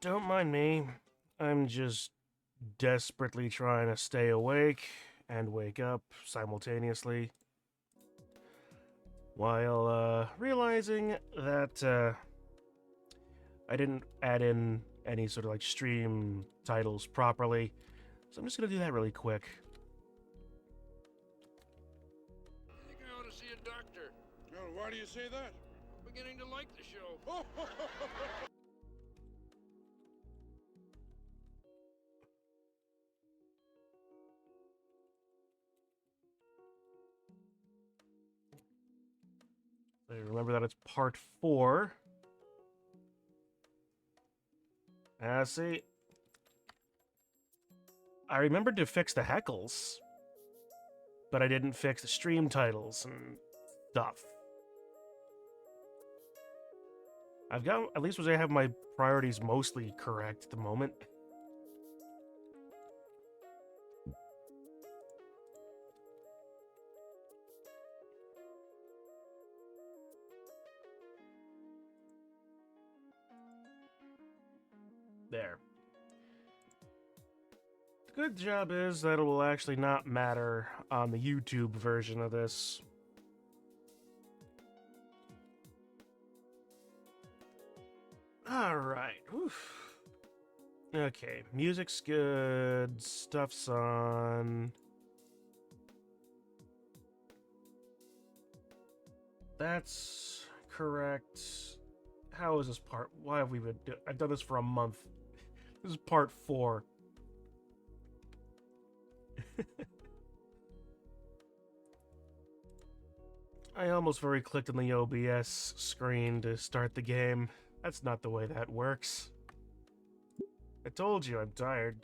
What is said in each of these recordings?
don't mind me. I'm just desperately trying to stay awake and wake up simultaneously while realizing that I didn't add in any sort of like stream titles properly. So I'm just gonna do that really quick. I think I ought to see a doctor. Well, why do you say that? I'm beginning to like the show. So remember that it's part 4. See, I remembered to fix the heckles, but I didn't fix the stream titles and stuff. I've got, at least I have my priorities mostly correct at the moment. There. The good job is that it will actually not matter on the YouTube version of this. Alright. Okay, music's good. Stuff's on. That's correct. How is this part? Why have we been I've done this for a month. This is part 4. I almost very clicked on the OBS screen to start the game. That's not the way that works. I told you I'm tired.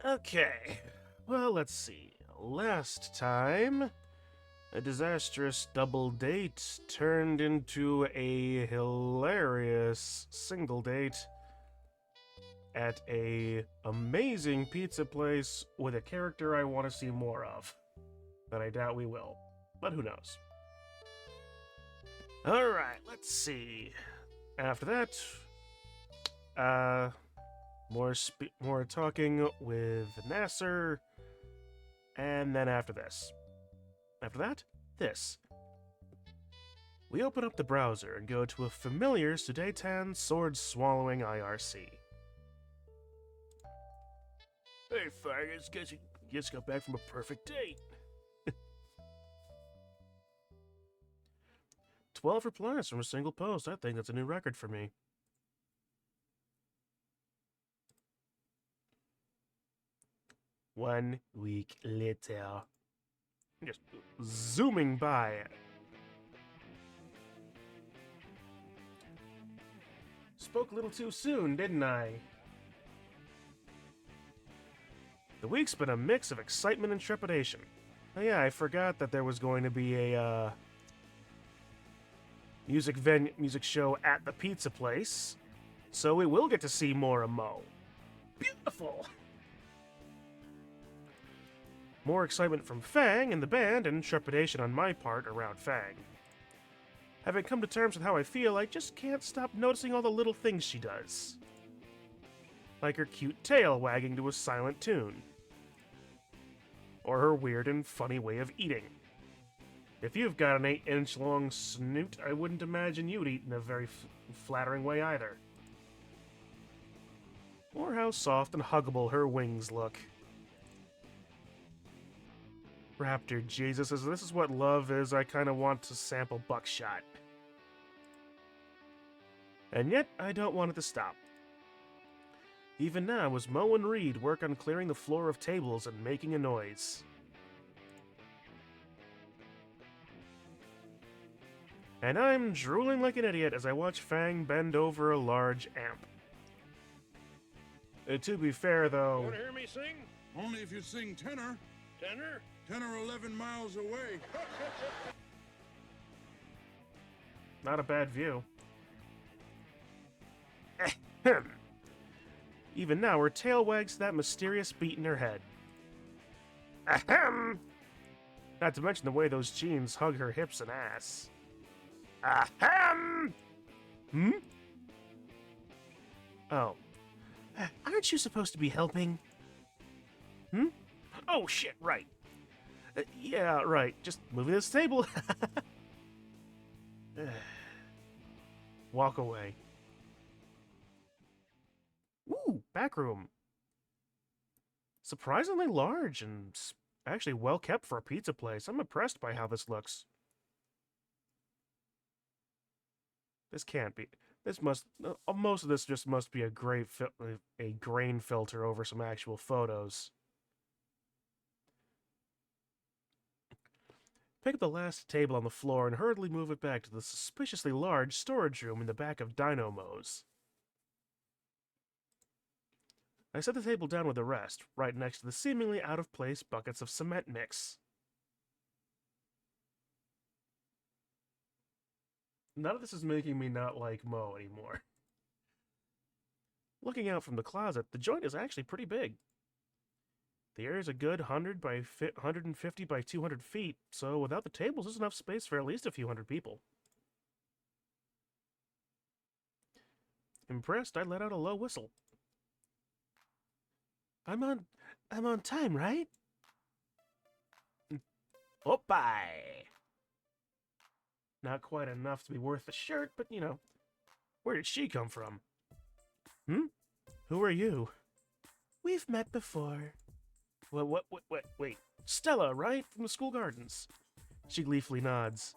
Okay, well, let's see. Last time, a disastrous double date turned into a hilarious single date at a amazing pizza place with a character I want to see more of. But I doubt we will. But who knows? Alright, let's see. After that, more talking with Nasser, and then after this. After that, this. We open up the browser and go to a familiar Sudeitan sword-swallowing IRC. Hey, faggots, guess you just got back from a perfect date. 12 replies from a single post. I think that's a new record for me. One week later. Just zooming by. Spoke a little too soon, didn't I? The week's been a mix of excitement and trepidation. Oh yeah, I forgot that there was going to be a music show at the pizza place, so we will get to see more of Mo. Beautiful! More excitement from Fang and the band, and trepidation on my part around Fang. Having come to terms with how I feel, I just can't stop noticing all the little things she does. Like her cute tail wagging to a silent tune. Or her weird and funny way of eating. If you've got an 8-inch long snoot, I wouldn't imagine you'd eat in a very flattering way either. Or how soft and huggable her wings look. Raptor Jesus says, this is what love is, I kinda want to sample buckshot. And yet, I don't want it to stop. Even now, as Mo and Reed work on clearing the floor of tables and making a noise. And I'm drooling like an idiot as I watch Fang bend over a large amp. To be fair, though... Want to hear me sing? Only if you sing tenor. Tenor? 10 or 11 miles away. Not a bad view. Even now, her tail wags that mysterious beat in her head. Ahem! Not to mention the way those jeans hug her hips and ass. Ahem! Hmm? Oh. Aren't you supposed to be helping? Hmm? Oh, shit, right. Yeah, right. Just moving this table. Walk away. Ooh, back room. Surprisingly large and actually well kept for a pizza place. I'm impressed by how this looks. This can't be. This must. Most of this just must be a grain filter over some actual photos. Pick up the last table on the floor and hurriedly move it back to the suspiciously large storage room in the back of Dynamo's. I set the table down with the rest, right next to the seemingly out-of-place buckets of cement mix. None of this is making me not like Mo anymore. Looking out from the closet, the joint is actually pretty big. The area is a good 150 by 200 feet, so without the tables, there's enough space for at least a few hundred people. Impressed, I let out a low whistle. I'm on time, right? Oh, bye. Not quite enough to be worth the shirt, but you know, where did she come from? Hmm? Who are you? We've met before. Wait. Stella, right? From the school gardens. She gleefully nods.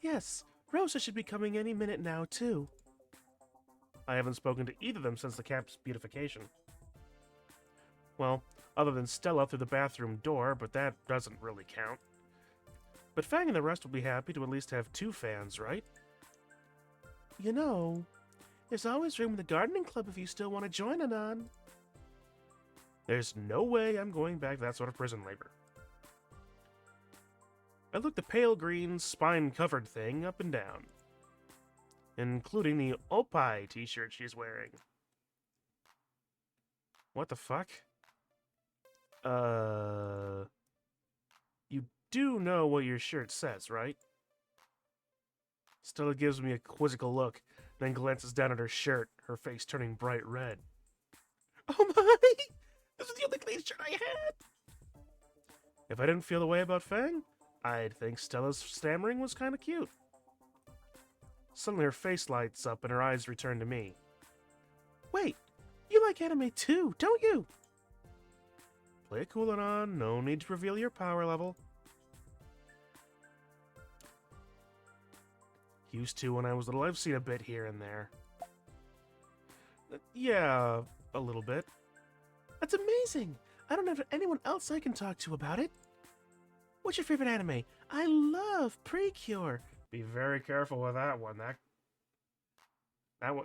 Yes, Rosa should be coming any minute now, too. I haven't spoken to either of them since the camp's beautification. Well, other than Stella through the bathroom door, but that doesn't really count. But Fang and the rest will be happy to at least have 2 fans, right? You know, there's always room in the gardening club if you still want to join, Anon. There's no way I'm going back to that sort of prison labor. I looked the pale green, spine-covered thing up and down, including the Opie t-shirt she's wearing. What the fuck? You do know what your shirt says, right? Stella gives me a quizzical look, then glances down at her shirt, her face turning bright red. Oh my! This is the only clean shirt I had! If I didn't feel the way about Fang, I'd think Stella's stammering was kinda cute. Suddenly her face lights up and her eyes return to me. Wait, you like anime too, don't you? Play it cool and on, no need to reveal your power level. Used to when I was little, I've seen a bit here and there. Yeah, a little bit. That's amazing! I don't have anyone else I can talk to about it. What's your favorite anime? I love Precure. Be very careful with that one.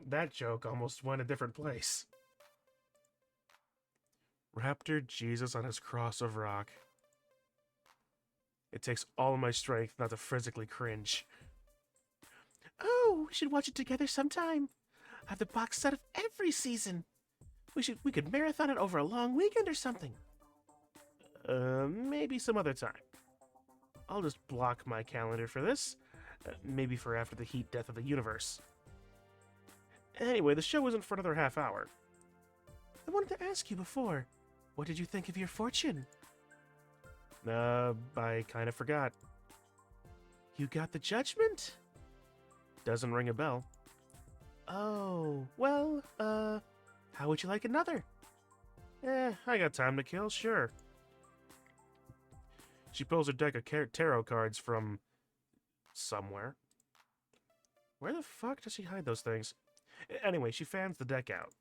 That joke almost went a different place. Raptor Jesus on his cross of rock. It takes all of my strength not to physically cringe. Oh, we should watch it together sometime. I have the box set of every season. We could marathon it over a long weekend or something. Maybe some other time. I'll just block my calendar for this. Maybe for after the heat death of the universe. Anyway, the show isn't for another half hour. I wanted to ask you before. What did you think of your fortune? I kind of forgot. You got the judgment? Doesn't ring a bell. Oh, well, how would you like another? I got time to kill, sure. She pulls her deck of tarot cards from somewhere. Where the fuck does she hide those things? Anyway, she fans the deck out.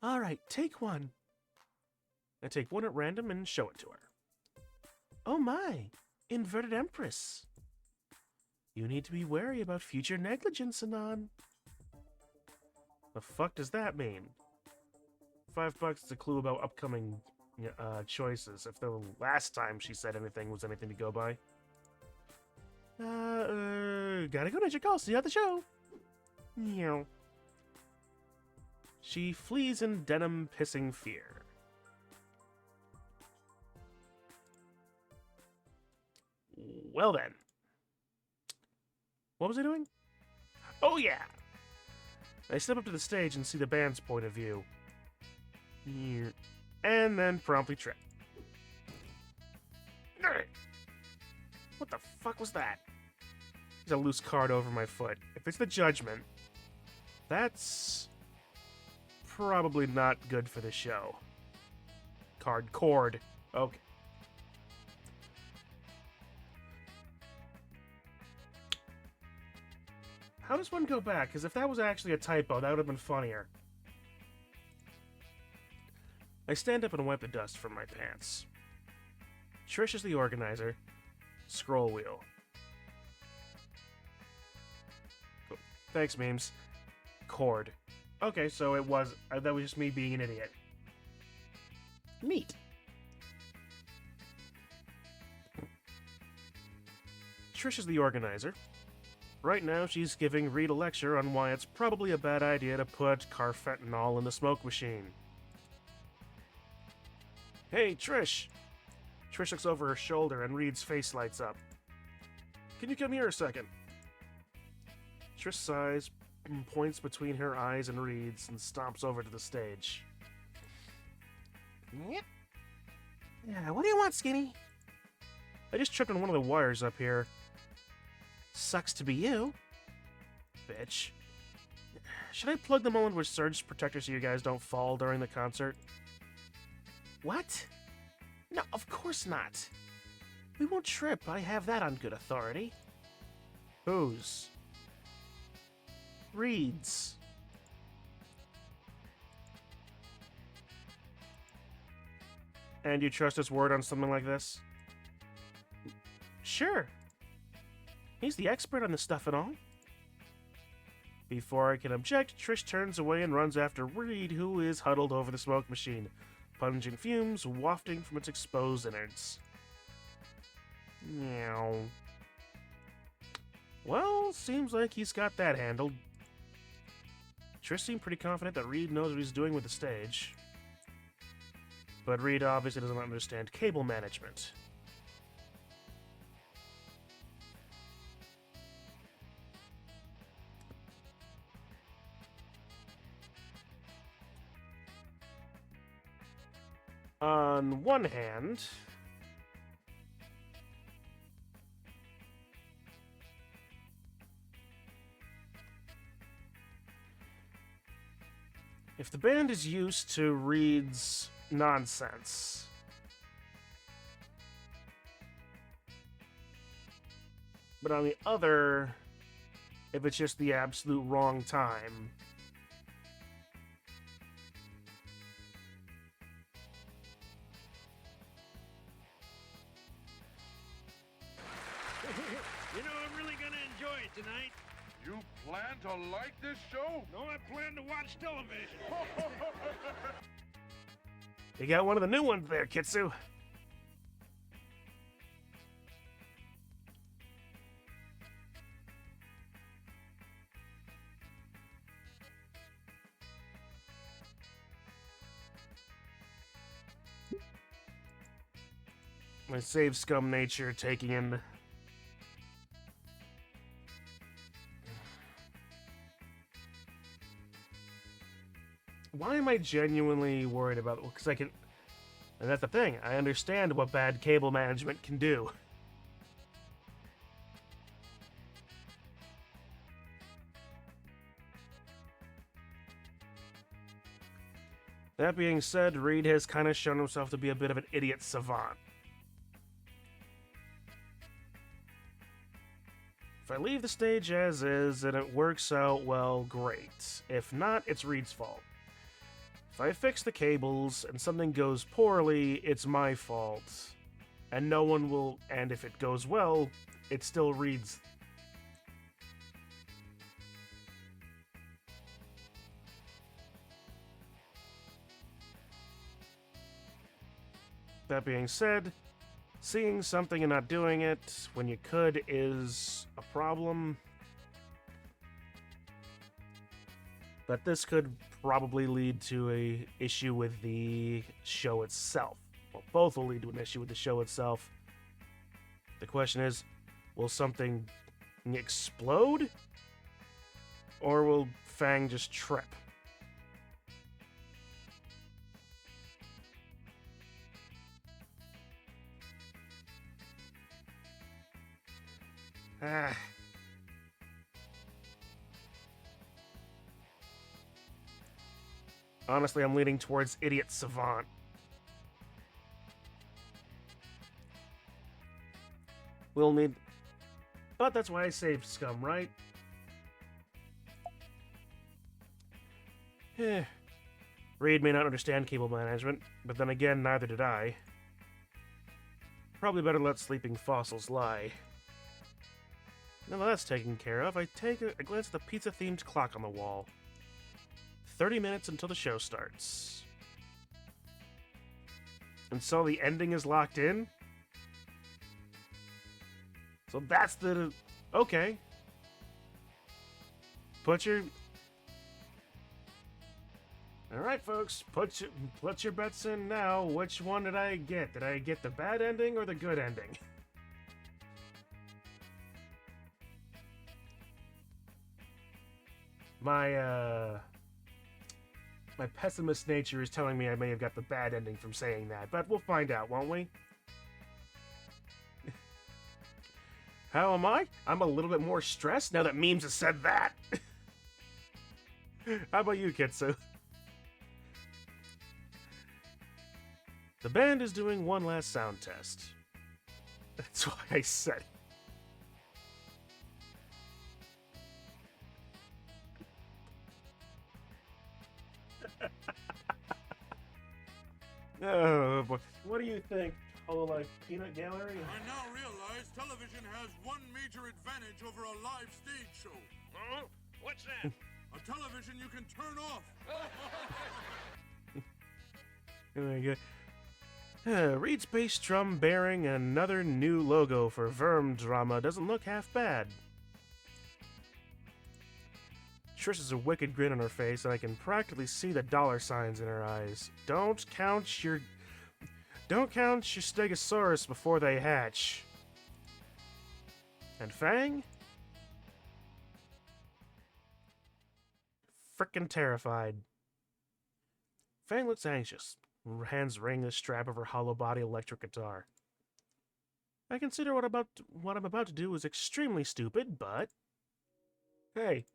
Alright, take one. I take one at random and show it to her. Oh my, Inverted Empress. You need to be wary about future negligence, Anon. The fuck does that mean? $5 is a clue about upcoming choices, if the last time she said anything was anything to go by. Gotta go, Ninja Call, see you at the show. Meow. She flees in denim-pissing fear. Well then. What was I doing? Oh yeah! I step up to the stage and see the band's point of view. And then promptly trip. What the fuck was that? There's a loose card over my foot. If it's the Judgment, that's probably not good for the show. Cord. Okay. How does one go back? Because if that was actually a typo, that would have been funnier. I stand up and wipe the dust from my pants. Trish is the organizer. Scroll wheel. Oh, thanks, memes. Cord. Okay, so it was... that was just me being an idiot. Neat. Trish is the organizer. Right now, she's giving Reed a lecture on why it's probably a bad idea to put carfentanil in the smoke machine. Hey, Trish! Trish looks over her shoulder and Reed's face lights up. Can you come here a second? Trish sighs, points between her eyes and Reed's, and stomps over to the stage. Yep. Yeah, what do you want, Skinny? I just tripped on one of the wires up here. Sucks to be you. Bitch. Should I plug them all into a surge protector so you guys don't fall during the concert? What? No, of course not. We won't trip. I have that on good authority. Whose? Reed's. And you trust his word on something like this? Sure. He's the expert on this stuff and all. Before I can object, Trish turns away and runs after Reed, who is huddled over the smoke machine, pungent fumes wafting from its exposed innards. Meow. Well, seems like he's got that handled. Trish seemed pretty confident that Reed knows what he's doing with the stage. But Reed obviously doesn't understand cable management. On one hand, if the band is used to Reed's nonsense, but on the other, if it's just the absolute wrong time, You know, I'm really gonna enjoy it tonight. You plan to like this show? No, I plan to watch television. you got one of the new ones there, Kitsu. My save scum nature taking in. Why am I genuinely worried about it? Because I can... And that's the thing. I understand what bad cable management can do. That being said, Reed has kind of shown himself to be a bit of an idiot savant. If I leave the stage as is and it works out, well, great. If not, it's Reed's fault. If I fix the cables and something goes poorly, it's my fault. And no one will... And if it goes well, it still Reed's. That being said, seeing something and not doing it when you could is a problem. But this could probably lead to an issue with the show itself. Well, both will lead to an issue with the show itself. The question is, Will something explode? Or will Fang just trip? Ah. Honestly, I'm leaning towards Idiot Savant. We'll need... But that's why I saved Scum, right? Reed may not understand cable management, but then again, neither did I. Probably better let sleeping fossils lie. Now that that's taken care of, I take a glance at the pizza-themed clock on the wall. 30 minutes until the show starts. And so the ending is locked in? So that's the... Okay. Put your... Alright, folks. Put your bets in now. Which one did I get? Did I get the bad ending or the good ending? My pessimist nature is telling me I may have got the bad ending from saying that, but we'll find out, won't we? How am I? I'm a little bit more stressed now that Memes has said that. How about you, Kitsu? The band is doing one last sound test. That's why I said it. Oh boy. What do you think, Hololive Peanut Gallery? I now realize television has one major advantage over a live stage show. Oh, what's that? A television you can turn off. Very good. Reed's bass drum bearing another new logo for Verm Drama doesn't look half bad. Trish has a wicked grin on her face, and I can practically see the dollar signs in her eyes. Don't count your Stegosaurus before they hatch. And Fang? Frickin' terrified. Fang looks anxious. Hands ring the strap of her hollow body electric guitar. I consider what I'm about to do is extremely stupid, but... Hey.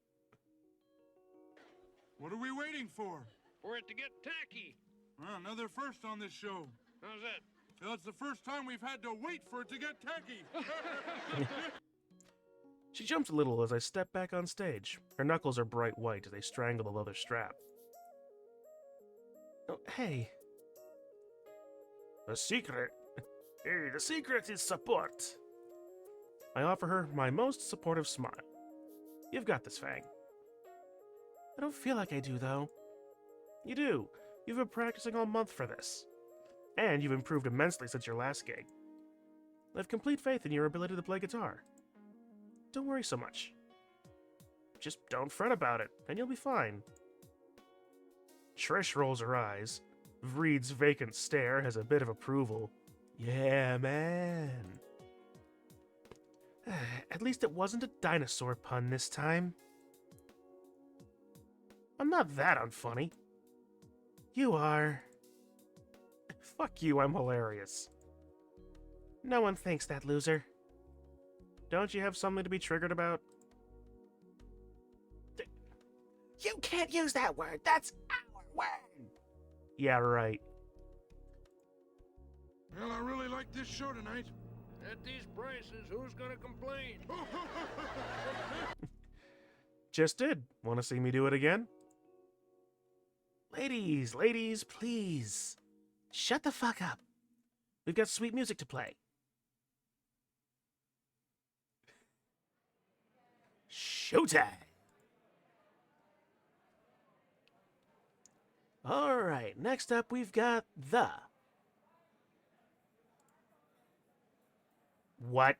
What are we waiting for? For it to get tacky. Well, another first on this show. How's that? Well, it's the first time we've had to wait for it to get tacky. She jumps a little as I step back on stage. Her knuckles are bright white as they strangle the leather strap. Oh, hey. The secret? Hey, the secret is support. I offer her my most supportive smile. You've got this, Fang. I don't feel like I do, though. You do. You've been practicing all month for this. And you've improved immensely since your last gig. I have complete faith in your ability to play guitar. Don't worry so much. Just don't fret about it, and you'll be fine. Trish rolls her eyes. Reed's vacant stare has a bit of approval. Yeah, man. At least it wasn't a dinosaur pun this time. I'm not that unfunny. You are. Fuck you, I'm hilarious. No one thinks that, loser. Don't you have something to be triggered about? You can't use that word. That's our word. Yeah, right. Well, I really like this show tonight. At these prices, who's gonna complain? Just did. Want to see me do it again? Ladies, please. Shut the fuck up. We've got sweet music to play. Showtime! Alright, next up we've got the... What?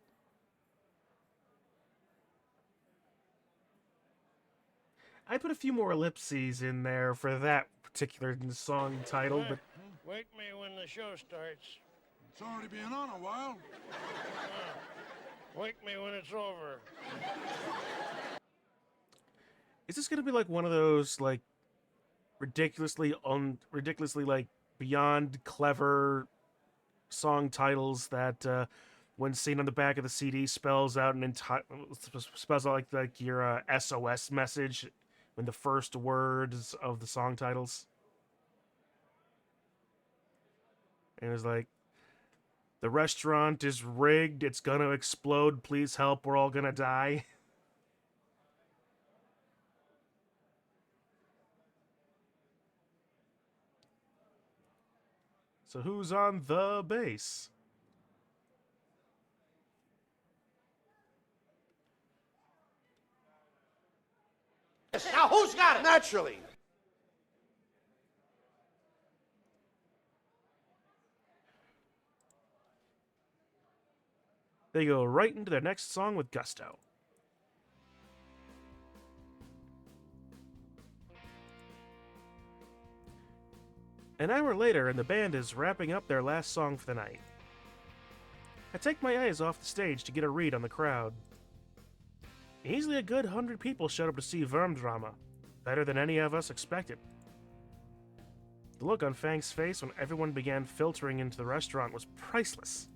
I put a few more ellipses in there for that particular song title, but... Wake me when the show starts. It's already been on a while. Wake me when it's over. Is this gonna be like one of those like ridiculously like beyond clever song titles that when seen on the back of the CD spells out spells out like your SOS message when the first words of the song titles? And it's like, the restaurant is rigged, it's gonna explode, please help, we're all gonna die. So who's on the bass? Now who's got it? Naturally. They go right into their next song with gusto. An hour later, and the band is wrapping up their last song for the night. I take my eyes off the stage to get a read on the crowd. Easily a good 100 people showed up to see Drama, better than any of us expected. The look on Fang's face when everyone began filtering into the restaurant was priceless.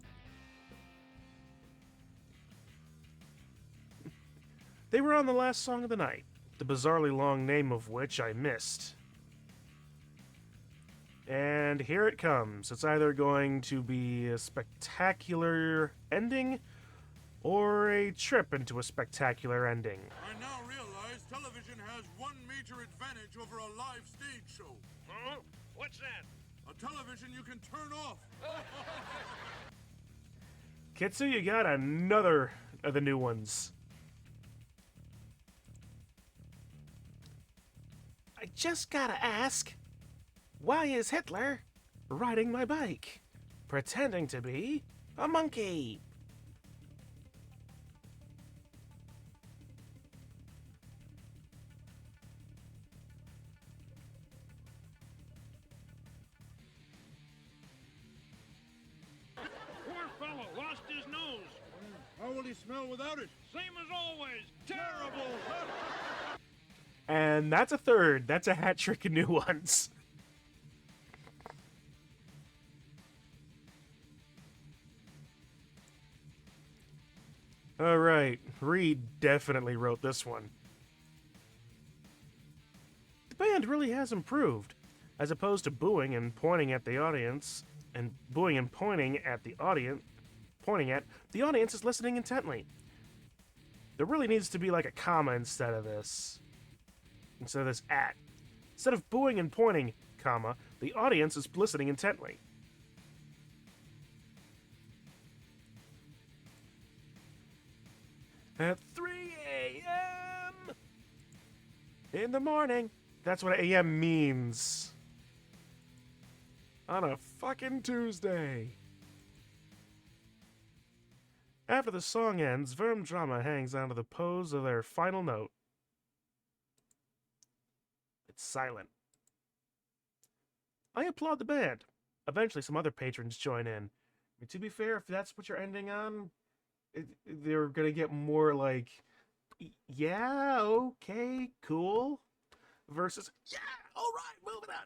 They were on the last song of the night, the bizarrely long name of which I missed. And here it comes. It's either going to be a spectacular ending or a trip into a spectacular ending. I now realize television has one major advantage over a live stage show. Huh? What's that? A television you can turn off. Kitsu, you got another of the new ones. I just gotta ask, why is Hitler riding my bike, pretending to be a monkey? Poor fellow lost his nose. How will he smell without it? Same as always. Terrible. And that's a third. That's a hat trick of new ones. Alright, Reed definitely wrote this one. The band really has improved. As opposed to booing and pointing at the audience, and booing and pointing at the audience, the audience is listening intently. There really needs to be like a comma instead of this. Instead of this at. Instead of booing and pointing, comma, the audience is listening intently. At 3 a.m. in the morning. That's what a.m. means. On a fucking Tuesday. After the song ends, Drama hangs onto the pose of their final note. It's silent. I applaud the band. Eventually, some other patrons join in. I mean, to be fair, if that's what you're ending on, they're gonna get more like, yeah, okay, cool, versus, yeah, all right,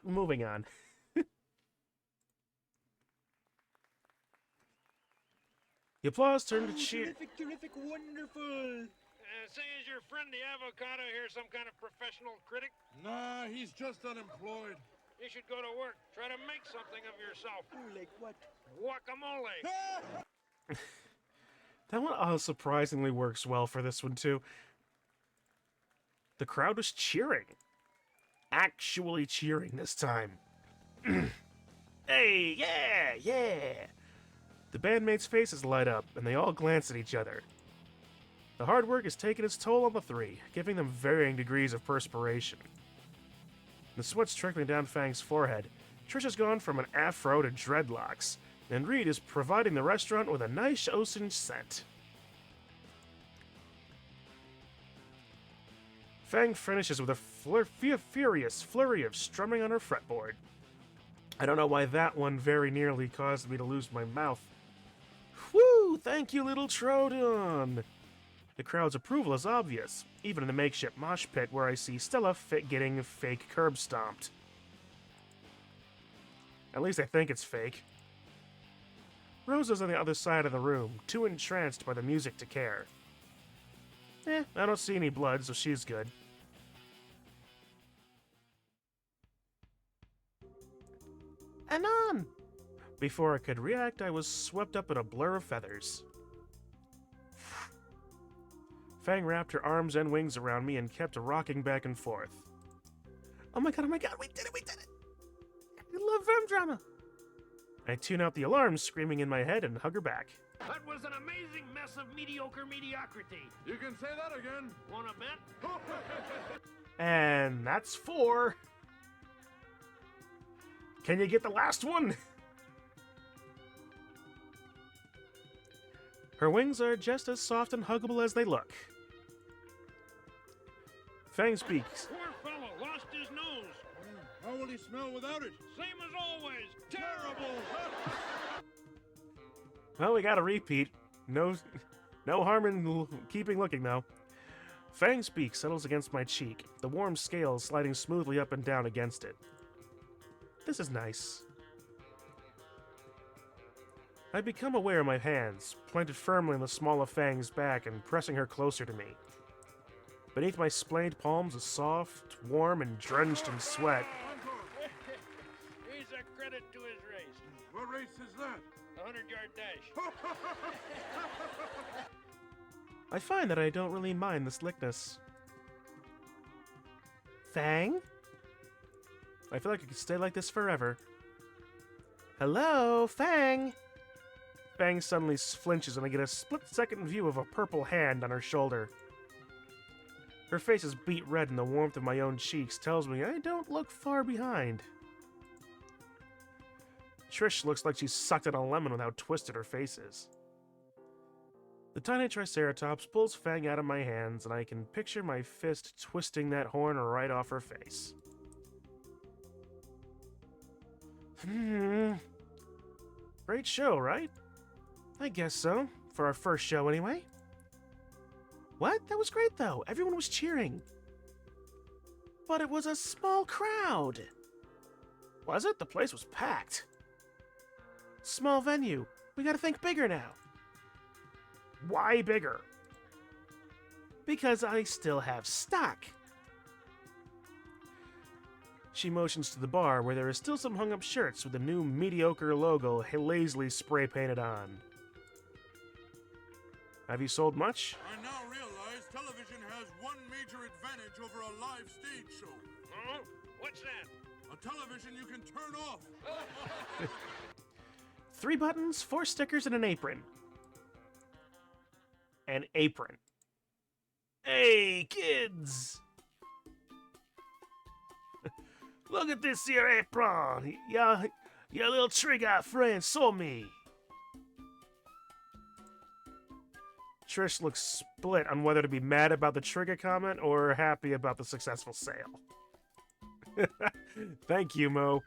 moving on. The applause turned to cheer. Terrific, wonderful. Say, is your friend the avocado here some kind of professional critic? Nah, he's just unemployed. You should go to work. Try to make something of yourself. Oh, like what? Guacamole. That one surprisingly works well for this one, too. The crowd was cheering. Actually cheering this time. Hey, yeah, yeah. The bandmates' faces light up, and they all glance at each other. The hard work has taken its toll on the three, giving them varying degrees of perspiration. The sweat's trickling down Fang's forehead. Trish has gone from an afro to dreadlocks, and Reed is providing the restaurant with a nice ocean scent. Fang finishes with a furious flurry of strumming on her fretboard. I don't know why that one very nearly caused me to lose my mouth. Woo! thank you, little Troodon! The crowd's approval is obvious, even in the makeshift mosh pit where I see Stella getting fake curb stomped. At least I think it's fake. Rosa's on the other side of the room, too entranced by the music to care. I don't see any blood, so she's good. Anon! Before I could react, I was swept up in a blur of feathers. Fang wrapped her arms and wings around me and kept rocking back and forth. Oh my god, we did it! I love film drama! I tune out the alarms screaming in my head and hug her back. That was an amazing mess of mediocre mediocrity. You can say that again. Wanna bet? And that's 4. Can you get the last one? Her wings are just as soft and huggable as they look. Fang speaks. Poor fellow lost his nose. How will he smell without it? Same as always. Terrible. Well, we got a repeat. No harm in keeping looking, though. Fang's beak settles against my cheek, the warm scales sliding smoothly up and down against it. This is nice. I become aware of my hands, planted firmly in the small of Fang's back and pressing her closer to me. Beneath my splayed palms is soft, warm, and drenched in sweat. He's a credit to his race. What race is that? 100-yard dash. I find that I don't really mind the slickness. Fang? I feel like I could stay like this forever. Hello, Fang? Fang suddenly flinches and I get a split-second view of a purple hand on her shoulder. Her face is beet red and the warmth of my own cheeks tells me I don't look far behind. Trish looks like she sucked at a lemon with how twisted her face is. The tiny Triceratops pulls Fang out of my hands and I can picture my fist twisting that horn right off her face. Great show, right? I guess so. For our first show, anyway. What? That was great, though. Everyone was cheering. But it was a small crowd. Was it? The place was packed. Small venue. We gotta think bigger now. Why bigger? Because I still have stock. She motions to the bar where there is still some hung-up shirts with the new mediocre logo lazily spray-painted on. Have you sold much? I now realize television has one major advantage over a live stage show. Oh? What's that? A television you can turn off. 3 buttons, 4 stickers, and an apron. An apron. Hey, kids! Look at this here apron. Your little trigger friend sold me. Trish looks split on whether to be mad about the trigger comment or happy about the successful sale. Thank you, Mo.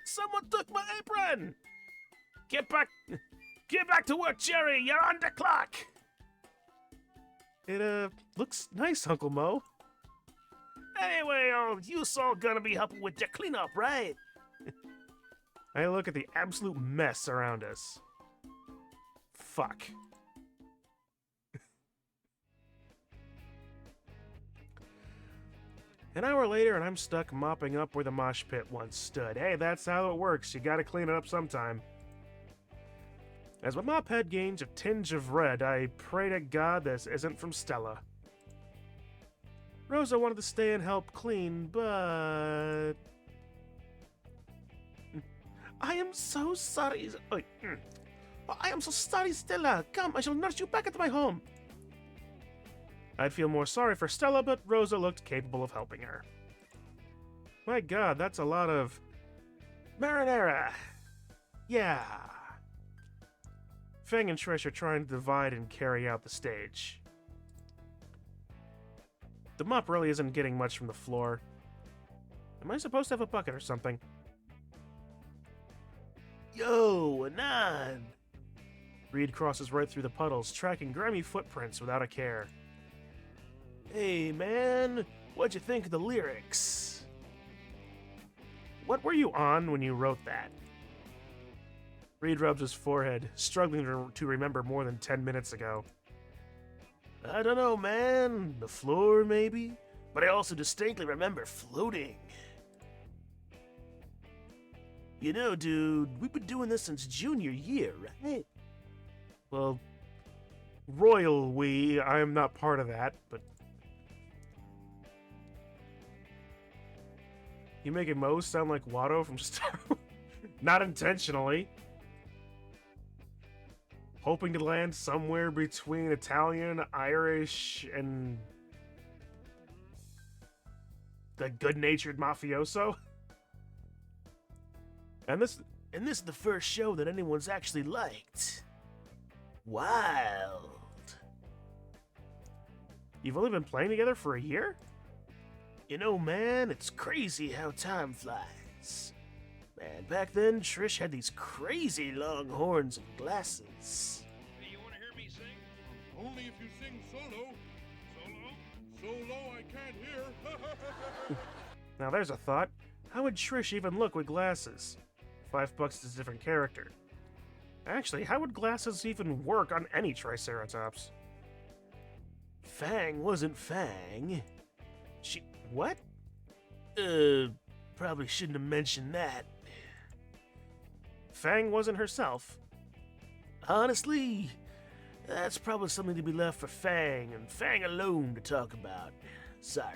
Someone took my apron! Get back to work, Jerry! You're on the clock! It, looks nice, Uncle Mo. Anyway, you all gonna be helping with the cleanup, right? I look at the absolute mess around us. Fuck. An hour later, and I'm stuck mopping up where the mosh pit once stood. Hey, that's how it works. You gotta clean it up sometime. As my mop head gains a tinge of red, I pray to God this isn't from Stella. Rosa wanted to stay and help clean, but... I am so sorry. I am so sorry, Stella. Come, I shall nurse you back at my home. I'd feel more sorry for Stella, but Rosa looked capable of helping her. My God, that's a lot of... marinara. Yeah. Fang and Trish are trying to divide and carry out the stage. The mop really isn't getting much from the floor. Am I supposed to have a bucket or something? Yo, Anon! Reed crosses right through the puddles, tracking grimy footprints without a care. Hey, man, what'd you think of the lyrics? What were you on when you wrote that? Reed rubs his forehead, struggling to remember more than 10 minutes ago. I don't know, man. The floor, maybe? But I also distinctly remember floating. You know, dude, we've been doing this since junior year, right? Well, royal we, I am not part of that, but... You making Mo sound like Watto from Star Wars? Not intentionally. Hoping to land somewhere between Italian, Irish, and... the good-natured mafioso? And this is the first show that anyone's actually liked. Wild. You've only been playing together for a year? You know, man, it's crazy how time flies. Man, back then, Trish had these crazy long horns and glasses. Hey, you want to hear me sing? Only if you sing solo. Solo? So low I can't hear. Now there's a thought. How would Trish even look with glasses? $5 is a different character. Actually, how would glasses even work on any Triceratops? Fang wasn't Fang. She... what? Probably shouldn't have mentioned that. Fang wasn't herself. Honestly, that's probably something to be left for Fang, and Fang alone to talk about. Sorry.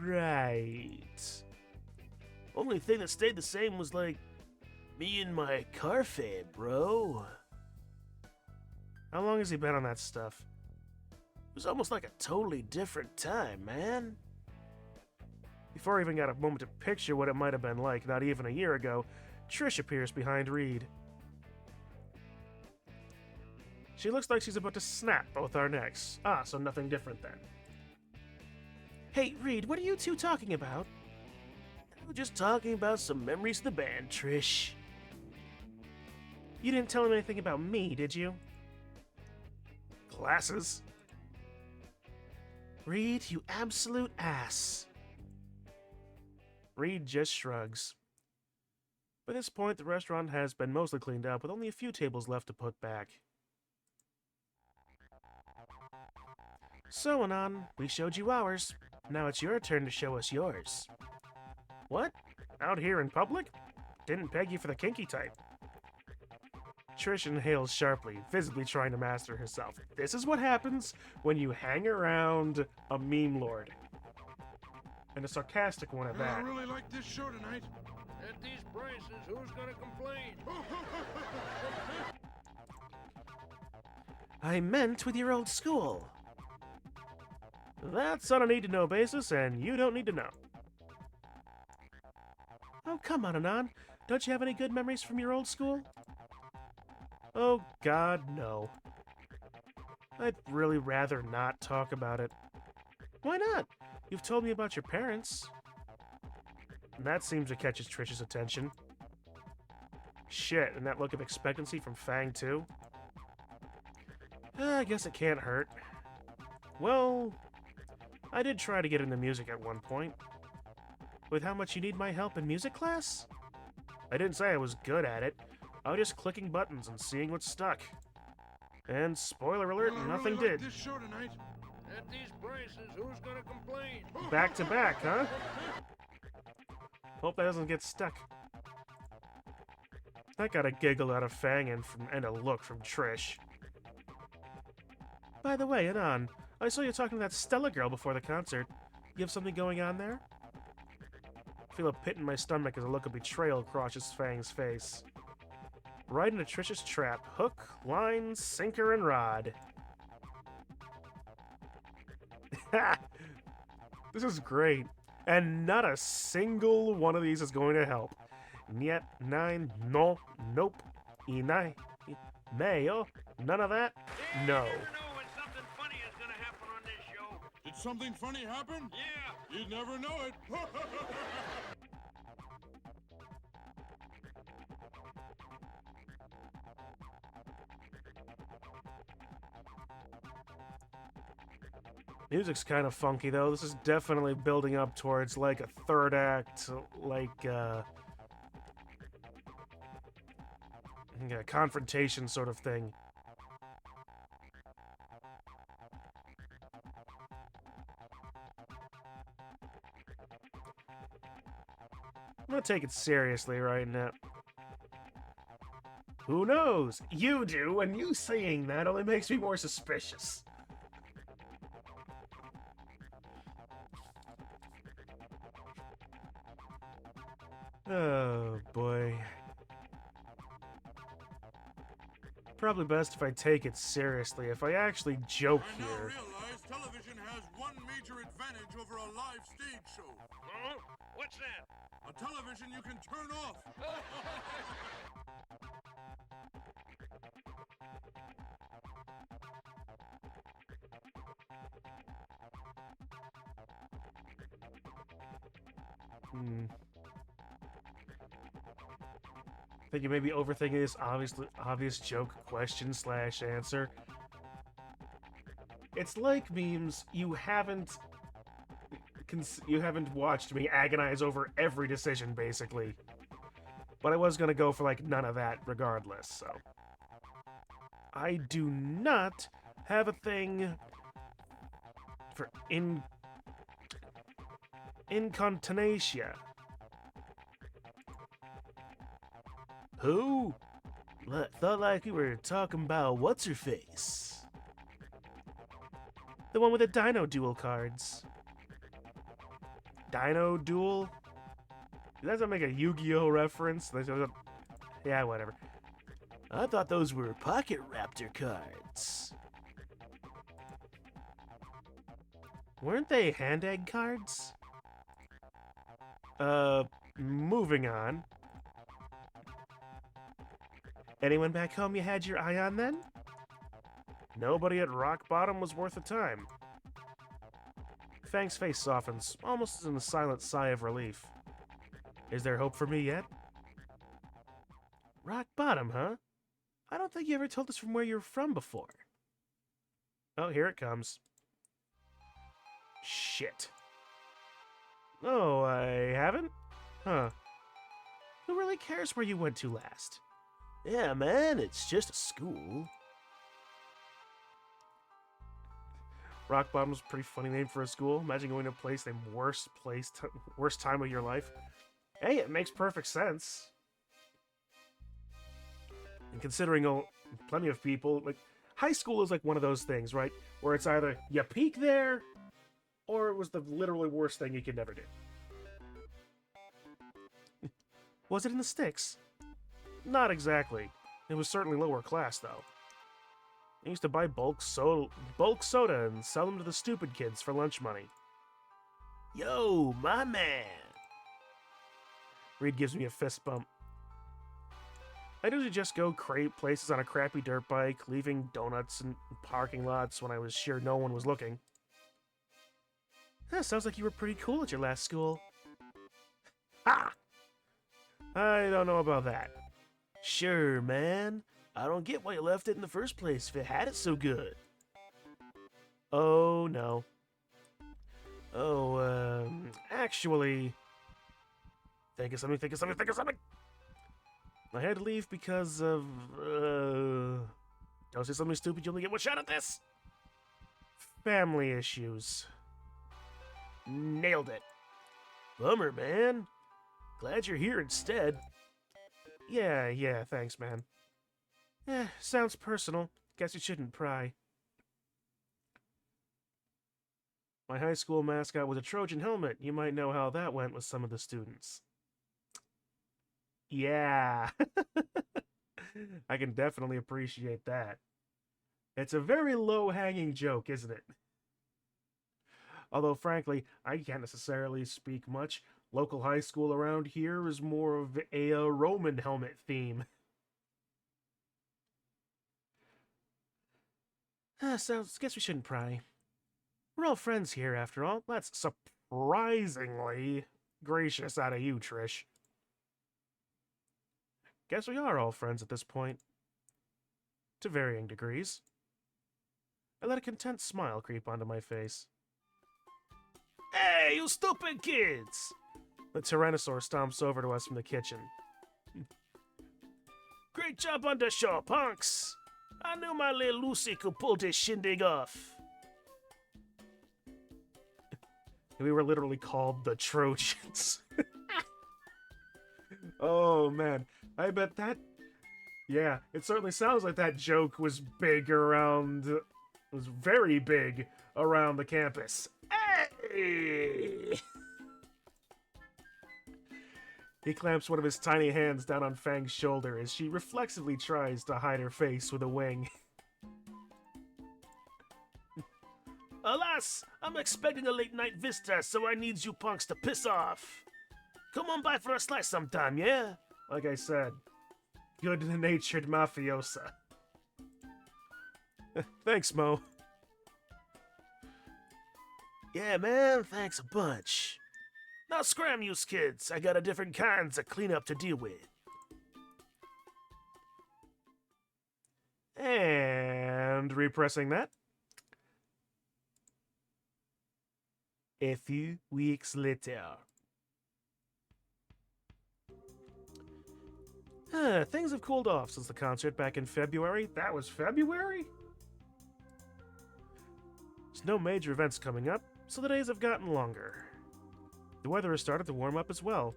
Right. Only thing that stayed the same was, like, me and my car fade, bro. How long has he been on that stuff? It was almost like a totally different time, man. Before I even got a moment to picture what it might have been like not even a year ago, Trish appears behind Reed. She looks like she's about to snap both our necks. Ah, so nothing different then. Hey, Reed, what are you two talking about? We're just talking about some memories of the band, Trish. You didn't tell him anything about me, did you? Glasses? Reed, you absolute ass. Reed just shrugs. By this point, the restaurant has been mostly cleaned up, with only a few tables left to put back. So, Anon, we showed you ours. Now it's your turn to show us yours. What? Out here in public? Didn't peg you for the kinky type. Trish inhales sharply, visibly trying to master herself. This is what happens when you hang around a meme lord. And a sarcastic one at I that. really like this show tonight. At these prices, who's gonna complain? I meant with your old school. That's on a need-to-know basis, and you don't need to know. Oh, come on, Anon. Don't you have any good memories from your old school? Oh, God, no. I'd really rather not talk about it. Why not? You've told me about your parents. And that seems to catch Trish's attention. Shit, and that look of expectancy from Fang, too? I guess it can't hurt. Well, I did try to get into music at one point. With how much you need my help in music class? I didn't say I was good at it. I was just clicking buttons and seeing what stuck. And spoiler alert, Well, I nothing really did. like this show tonight. At these prices, who's gonna complain? Back to back, huh? Hope that doesn't get stuck. That got a giggle out of Fang and a look from Trish. By the way, Anon, I saw you talking to that Stella girl before the concert. You have something going on there? I feel a pit in my stomach as a look of betrayal crosses Fang's face. Right into Trish's trap. Hook, line, sinker, and rod. This is great. And not a single one of these is going to help. Niet, nine, no, nope, inai, mayo, none of that? No. You never know when something funny is gonna happen on this show. Did something funny happen? Yeah. You'd never know it. Music's kind of funky, though. This is definitely building up towards, like, a third act, like, a confrontation sort of thing. I'm gonna take it seriously right now. Who knows? You do, and you saying that only makes me more suspicious. Oh, boy. Probably best if I take it seriously, if I actually joke I now here. realize television has one major advantage over a live stage show. Oh, what's that? A television you can turn off. I think you may be overthinking this obvious joke question slash answer. It's like memes. You haven't watched me agonize over every decision, basically. But I was gonna go for like none of that, regardless. So I do not have a thing for incontinentia. Who? Thought like we were talking about what's-her-face. The one with the Dino Duel cards. Dino Duel? Does that make a Yu-Gi-Oh reference? Yeah, whatever. I thought those were Pocket Raptor cards. Weren't they hand egg cards? Moving on. Anyone back home you had your eye on then? Nobody at rock bottom was worth the time. Fang's face softens, almost in a silent sigh of relief. Is there hope for me yet? Rock bottom, huh? I don't think you ever told us from where you're from before. Oh, here it comes. Shit. Oh, I haven't? Huh. Who really cares where you went to last? Yeah, man, it's just a school. Rock Bottom's a pretty funny name for a school. Imagine going to a place named worst time of your life. Hey, it makes perfect sense. And considering plenty of people, like, high school is like one of those things, right? Where it's either you peak there, or it was the literally worst thing you could never do. Was it in the sticks? Not exactly. It was certainly lower class, though. I used to buy bulk soda and sell them to the stupid kids for lunch money. Yo, my man! Reed gives me a fist bump. I'd usually just go crate places on a crappy dirt bike, leaving donuts in parking lots when I was sure no one was looking. Sounds like you were pretty cool at your last school. Ha! I don't know about that. Sure, man. I don't get why you left it in the first place if it had it so good. Oh, no. Oh, actually... Think of something. I had to leave because of, Don't say something stupid, you only get one shot at this! Family issues. Nailed it. Bummer, man. Glad you're here instead. Yeah, thanks, man. Sounds personal. Guess you shouldn't pry. My high school mascot was a Trojan helmet. You might know how that went with some of the students. Yeah. I can definitely appreciate that. It's a very low-hanging joke, isn't it? Although, frankly, I can't necessarily speak much. Local high school around here is more of a Roman helmet theme. So, guess we shouldn't pry. We're all friends here, after all. That's surprisingly gracious out of you, Trish. Guess we are all friends at this point. To varying degrees. I let a content smile creep onto my face. Hey, you stupid kids! The Tyrannosaur stomps over to us from the kitchen. Great job on the show, punks! I knew my little Lucy could pull this shindig off. We were literally called the Trojans. Oh, man. I bet that... Yeah, it certainly sounds like that joke was big around... was very big around the campus. Hey! He clamps one of his tiny hands down on Fang's shoulder as she reflexively tries to hide her face with a wing. Alas, I'm expecting a late-night vista, so I needs you punks to piss off. Come on by for a slice sometime, yeah? Like I said, good-natured mafiosa. Thanks, Mo. Yeah, man, thanks a bunch. Now scram, you kids. I got a different kinds of cleanup to deal with. And repressing that. A few weeks later. Things have cooled off since the concert back in February. That was February? There's no major events coming up, so the days have gotten longer. The weather has started to warm up as well.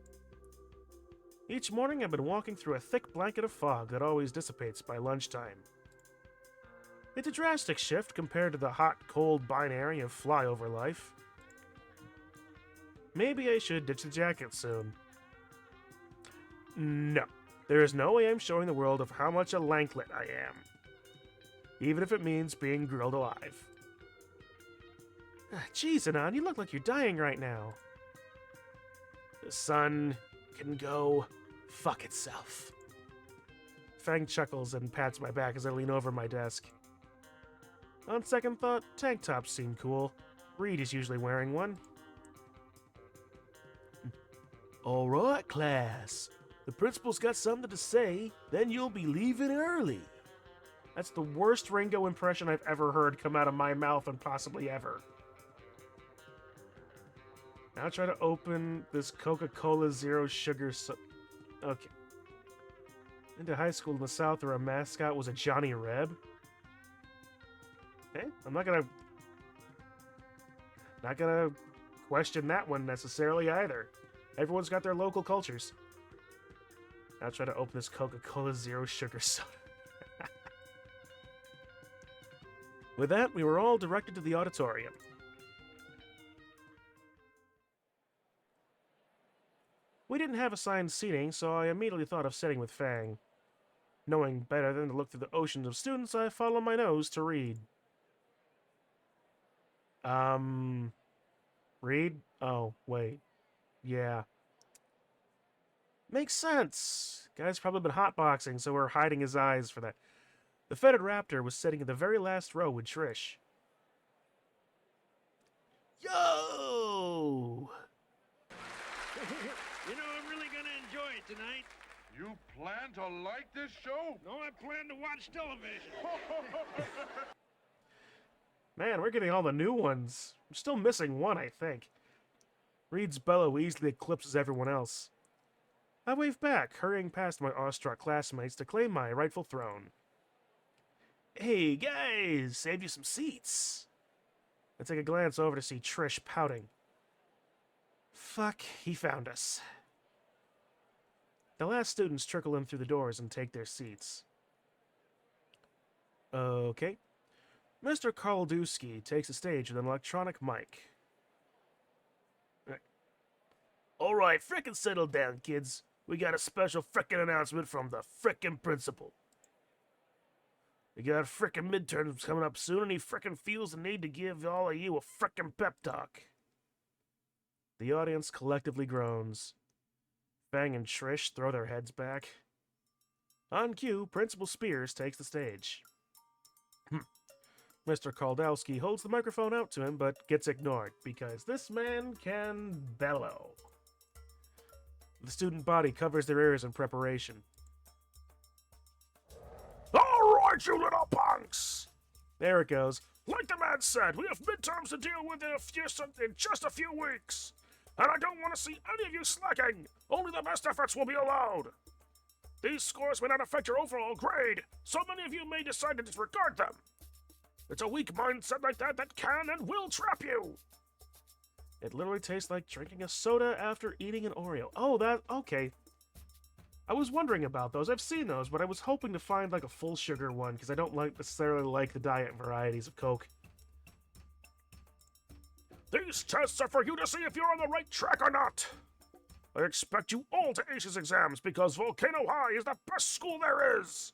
Each morning I've been walking through a thick blanket of fog that always dissipates by lunchtime. It's a drastic shift compared to the hot-cold binary of flyover life. Maybe I should ditch the jacket soon. No, there is no way I'm showing the world of how much a lanklet I am. Even if it means being grilled alive. Jeez, Anon, you look like you're dying right now. The sun can go fuck itself. Fang chuckles and pats my back as I lean over my desk. On second thought, tank tops seem cool. Reed is usually wearing one. All right, class. The principal's got something to say, then you'll be leaving early. That's the worst Ringo impression I've ever heard come out of my mouth and possibly ever. Now try to open this Coca-Cola Zero Sugar Okay. Into high school in the South where a mascot was a Johnny Reb? Okay, I'm not gonna question that one necessarily either. Everyone's got their local cultures. Now try to open this Coca-Cola Zero Sugar soda. With that, we were all directed to the auditorium. We didn't have assigned seating, so I immediately thought of sitting with Fang. Knowing better than to look through the oceans of students, I followed my nose to Reed. Reed? Oh, wait. Yeah. Makes sense. Guy's probably been hotboxing, so we're hiding his eyes for that. The fetid raptor was sitting in the very last row with Trish. Yo! You know, I'm really gonna enjoy it tonight. You plan to like this show? No, I plan to watch television. Man, we're getting all the new ones. I'm still missing one, I think. Reed's bellow easily eclipses everyone else. I wave back, hurrying past my awestruck classmates to claim my rightful throne. Hey, guys! Saved you some seats! I take a glance over to see Trish pouting. Fuck, he found us. The last students trickle in through the doors and take their seats. Okay. Mr. Karldewski takes the stage with an electronic mic. All right, frickin' settle down, kids. We got a special frickin' announcement from the frickin' principal. We got frickin' midterms coming up soon, and he frickin' feels the need to give all of you a frickin' pep talk. The audience collectively groans. Fang and Trish throw their heads back. On cue, Principal Spears takes the stage. Mr. Kaldowski holds the microphone out to him, but gets ignored, because this man can bellow. The student body covers their ears in preparation. All right, you little punks! There it goes. Like the man said, we have midterms to deal with in just a few weeks. And I don't want to see any of you slacking. Only the best efforts will be allowed. These scores may not affect your overall grade, so many of you may decide to disregard them. It's a weak mindset like that that can and will trap you. It literally tastes like drinking a soda after eating an Oreo. Oh, okay. I was wondering about those. I've seen those, but I was hoping to find like a full sugar one because I don't necessarily like the diet varieties of Coke. These tests are for you to see if you're on the right track or not. I expect you all to ace these exams because Volcano High is the best school there is.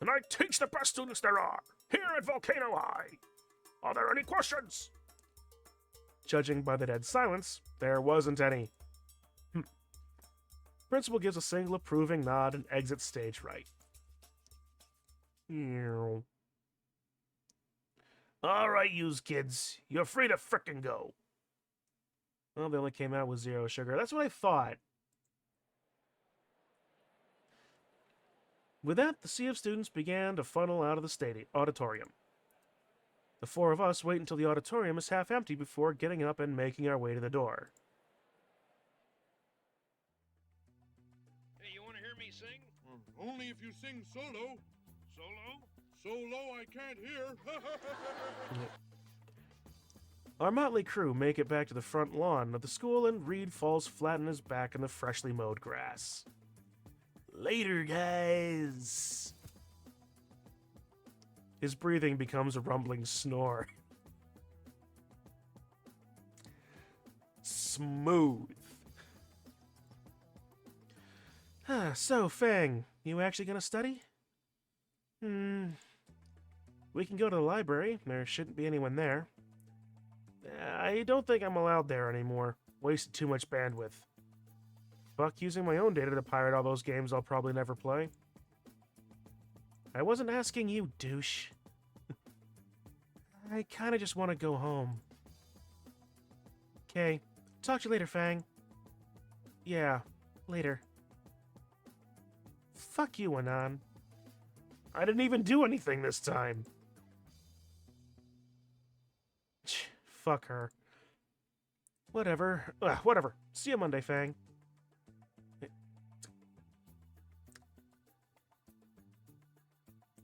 And I teach the best students there are, here at Volcano High. Are there any questions? Judging by the dead silence, there wasn't any. Principal gives a single approving nod and exits stage right. Alright, yous kids. You're free to frickin' go. Well, they only came out with 0 sugar. That's what I thought. With that, the sea of students began to funnel out of the auditorium. The 4 of us wait until the auditorium is half empty before getting up and making our way to the door. Hey, you want to hear me sing? Only if you sing solo. Solo? So low I can't hear. Our motley crew make it back to the front lawn of the school, and Reed falls flat on his back in the freshly mowed grass. Later, guys. His breathing becomes a rumbling snore. Smooth. So, Fang, you actually gonna study? We can go to the library. There shouldn't be anyone there. I don't think I'm allowed there anymore. Wasted too much bandwidth. Fuck using my own data to pirate all those games I'll probably never play. I wasn't asking you, douche. I kinda just want to go home. Okay. Talk to you later, Fang. Yeah, later. Fuck you, Anon. I didn't even do anything this time. Fuck her. Whatever. Whatever. See you Monday, Fang.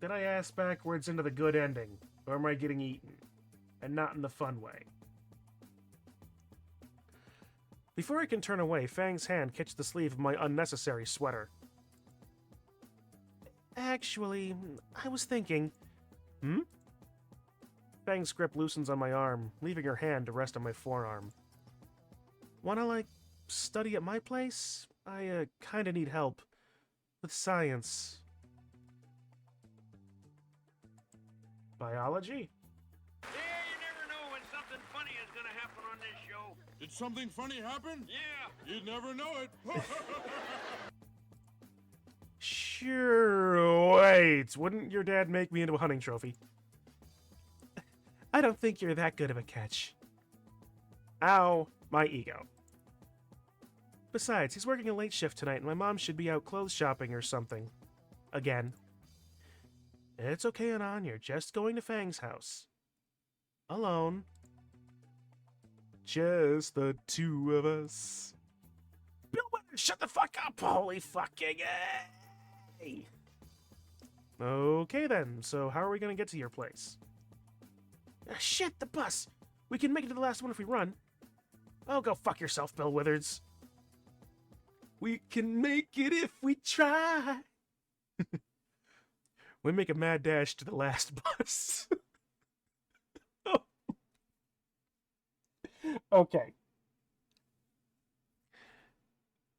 Did I ask backwards into the good ending? Or am I getting eaten? And not in the fun way. Before I can turn away, Fang's hand catches the sleeve of my unnecessary sweater. Actually, I was thinking... Fang's grip loosens on my arm, leaving her hand to rest on my forearm. Wanna, study at my place? I, kinda need help. With science. Biology? Yeah, you never know when something funny is gonna happen on this show. Did something funny happen? Yeah. You'd never know it. Sure, wait. Wouldn't your dad make me into a hunting trophy? I don't think you're that good of a catch. Ow, my ego. Besides, he's working a late shift tonight, and my mom should be out clothes shopping or something. Again. It's okay, Anon, you're just going to Fang's house. Alone. Just the 2 of us. Bill Withers, shut the fuck up! Holy fucking A! Okay then, so how are we gonna get to your place? Shit, the bus! We can make it to the last one if we run. Oh, go fuck yourself, Bill Withers. We can make it if we try. We make a mad dash to the last bus. Oh. Okay.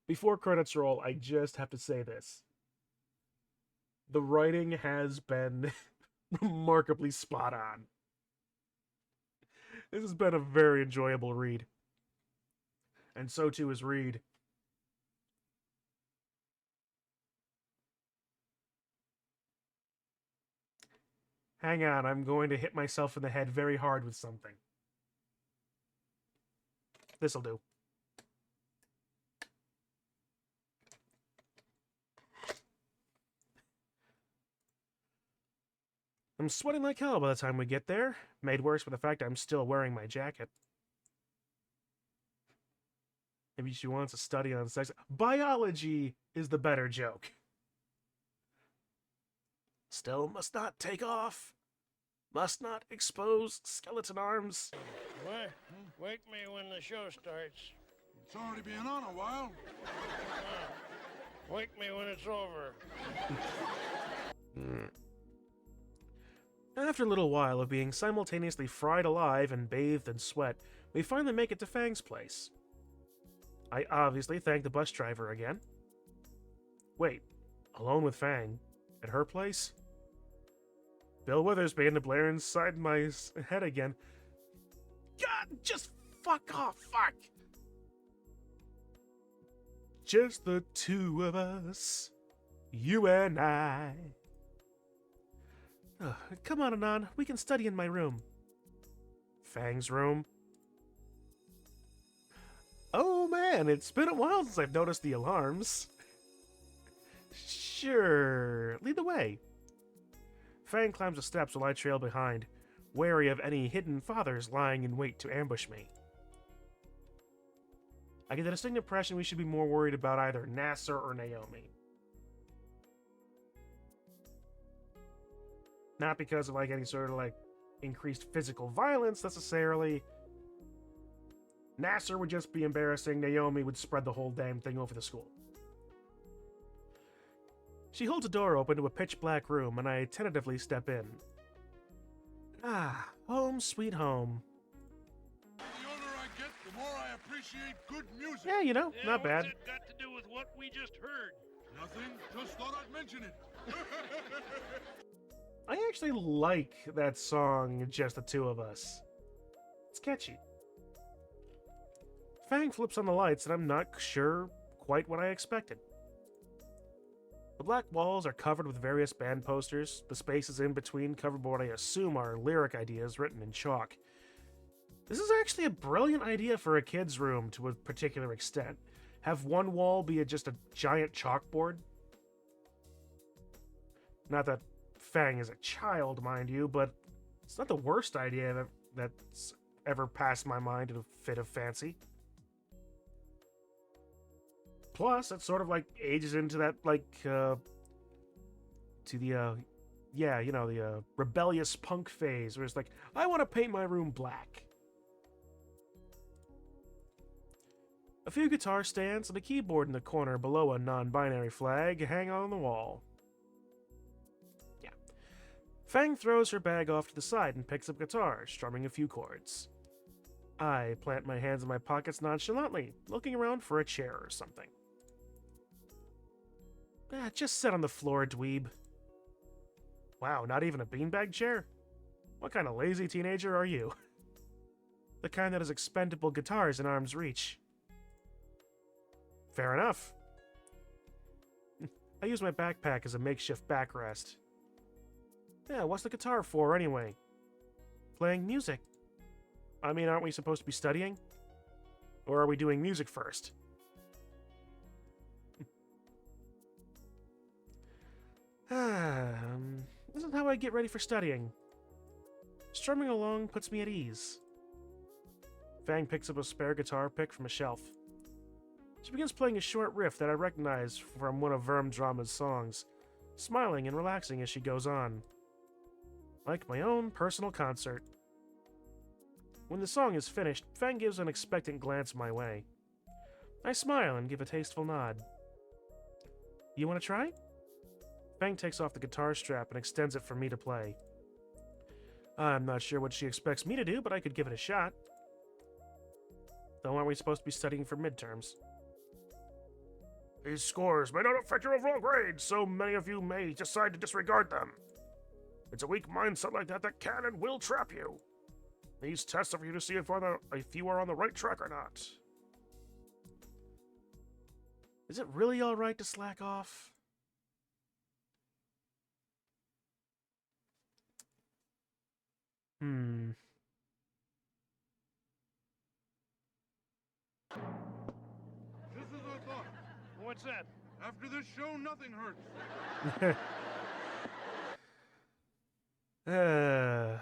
Before credits roll, I just have to say this. The writing has been remarkably spot on. This has been a very enjoyable read. And so too is Reed. Hang on, I'm going to hit myself in the head very hard with something. This'll do. I'm sweating like hell by the time we get there, made worse by the fact I'm still wearing my jacket. Maybe she wants to study on sex. Biology is the better joke. Still must not take off. Must not expose skeleton arms. What? Wake me when the show starts. It's already been on a while. Wake me when it's over. After a little while of being simultaneously fried alive and bathed in sweat, we finally make it to Fang's place. I obviously thank the bus driver again. Wait, alone with Fang? At her place? Bill Withers began to blare inside my head again. God, just fuck off, fuck! Just the two of us. You and I. Come on, Anon. We can study in my room. Fang's room? Oh man, it's been a while since I've noticed the alarms. Sure, lead the way. Fang climbs the steps while I trail behind, wary of any hidden fathers lying in wait to ambush me. I get the distinct impression we should be more worried about either Nasser or Naomi. Not because of any sort of increased physical violence necessarily. Nasser would just be embarrassing. Naomi would spread the whole damn thing over the school. She holds a door open to a pitch-black room, and I tentatively step in. Ah, home sweet home. The older I get, the more I appreciate good music. Yeah, you know, not bad. What's that got to do with what we just heard? Nothing, just thought I'd mention it. I actually like that song, Just the Two of Us. It's catchy. Fang flips on the lights, and I'm not sure quite what I expected. The black walls are covered with various band posters, the spaces in between covered by what I assume are lyric ideas written in chalk. This is actually a brilliant idea for a kid's room to a particular extent. Have one wall be just a giant chalkboard. Not that Fang is a child, mind you, but it's not the worst idea that's ever passed my mind in a fit of fancy. Plus, it sort of ages into that the rebellious punk phase where it's I want to paint my room black. A few guitar stands and a keyboard in the corner below a non-binary flag hang on the wall. Yeah. Fang throws her bag off to the side and picks up guitar, strumming a few chords. I plant my hands in my pockets nonchalantly, looking around for a chair or something. Just sit on the floor, dweeb. Wow, not even a beanbag chair? What kind of lazy teenager are you? The kind that has expendable guitars in arm's reach. Fair enough. I use my backpack as a makeshift backrest. Yeah, what's the guitar for, anyway? Playing music. I mean, aren't we supposed to be studying? Or are we doing music first? This is how I get ready for studying. Strumming along puts me at ease. Fang picks up a spare guitar pick from a shelf. She begins playing a short riff that I recognize from one of Vermdrama's songs, smiling and relaxing as she goes on. Like my own personal concert. When the song is finished, Fang gives an expectant glance my way. I smile and give a tasteful nod. You want to try? Fang takes off the guitar strap and extends it for me to play. I'm not sure what she expects me to do, but I could give it a shot. Though aren't we supposed to be studying for midterms? These scores may not affect your overall grade, so many of you may decide to disregard them. It's a weak mindset like that that can and will trap you. These tests are for you to see if you are on the right track or not. Is it really alright to slack off? Just as I thought. What's that? After this show, nothing hurts. Uh...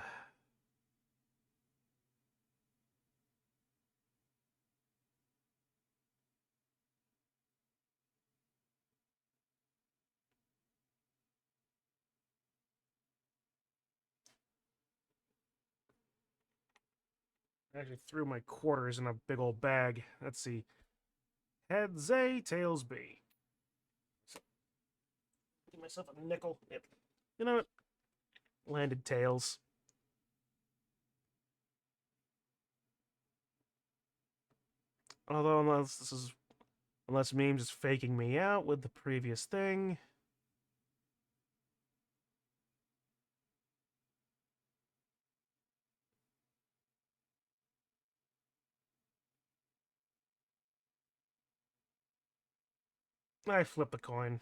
I actually threw my quarters in a big old bag. Let's see. Heads A, tails B. So, give myself a nickel. Yep. You know what? Landed tails. Although unless Memes is faking me out with the previous thing. I flip the coin.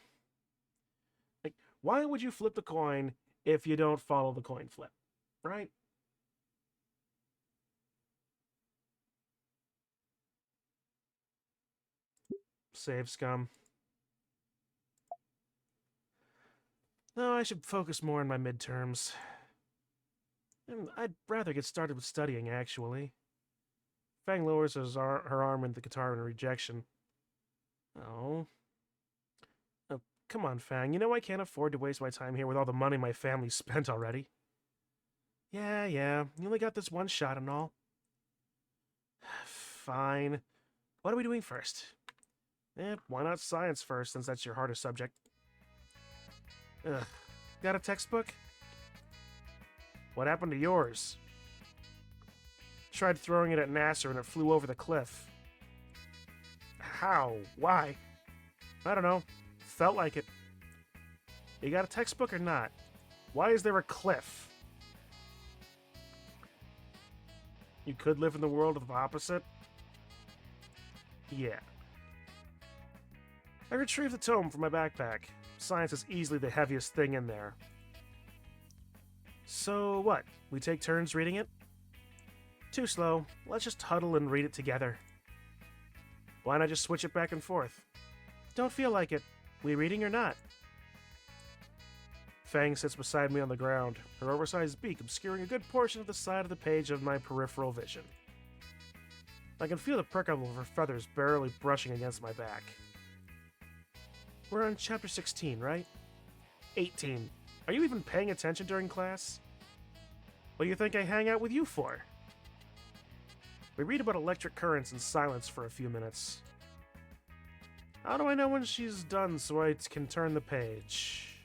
Like, why would you flip the coin if you don't follow the coin flip? Right? Save scum. No, I should focus more on my midterms. I'd rather get started with studying, actually. Fang lowers her arm into the guitar in rejection. Oh. Oh, come on, Fang. You know I can't afford to waste my time here with all the money my family spent already. Yeah. You only got this one shot and all. Fine. What are we doing first? Why not science first, since that's your hardest subject? Ugh. Got a textbook? What happened to yours? Tried throwing it at Nasser and it flew over the cliff. How? Why? I don't know. Felt like it. You got a textbook or not? Why is there a cliff? You could live in the world of the opposite? Yeah. I retrieved the tome from my backpack. Science is easily the heaviest thing in there. So what? We take turns reading it? Too slow. Let's just huddle and read it together. Why not just switch it back and forth? Don't feel like it. We reading or not? Fang sits beside me on the ground, her oversized beak obscuring a good portion of the side of the page of my peripheral vision. I can feel the prickle of her feathers barely brushing against my back. We're on chapter 16, right? 18. Are you even paying attention during class? What do you think I hang out with you for? We read about electric currents in silence for a few minutes. How do I know when she's done so I can turn the page?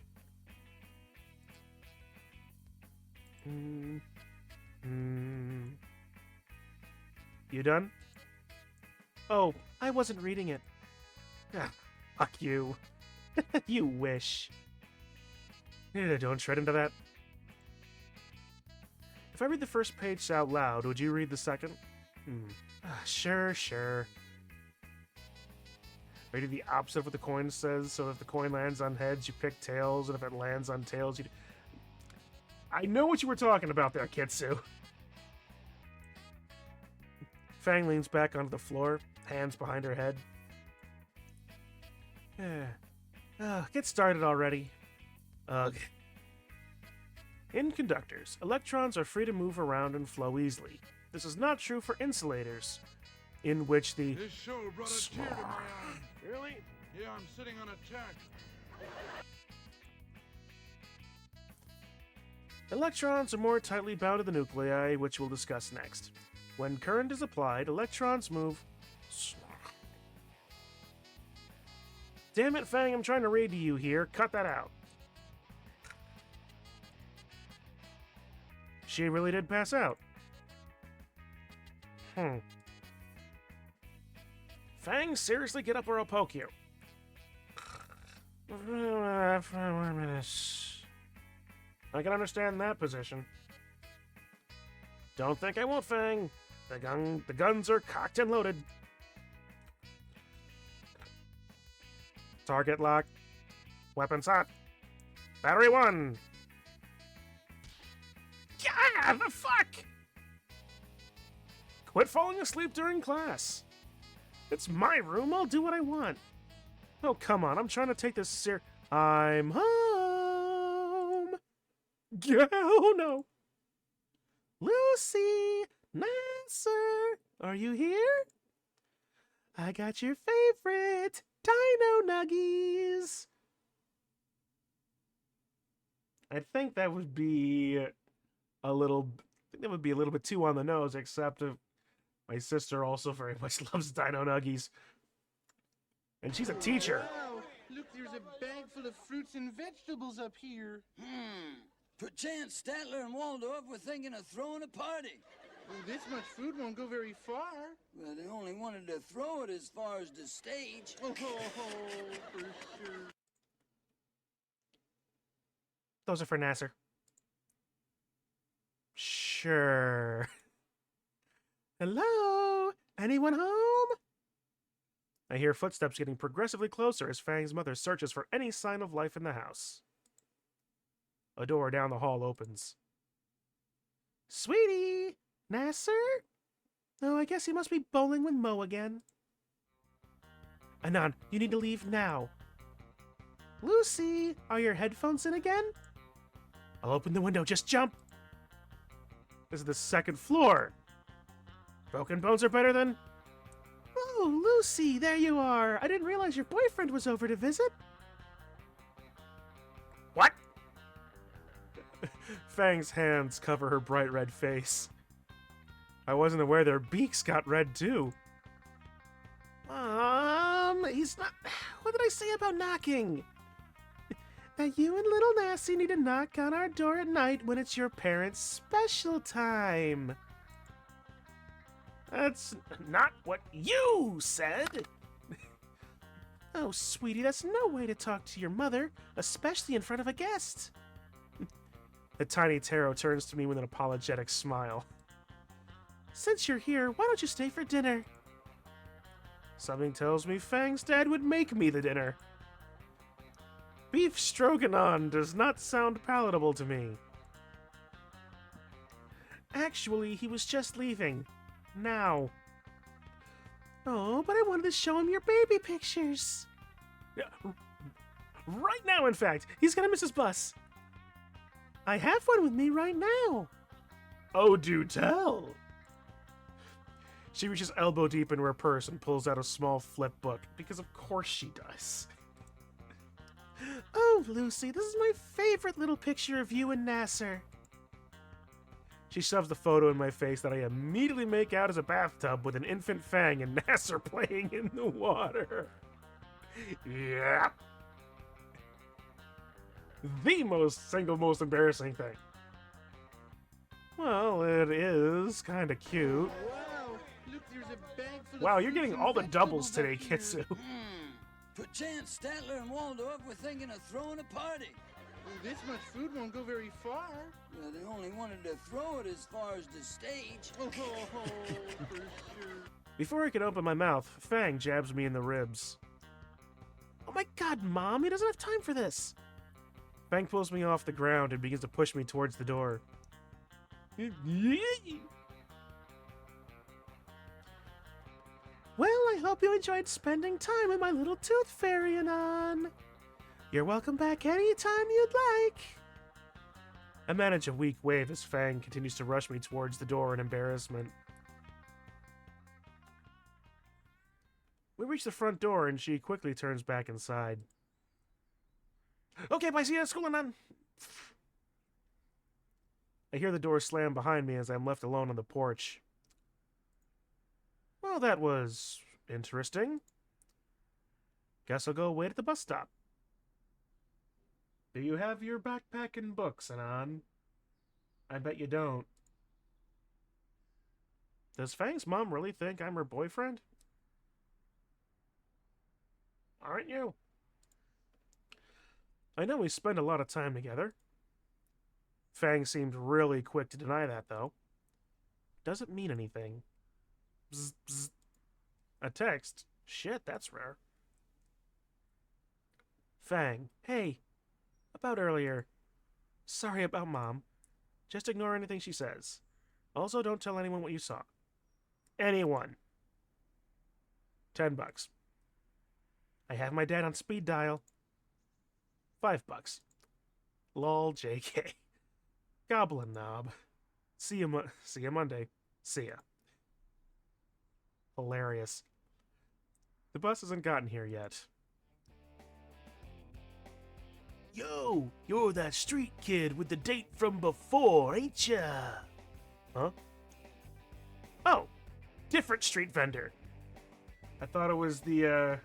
You done? Oh, I wasn't reading it. Ah, fuck you. You wish. Don't tread into that. If I read the first page out loud, would you read the second? Sure. Maybe the opposite of what the coin says, so if the coin lands on heads, you pick tails, and if it lands on tails, you... I know what you were talking about there, Kitsu. Fang leans back onto the floor, hands behind her head. Get started already. Ugh. In conductors, electrons are free to move around and flow easily. This is not true for insulators, in which the... This show brought a tear to my eye. Really? Yeah, I'm sitting on a tack. Electrons are more tightly bound to the nuclei, which we'll discuss next. When current is applied, electrons move... Damn it, Fang, I'm trying to read to you here. Cut that out. She really did pass out. Fang, seriously, get up or I'll poke you. I can understand that position. Don't think I won't, Fang. The guns are cocked and loaded. Target lock. Weapons hot. Battery 1. Yeah, the fuck! Quit falling asleep during class. It's my room, I'll do what I want. Oh, come on, I'm trying to take this I'm home. Oh no! Lucy! Nasser! Are you here? I got your favorite Dino Nuggies! I think that would be a little... I think that would be a little bit too on the nose, except if my sister also very much loves Dino Nuggies. And she's a teacher. Wow, look, there's a bag full of fruits and vegetables up here. Perchance Statler and Waldorf were thinking of throwing a party. Well, this much food won't go very far. Well, they only wanted to throw it as far as the stage. Oh, for sure. Those are for Nasser. Sure. Hello? Anyone home? I hear footsteps getting progressively closer as Fang's mother searches for any sign of life in the house. A door down the hall opens. Sweetie! Nasser? Oh, I guess he must be bowling with Mo again. Anan, you need to leave now. Lucy, are your headphones in again? I'll open the window, just jump! This is the second floor. Broken bones are better than... Oh, Lucy, there you are. I didn't realize your boyfriend was over to visit. What? Fang's hands cover her bright red face. I wasn't aware their beaks got red too. He's not... What did I say about knocking? That you and little Nassie need to knock on our door at night when it's your parents' special time. That's not what you said. Oh, sweetie, that's no way to talk to your mother, especially in front of a guest. The tiny Taro turns to me with an apologetic smile. Since you're here, why don't you stay for dinner? Something tells me Fang's dad would make me the dinner. Beef stroganoff does not sound palatable to me. Actually, he was just leaving. Now. Oh, but I wanted to show him your baby pictures. Right now, in fact. He's gonna miss his bus. I have one with me right now. Oh, do tell. She reaches elbow deep into her purse and pulls out a small flip book, because of course she does. Oh, Lucy, this is my favorite little picture of you and Nasser. She shoves the photo in my face that I immediately make out as a bathtub with an infant Fang and Nasser playing in the water. Yeah. The most embarrassing thing. Well, it is kind of cute. Wow, look, there's a bag full Wow, of you're fruits getting and all the doubles vegetables today, up here. Kitsu. Perchance Statler and Waldorf were thinking of throwing a party. Well, this much food won't go very far. Well, they only wanted to throw it as far as the stage. Oh, for sure. Before I can open my mouth, Fang jabs me in the ribs. Oh my god, Mom, he doesn't have time for this. Fang pulls me off the ground and begins to push me towards the door. Well, I hope you enjoyed spending time with my little tooth fairy, Anan. You're welcome back anytime you'd like. I manage a weak wave as Fang continues to rush me towards the door in embarrassment. We reach the front door and she quickly turns back inside. Okay, bye, see you at school, Anan. I hear the door slam behind me as I'm left alone on the porch. Well, that was interesting. Guess I'll go wait at the bus stop. Do you have your backpack and books, Anan? I bet you don't. Does Fang's mom really think I'm her boyfriend? Aren't you? I know we spend a lot of time together. Fang seemed really quick to deny that, though. Doesn't mean anything. Bzz, bzz. A text? Shit, that's rare. Fang, hey. About earlier. Sorry about Mom. Just ignore anything she says. Also, don't tell anyone what you saw. Anyone. $10. I have my dad on speed dial. $5. Lol, JK. Goblin knob. See ya Monday. See ya. Hilarious. The bus hasn't gotten here yet. Yo, you're that street kid with the date from before, ain't ya? Huh? Oh, different street vendor. I thought it was the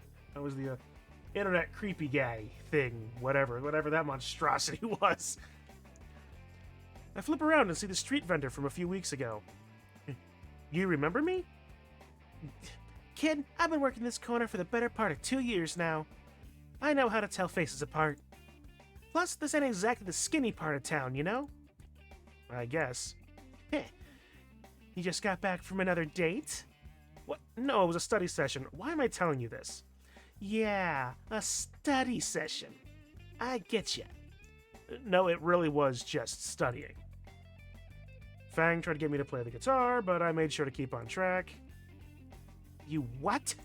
internet creepy guy thing, whatever that monstrosity was. I flip around and see the street vendor from a few weeks ago. You remember me? Kid, I've been working this corner for the better part of 2 years now. I know how to tell faces apart. Plus, this ain't exactly the skinny part of town, you know? I guess. Heh. You just got back from another date? What? No, it was a study session. Why am I telling you this? Yeah, a study session. I get ya. No, it really was just studying. Fang tried to get me to play the guitar, but I made sure to keep on track. You what?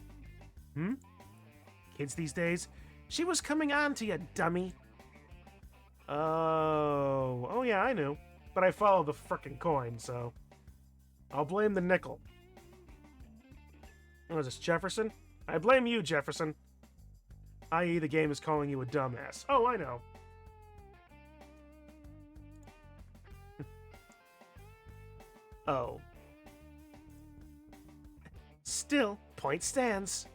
Kids these days? She was coming on to you, dummy. Oh yeah, I knew. But I followed the frickin' coin, so... I'll blame the nickel. What is this, Jefferson? I blame you, Jefferson. I.e., the game is calling you a dumbass. Oh, I know. Oh. Still, point stands.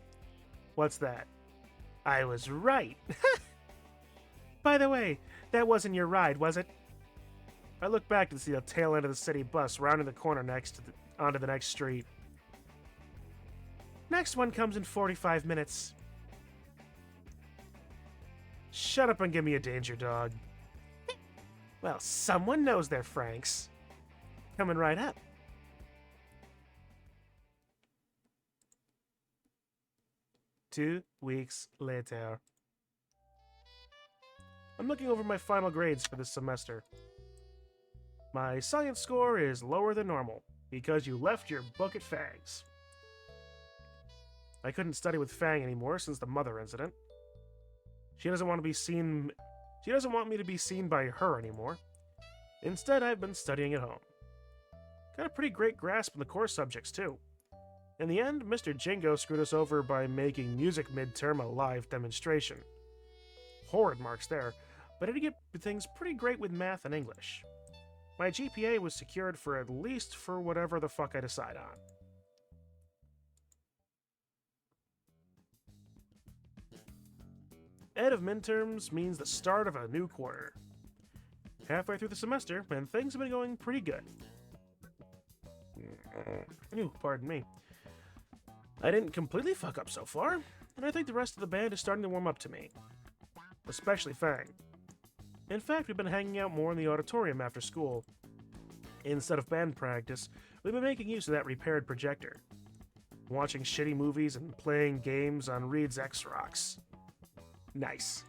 What's that? I was right. By the way, that wasn't your ride, was it? I look back to see the tail end of the city bus rounding the corner onto the next street. Next one comes in 45 minutes. Shut up and give me a danger dog. Well, someone knows their Franks. Coming right up. Two weeks later. I'm looking over my final grades for this semester. My science score is lower than normal because you left your book at Fang's. I couldn't study with Fang anymore since the mother incident. She doesn't want me to be seen by her anymore. Instead, I've been studying at home. Got a pretty great grasp on the core subjects, too. In the end, Mr. Jingo screwed us over by making music midterm a live demonstration. Horrid marks there, but I did get things pretty great with math and English. My GPA was secured for at least for whatever the fuck I decide on. End of midterms means the start of a new quarter. Halfway through the semester, and things have been going pretty good. Ooh, pardon me. I didn't completely fuck up so far, and I think the rest of the band is starting to warm up to me. Especially Fang. In fact, we've been hanging out more in the auditorium after school. Instead of band practice, we've been making use of that repaired projector. Watching shitty movies and playing games on Reed's X-Rocks. Nice.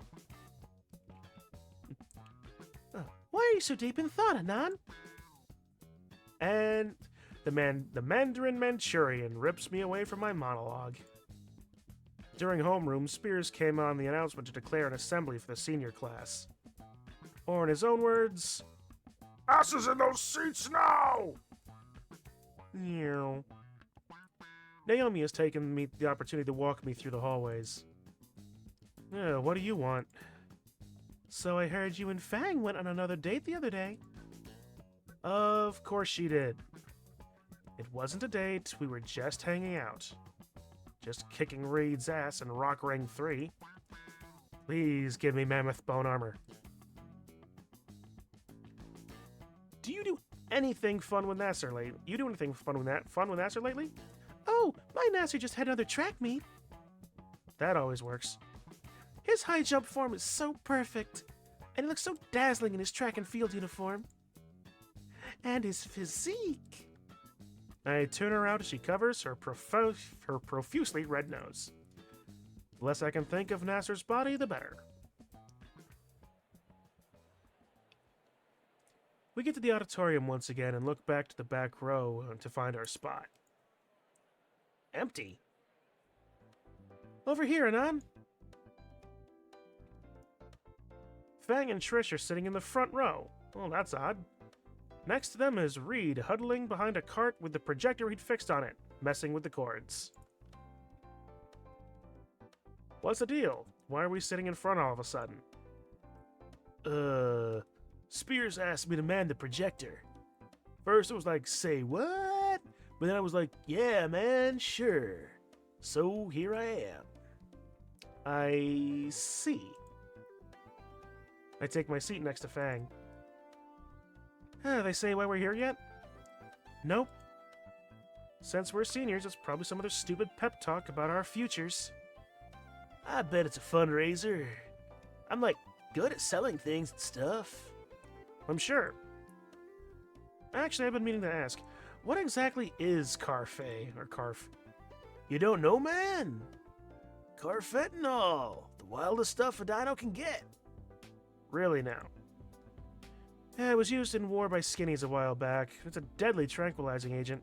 Why are you so deep in thought, Anon? And the Mandarin Manchurian rips me away from my monologue. During homeroom, Spears came on the announcement to declare an assembly for the senior class. Or in his own words, "Asses in those seats now!" Meow. Naomi has taken the opportunity to walk me through the hallways. What do you want? So I heard you and Fang went on another date the other day. Of course she did. It wasn't a date, we were just hanging out. Just kicking Reed's ass in Rock Ring 3. Please give me mammoth bone armor. Do you do anything fun with Nasser lately? You do anything fun with Nasser lately? Oh, my Nasser just had another track meet. That always works. His high jump form is so perfect, and he looks so dazzling in his track and field uniform. And his physique. I turn her out as she covers her profusely red nose. The less I can think of Nasser's body, the better. We get to the auditorium once again and look back to the back row to find our spot. Empty. Over here, Anon. Fang and Trish are sitting in the front row. Well, that's odd. Next to them is Reed, huddling behind a cart with the projector he'd fixed on it, messing with the cords. What's the deal? Why are we sitting in front all of a sudden? Spears asked me to man the projector. First it was like, say what? But then I was like, yeah, man, sure. So here I am. I see. I take my seat next to Fang. They say why we're here yet? Nope. Since we're seniors, it's probably some other stupid pep talk about our futures. I bet it's a fundraiser. I'm like good at selling things and stuff. I'm sure. Actually, I've been meaning to ask, what exactly is Carfe or Carf? You don't know, man? Carfentanil, the wildest stuff a dino can get. Really now? Yeah, it was used in war by skinnies a while back. It's a deadly tranquilizing agent.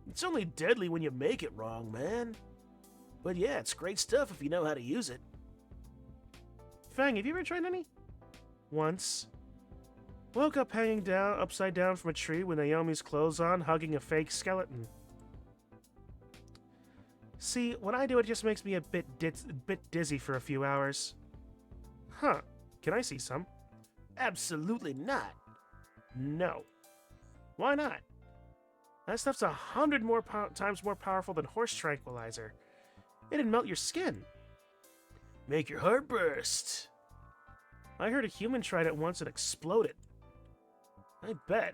It's only deadly when you make it wrong, man. But yeah, it's great stuff if you know how to use it. Fang, have you ever tried any? Once. Woke up hanging down, upside down from a tree with Naomi's clothes on, hugging a fake skeleton. See, when I do it, just makes me a bit dizzy for a few hours. Huh. Can I see some? Absolutely not. No. Why not? That stuff's 100 times more powerful than horse tranquilizer. It'd melt your skin. Make your heart burst. I heard a human tried it once and exploded. I bet.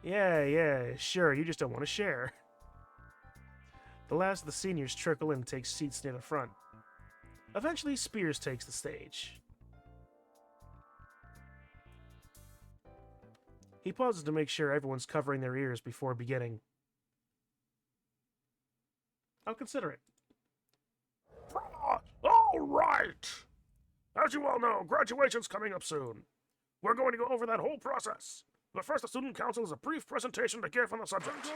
Yeah, sure, you just don't want to share. The last of the seniors trickle in and take seats near the front. Eventually, Spears takes the stage. He pauses to make sure everyone's covering their ears before beginning. I'll consider it. All right! As you all know, graduation's coming up soon. We're going to go over that whole process. But first, the student council has a brief presentation to give on the subject.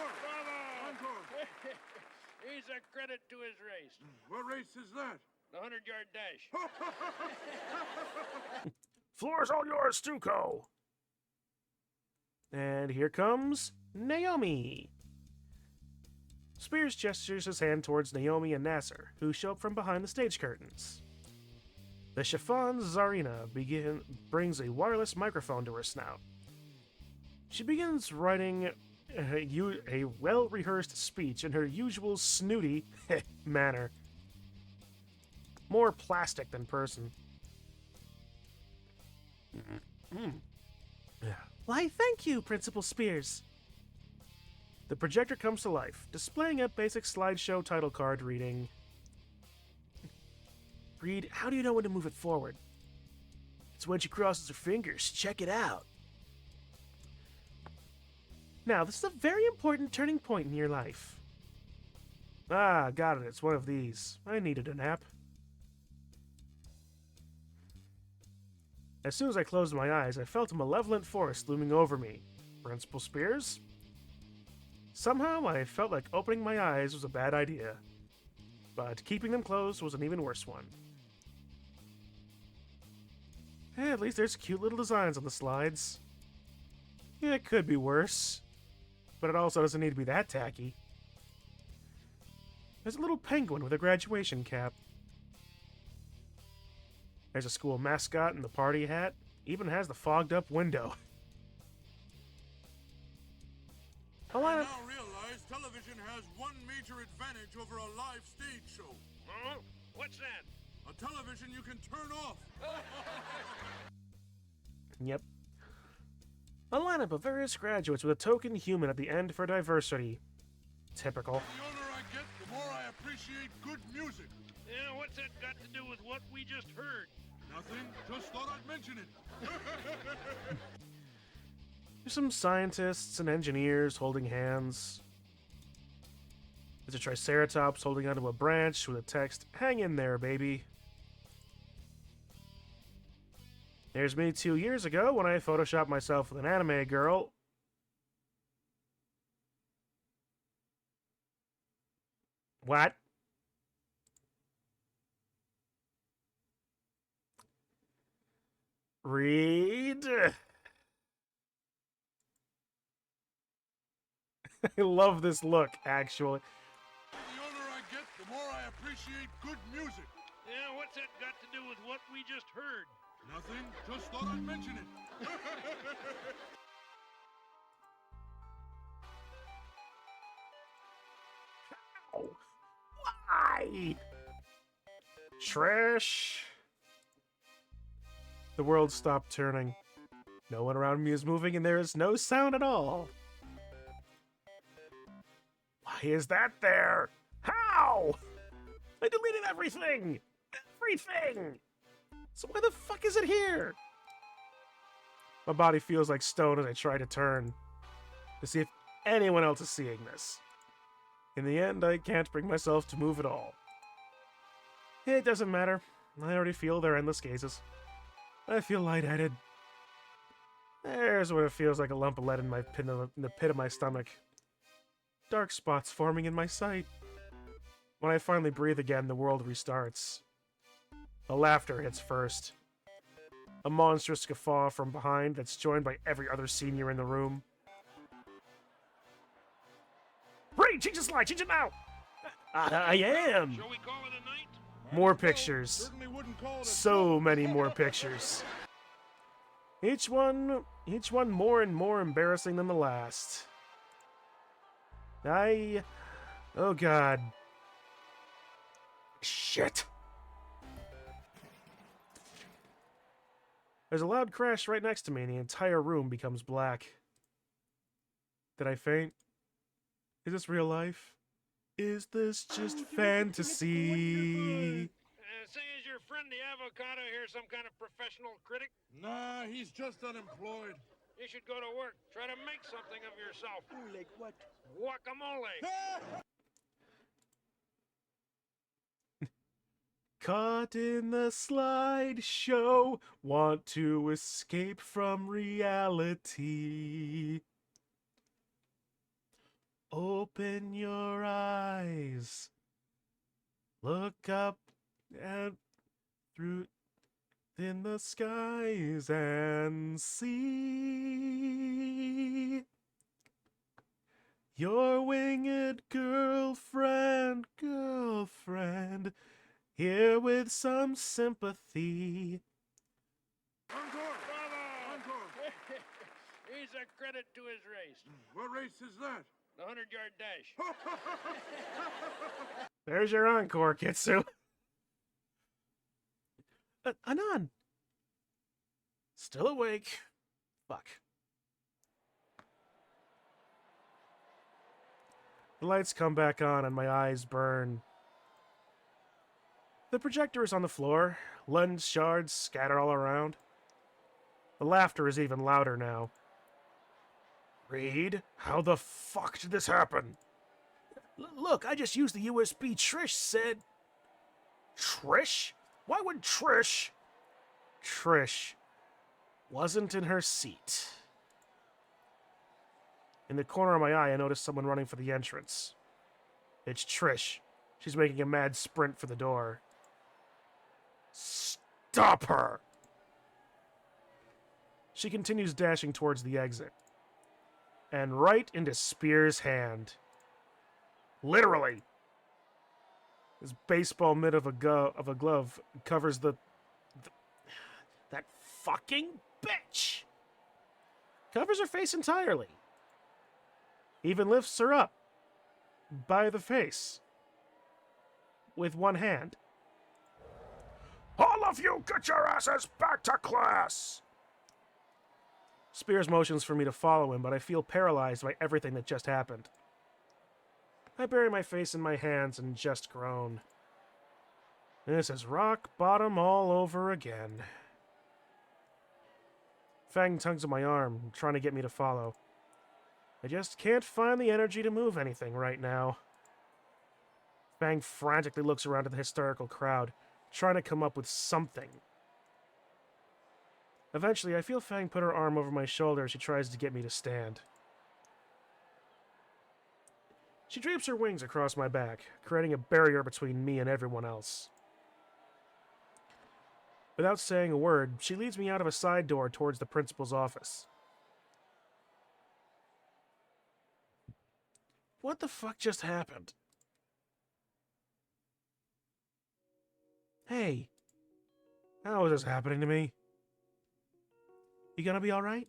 He's a credit to his race. What race is that? The 100-yard dash. Floor's all yours, Stuco. And here comes Naomi. Spears gestures his hand towards Naomi and Nasser, who show up from behind the stage curtains. The chiffon Zarina brings a wireless microphone to her snout. She begins writing a well-rehearsed speech in her usual snooty manner. More plastic than person. Why, thank you, Principal Spears. The projector comes to life, displaying a basic slideshow title card reading, Reed, how do you know when to move it forward? It's when she crosses her fingers. Check it out. Now, this is a very important turning point in your life. Ah, got it. It's one of these. I needed a nap. As soon as I closed my eyes, I felt a malevolent force looming over me. Principal Spears? Somehow, I felt like opening my eyes was a bad idea. But keeping them closed was an even worse one. Hey, at least there's cute little designs on the slides. Yeah, it could be worse. But it also doesn't need to be that tacky. There's a little penguin with a graduation cap. There's a school mascot in the party hat. Even has the fogged up window. I now realize television has one major advantage over a live stage show. Huh? What's that? A television you can turn off. Yep. A lineup of various graduates with a token human at the end for diversity. Typical. The older I get, the more I appreciate good music. Yeah, what's that got to do with what we just heard? Nothing, just thought I'd mention it. There's some scientists and engineers holding hands. There's a triceratops holding onto a branch with a text, "Hang in there, baby." There's me 2 years ago when I photoshopped myself with an anime girl. What? Read. I love this look, actually. The older I get, the more I appreciate good music. Yeah, what's that got to do with what we just heard? Nothing, just thought I'd mention it. Oh, why? Trish. The world stopped turning. No one around me is moving, and there is no sound at all. Why is that there? How? I deleted everything! Everything! So why the fuck is it here? My body feels like stone as I try to turn to see if anyone else is seeing this. In the end, I can't bring myself to move at all. It doesn't matter. I already feel their endless gazes. I feel lightheaded. There's what it feels like, a lump of lead in the pit of my stomach. Dark spots forming in my sight. When I finally breathe again, the world restarts. The laughter hits first. A monstrous guffaw from behind that's joined by every other senior in the room. Ray, change the slide, change it now! I am! Shall we call it a night? More pictures. Certainly wouldn't call it a So many more pictures. Each one more and more embarrassing than the last. Oh god. Shit. There's a loud crash right next to me and the entire room becomes black. Did I faint? Is this real life? Is this just fantasy? Say, is your friend the avocado here some kind of professional critic? Nah, he's just unemployed. You should go to work. Try to make something of yourself. Ooh, like what? Guacamole. Caught in the slideshow, want to escape from reality. Open your eyes. Look up and through in the skies and see your winged girlfriend, here with some sympathy. Encore! Bravo! Encore! He's a credit to his race. What race is that? The 100-yard dash. There's your encore, Kitsu. Anan. Still awake. Fuck. The lights come back on and my eyes burn. The projector is on the floor. Lens shards scatter all around. The laughter is even louder now. Reed, how the fuck did this happen? Look, I just used the USB Trish said. Trish? Why would Trish? Trish wasn't in her seat. In the corner of my eye, I noticed someone running for the entrance. It's Trish. She's making a mad sprint for the door. Stop her! She continues dashing towards the exit. And right into Spears' hand. Literally. His baseball mitt of a glove covers that fucking bitch. Covers her face entirely. Even lifts her up by the face with one hand. All of you, get your asses back to class! Spears motions for me to follow him, but I feel paralyzed by everything that just happened. I bury my face in my hands and just groan. This is rock bottom all over again. Fang tugs at my arm, trying to get me to follow. I just can't find the energy to move anything right now. Fang frantically looks around at the hysterical crowd, trying to come up with something. Eventually, I feel Fang put her arm over my shoulder as she tries to get me to stand. She drapes her wings across my back, creating a barrier between me and everyone else. Without saying a word, she leads me out of a side door towards the principal's office. What the fuck just happened? Hey, how is this happening to me? You gonna be alright?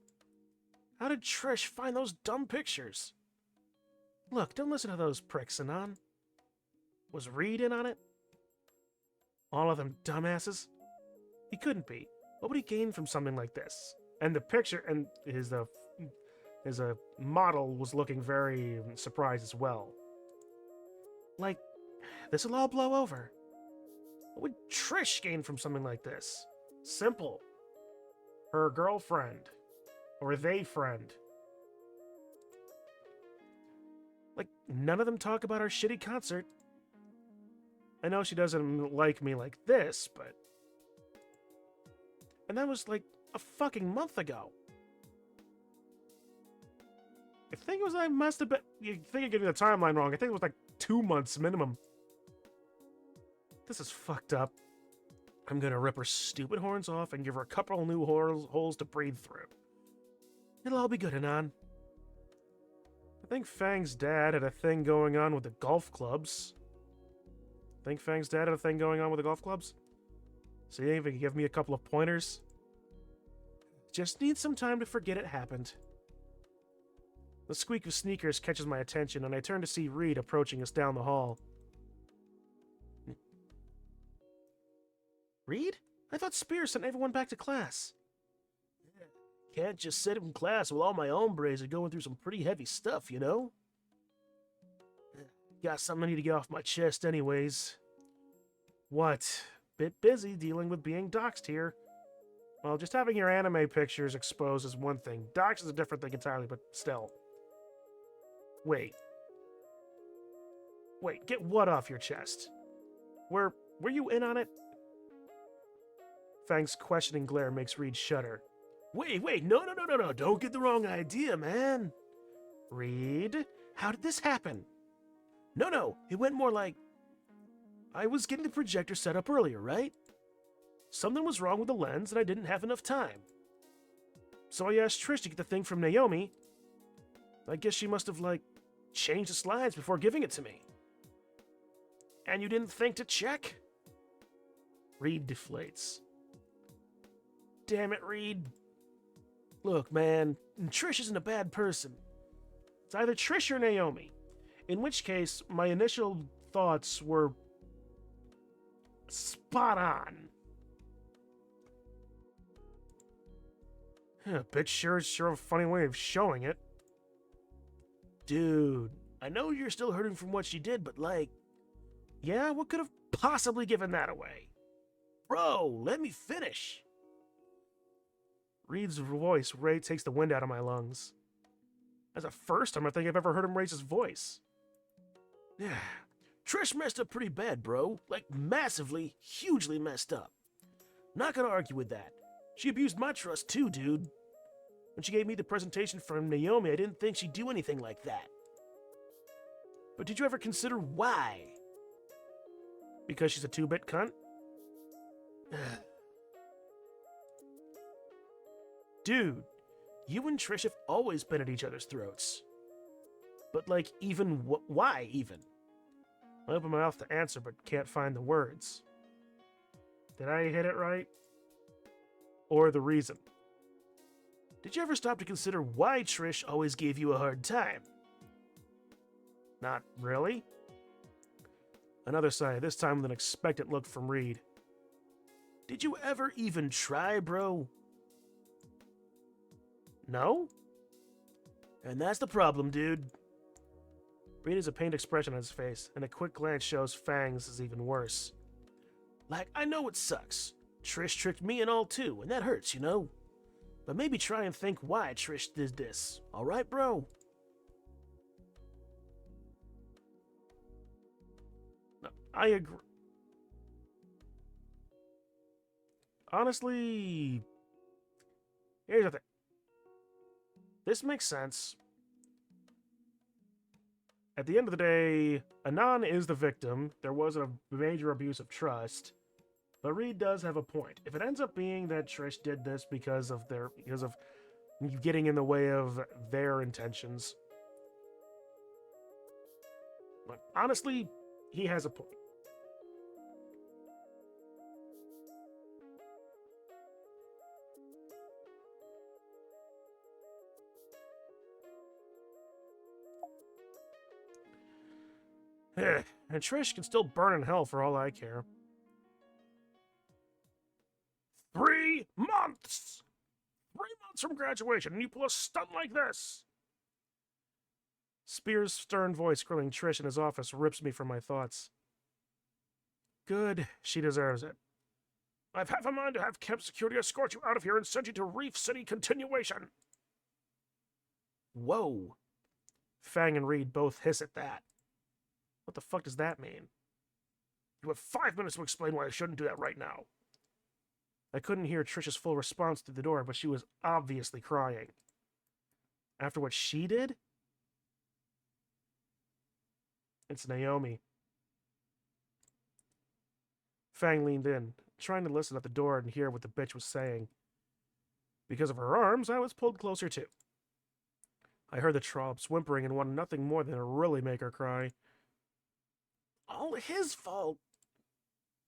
How did Trish find those dumb pictures? Look, don't listen to those pricks, Anon. Was Reed in on it? All of them dumbasses? He couldn't be. What would he gain from something like this? And the picture, and his model was looking very surprised as well. Like, this'll all blow over. What would Trish gain from something like this? Simple. Her girlfriend. Or they friend. Like, none of them talk about our shitty concert. I know she doesn't like me like this, but... And that was like a fucking month ago. I think it was, I must have been... You think you're getting the timeline wrong. I think it was like 2 months minimum. This is fucked up. I'm gonna rip her stupid horns off and give her a couple of new holes to breathe through. It'll all be good, Anon. I think Fang's dad had a thing going on with the golf clubs. Think Fang's dad had a thing going on with the golf clubs? See if he can give me a couple of pointers. Just need some time to forget it happened. The squeak of sneakers catches my attention, and I turn to see Reed approaching us down the hall. Reed? I thought Spears sent everyone back to class. Can't just sit in class while all my hombres are going through some pretty heavy stuff, you know? Got something I need to get off my chest anyways. What? Bit busy dealing with being doxxed here. Well, just having your anime pictures exposed is one thing. Dox is a different thing entirely, but still. Wait, get what off your chest? Were you in on it? Fang's questioning glare makes Reed shudder. Wait, no, don't get the wrong idea, man. Reed, how did this happen? No, it went more like... I was getting the projector set up earlier, right? Something was wrong with the lens and I didn't have enough time. So I asked Trish to get the thing from Naomi. I guess she must have, changed the slides before giving it to me. And you didn't think to check? Reed deflates. Damn it, Reed. Look, man, Trish isn't a bad person. It's either Trish or Naomi. In which case, my initial thoughts were spot on. Bitch sure a funny way of showing it. Dude, I know you're still hurting from what she did, but yeah, what could have possibly given that away? Bro, let me finish. Reed's voice takes the wind out of my lungs. That's the first time I think I've ever heard him raise his voice. Yeah, Trish messed up pretty bad, bro. Massively, hugely messed up. Not gonna argue with that. She abused my trust too, dude. When she gave me the presentation from Naomi, I didn't think she'd do anything like that. But did you ever consider why? Because she's a 2-bit cunt? Dude, you and Trish have always been at each other's throats. But why even? I open my mouth to answer, but can't find the words. Did I hit it right? Or the reason? Did you ever stop to consider why Trish always gave you a hard time? Not really. Another sigh, this time with an expectant look from Reed. Did you ever even try, bro? No? And that's the problem, dude. Reed has a pained expression on his face, and a quick glance shows Fang's is even worse. I know it sucks. Trish tricked me and all too, and that hurts, you know? But maybe try and think why Trish did this. Alright, bro? No, I agree. Honestly, here's the thing. This makes sense. At the end of the day, Anon is the victim. There was a major abuse of trust. But Reed does have a point. If it ends up being that Trish did this because of getting in the way of their intentions, But honestly, he has a point. And Trish can still burn in hell for all I care. 3 months! 3 months from graduation, and you pull a stunt like this! Spears' stern voice grilling Trish in his office rips me from my thoughts. Good, she deserves it. I've half a mind to have camp security escort you out of here and send you to Reef City Continuation. Whoa. Fang and Reed both hiss at that. What the fuck does that mean? You have 5 minutes to explain why I shouldn't do that right now. I couldn't hear Trish's full response through the door, but she was obviously crying. After what she did? It's Naomi. Fang leaned in, trying to listen at the door and hear what the bitch was saying. Because of her arms, I was pulled closer too. I heard the trollops whimpering and wanted nothing more than to really make her cry. All his fault.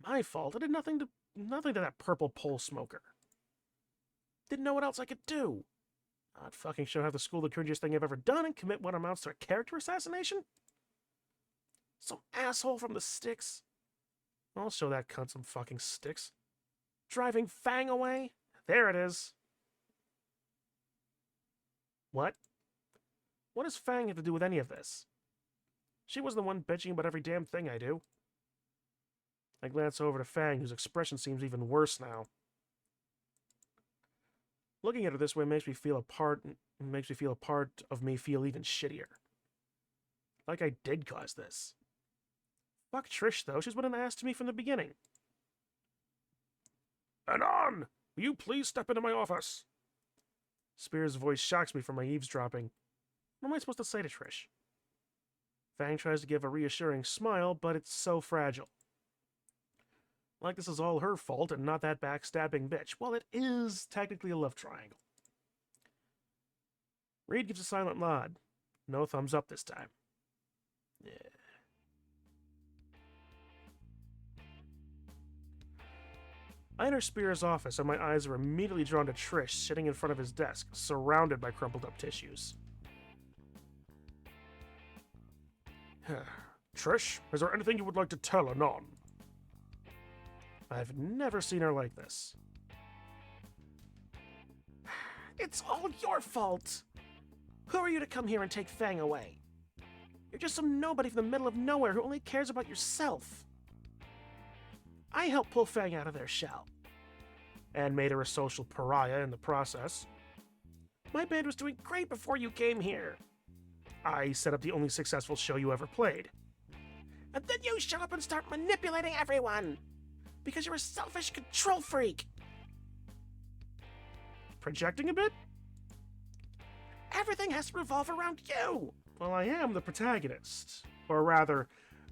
My fault. I did nothing to that purple pole smoker. Didn't know what else I could do. I'd fucking show how the school the cringiest thing I've ever done and commit what amounts to a character assassination? Some asshole from the sticks. I'll show that cunt some fucking sticks. Driving Fang away? There it is. What? What does Fang have to do with any of this? She wasn't the one bitching about every damn thing I do. I glance over to Fang, whose expression seems even worse now. Looking at her this way makes me feel a part of me feel even shittier. Like I did cause this. Fuck Trish, though. She's been an ass to me from the beginning. Anon! Will you please step into my office? Spears' voice shocks me from my eavesdropping. What am I supposed to say to Trish? Fang tries to give a reassuring smile, but it's so fragile. Like this is all her fault and not that backstabbing bitch. Well, it is technically a love triangle. Reed gives a silent nod. No thumbs up this time. Yeah. I enter Spears' office, and my eyes are immediately drawn to Trish sitting in front of his desk, surrounded by crumpled up tissues. Trish, is there anything you would like to tell Anon? I've never seen her like this. It's all your fault! Who are you to come here and take Fang away? You're just some nobody from the middle of nowhere who only cares about yourself. I helped pull Fang out of their shell. And made her a social pariah in the process. My band was doing great before you came here. I set up the only successful show you ever played. And then you show up and start manipulating everyone! Because you're a selfish control freak! Projecting a bit? Everything has to revolve around you! Well, I am the protagonist. Or rather,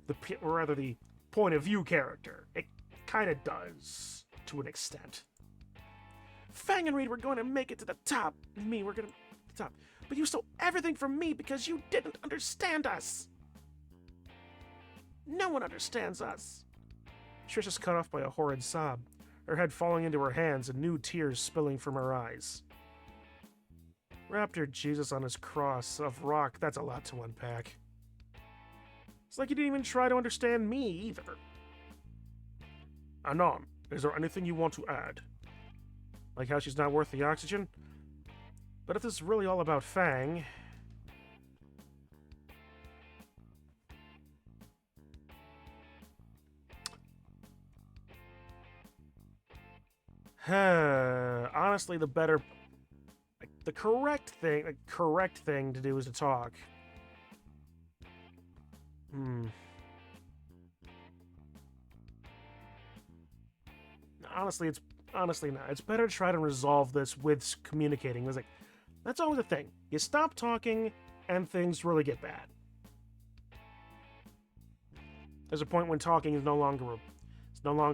the point of view character. It kinda does, to an extent. Fang and Reed were going to make it to the top. Me, we're gonna the top. But you stole everything from me because you didn't understand us. No one understands us. Trish is cut off by a horrid sob, her head falling into her hands and new tears spilling from her eyes. Raptor Jesus on his cross of rock, that's a lot to unpack. It's like you didn't even try to understand me, either. Anon, is there anything you want to add? Like how she's not worth the oxygen? But if this is really all about Fang... honestly, the correct thing to do is to talk. Honestly not. It's better to try to resolve this with communicating. It's like, that's always the thing. You stop talking, and things really get bad. There's a point when talking is no longer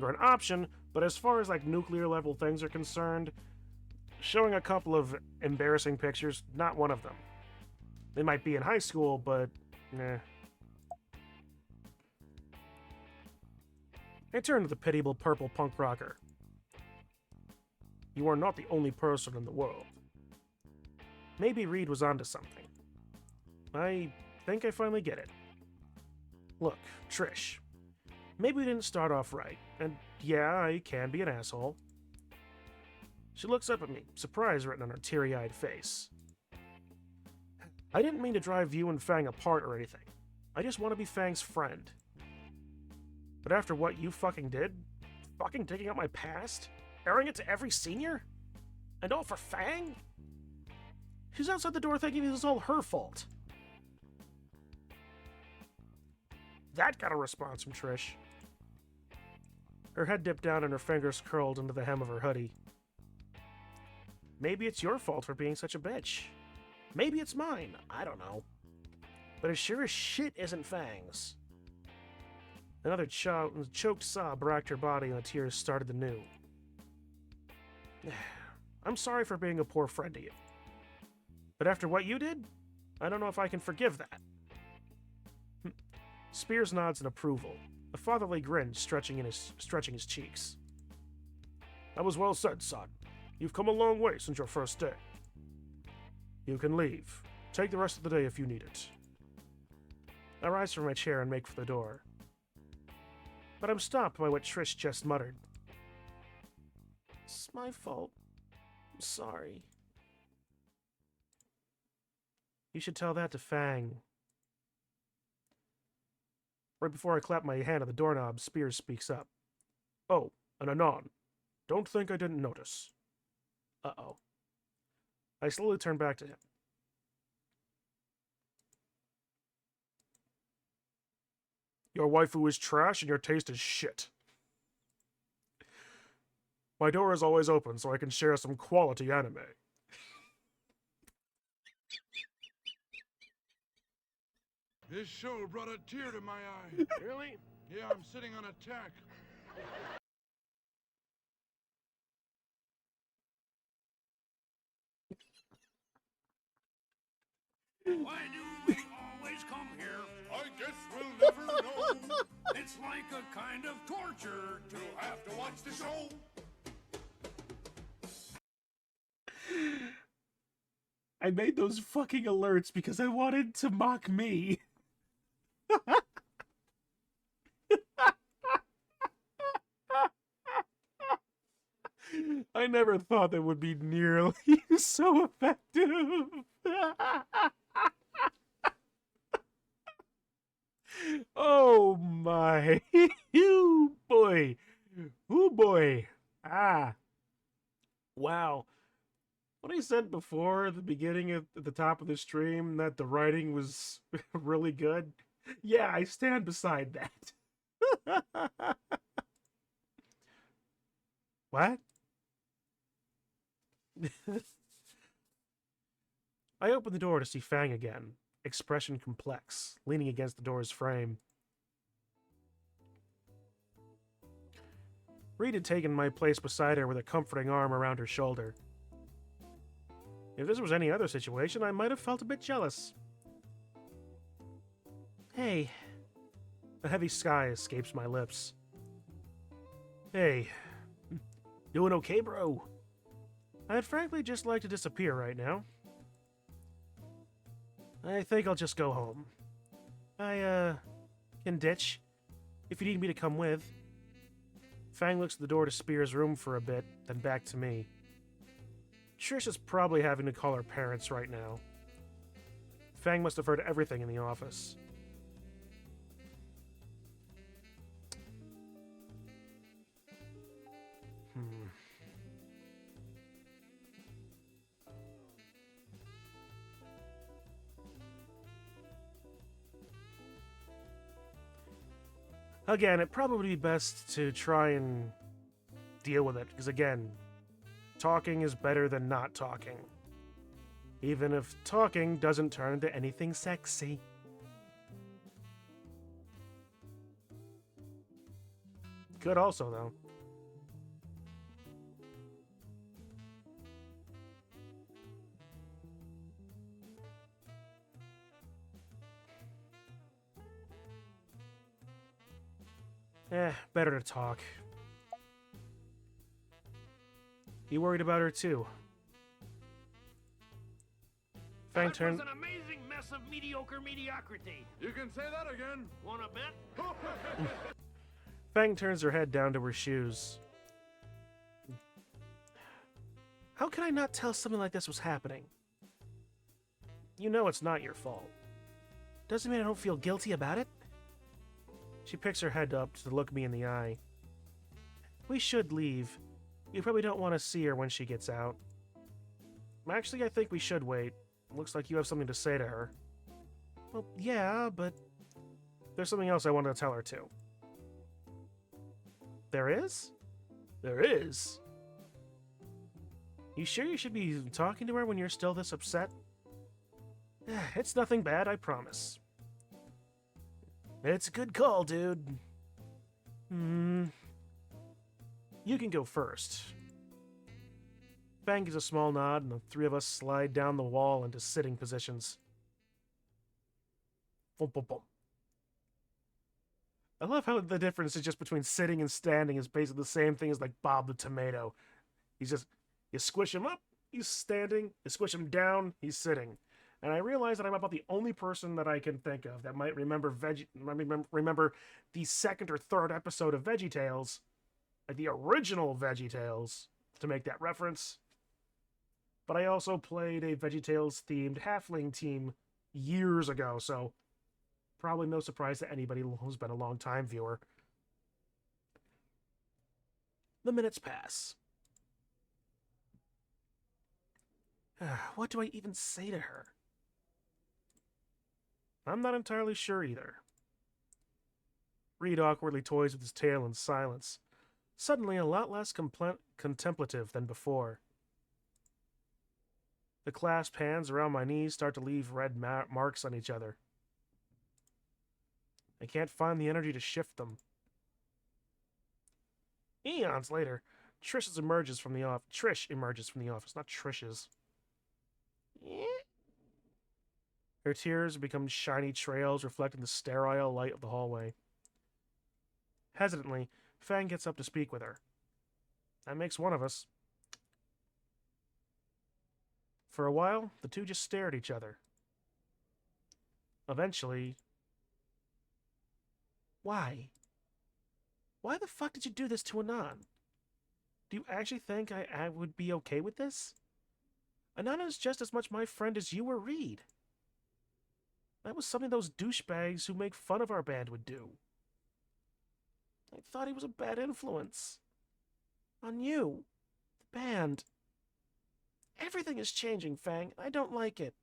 an option, but as far as like nuclear level things are concerned, showing a couple of embarrassing pictures, not one of them. They might be in high school, but nah. I turned to the pitiable purple punk rocker. You are not the only person in the world. Maybe Reed was onto something. I think I finally get it. Look, Trish. Maybe we didn't start off right, and yeah, I can be an asshole. She looks up at me, surprise written on her teary-eyed face. I didn't mean to drive you and Fang apart or anything. I just want to be Fang's friend. But after what you fucking did, fucking digging up my past, airing it to every senior, and all for Fang? She's outside the door thinking this is all her fault. That got a response from Trish. Her head dipped down and her fingers curled into the hem of her hoodie. Maybe it's your fault for being such a bitch. Maybe it's mine. I don't know. But it sure as shit isn't Fang's. Another choked sob racked her body and the tears started anew. I'm sorry for being a poor friend to you. But after what you did, I don't know if I can forgive that. Spears nods in approval, a fatherly grin stretching his cheeks. That was well said, son. You've come a long way since your first day. You can leave. Take the rest of the day if you need it. I rise from my chair and make for the door. But I'm stopped by what Trish just muttered. It's my fault. I'm sorry. You should tell that to Fang. Right before I clap my hand on the doorknob, Spears speaks up. Oh, and Anon. Don't think I didn't notice. Uh-oh. I slowly turn back to him. Your waifu is trash and your taste is shit. My door is always open so I can share some quality anime. This show brought a tear to my eye. Really? Yeah, I'm sitting on a tack. Why do we always come here? I guess we'll never know. It's like a kind of torture to have to watch the show. I made those fucking alerts because I wanted to mock me. I never thought that would be nearly so effective. Oh my. Ooh boy. Ooh boy. Ah. Wow. What I said before at the beginning at the top of the stream that the writing was really good. Yeah, I stand beside that. What? I open the door to see Fang again, expression complex, leaning against the door's frame. Reed had taken my place beside her with a comforting arm around her shoulder. If this was any other situation, I might have felt a bit jealous. Hey. A heavy sigh escapes my lips. Hey. Doing okay, bro? I'd frankly just like to disappear right now. I think I'll just go home. I, can ditch, if you need me to come with. Fang looks at the door to Spear's room for a bit, then back to me. Trish is probably having to call her parents right now. Fang must have heard everything in the office. Again, it'd probably be best to try and deal with it, because again, talking is better than not talking. Even if talking doesn't turn into anything sexy. Could also, though. Better to talk. You worried about her too? Fang That turned. was an amazing mess of mediocre mediocrity. You can say that again. Wanna bet? Fang turns her head down to her shoes. How can I not tell something like this was happening? You know it's not your fault. Doesn't mean I don't feel guilty about it. She picks her head up to look me in the eye. We should leave. You probably don't want to see her when she gets out. Actually, I think we should wait. Looks like you have something to say to her. Well, yeah, but there's something else I wanted to tell her too. There is? There is? You sure you should be talking to her when you're still this upset? It's nothing bad, I promise. It's a good call, dude. You can go first. Fang gives a small nod, and the three of us slide down the wall into sitting positions. Boom, boom, boom. I love how the difference is just between sitting and standing is basically the same thing as like Bob the Tomato. He's just, you squish him up, he's standing. You squish him down, he's sitting. And I realize that I'm about the only person that I can think of that might remember remember the second or third episode of VeggieTales, like the original VeggieTales, to make that reference. But I also played a VeggieTales themed halfling team years ago, so probably no surprise to anybody who's been a long-time viewer. The minutes pass. What do I even say to her? I'm not entirely sure either. Reed awkwardly toys with his tail in silence, suddenly a lot less contemplative than before. The clasped hands around my knees start to leave red marks on each other. I can't find the energy to shift them. Eons later, Trish emerges from the office, not Trish's. Her tears become shiny trails reflecting the sterile light of the hallway. Hesitantly, Fang gets up to speak with her. That makes one of us. For a while, the two just stare at each other. Eventually... Why? Why the fuck did you do this to Anan? Do you actually think I would be okay with this? Anan is just as much my friend as you or Reed. That was something those douchebags who make fun of our band would do. I thought he was a bad influence. On you. The band. Everything is changing, Fang. I don't like it.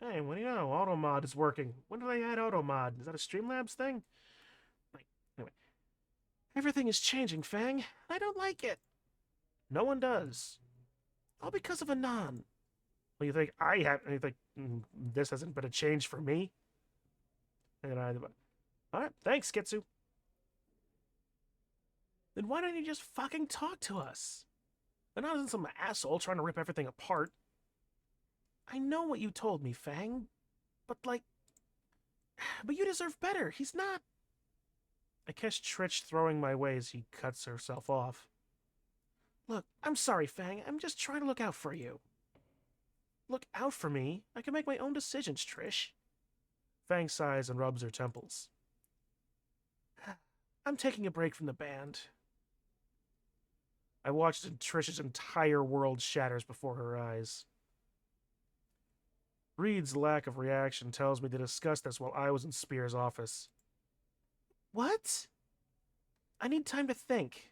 Hey, what do you know? Automod is working. When did I add Automod? Is that a Streamlabs thing? Anyway. Everything is changing, Fang. I don't like it. No one does. All because of Anan. Well, you think you think this hasn't been a change for me? Alright, thanks, Kitsu. Then why don't you just fucking talk to us? Anan isn't some asshole trying to rip everything apart. I know what you told me, Fang. But you deserve better. He's not. I catch Trish throwing my way as he cuts herself off. Look, I'm sorry, Fang. I'm just trying to look out for you. Look out for me? I can make my own decisions, Trish. Fang sighs and rubs her temples. I'm taking a break from the band. I watched as Trish's entire world shatters before her eyes. Reed's lack of reaction tells me to discuss this while I was in Spear's office. What? I need time to think.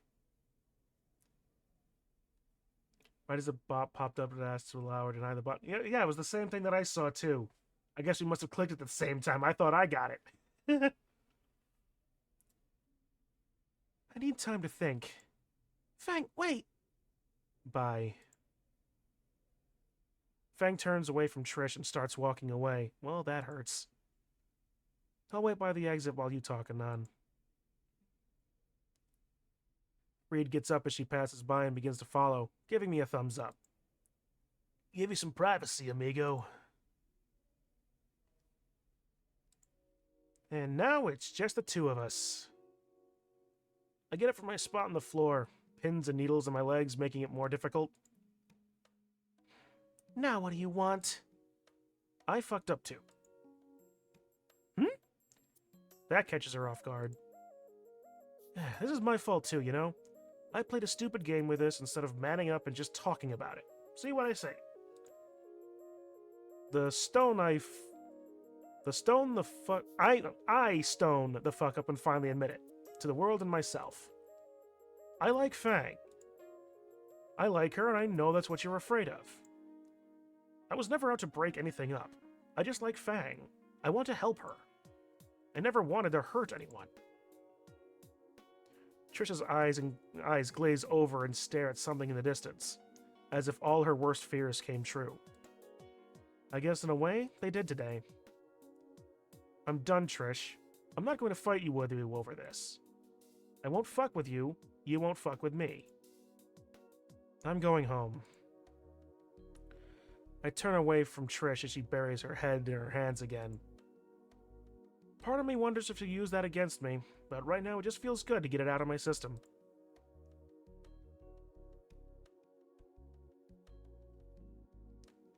Why does a bot popped up and asked to allow or deny the bot? Yeah, it was the same thing that I saw too. I guess we must have clicked at the same time. I thought I got it. I need time to think. Fang, wait! Bye. Fang turns away from Trish and starts walking away. Well, that hurts. I'll wait by the exit while you talk, Anan. Reed gets up as she passes by and begins to follow, giving me a thumbs up. Give you some privacy, amigo. And now it's just the two of us. I get up from my spot on the floor, pins and needles in my legs making it more difficult. Now what do you want? I fucked up too. That catches her off guard. This is my fault too, you know? I played a stupid game with this instead of manning up and just talking about it. See what I say? I stone the fuck up and finally admit it. To the world and myself. I like Fang. I like her and I know that's what you're afraid of. I was never out to break anything up. I just like Fang. I want to help her. I never wanted to hurt anyone. Trish's eyes glaze over and stare at something in the distance, as if all her worst fears came true. I guess in a way, they did today. I'm done, Trish. I'm not going to fight you with you over this. I won't fuck with you, you won't fuck with me. I'm going home. I turn away from Trish as she buries her head in her hands again. Part of me wonders if she'll use that against me, but right now it just feels good to get it out of my system.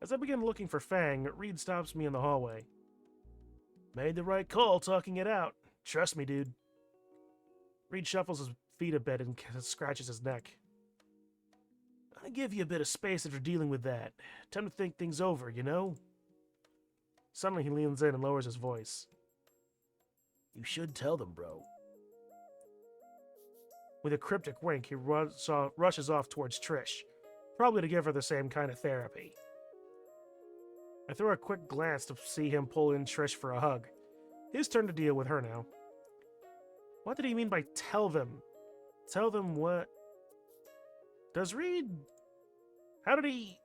As I begin looking for Fang, Reed stops me in the hallway. Made the right call talking it out. Trust me, dude. Reed shuffles his feet a bit and scratches his neck. I give you a bit of space after dealing with that. Time to think things over, you know? Suddenly he leans in and lowers his voice. You should tell them, bro. With a cryptic wink, he rushes off towards Trish, probably to give her the same kind of therapy. I throw a quick glance to see him pull in Trish for a hug. His turn to deal with her now. What did he mean by tell them? Tell them what? Does Reed... How did he...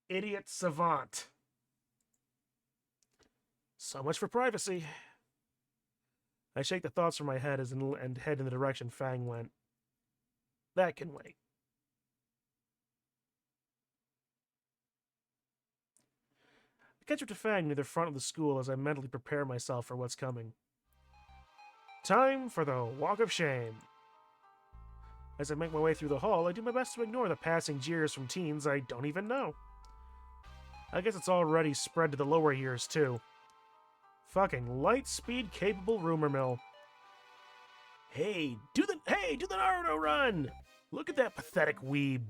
Idiot savant. So much for privacy. I shake the thoughts from my head and head in the direction Fang went. That can wait. I catch up to Fang near the front of the school as I mentally prepare myself for what's coming. Time for the Walk of Shame. As I make my way through the hall, I do my best to ignore the passing jeers from teens I don't even know. I guess it's already spread to the lower years, too. Fucking light-speed capable rumor mill. Hey, do the Naruto run! Look at that pathetic weeb.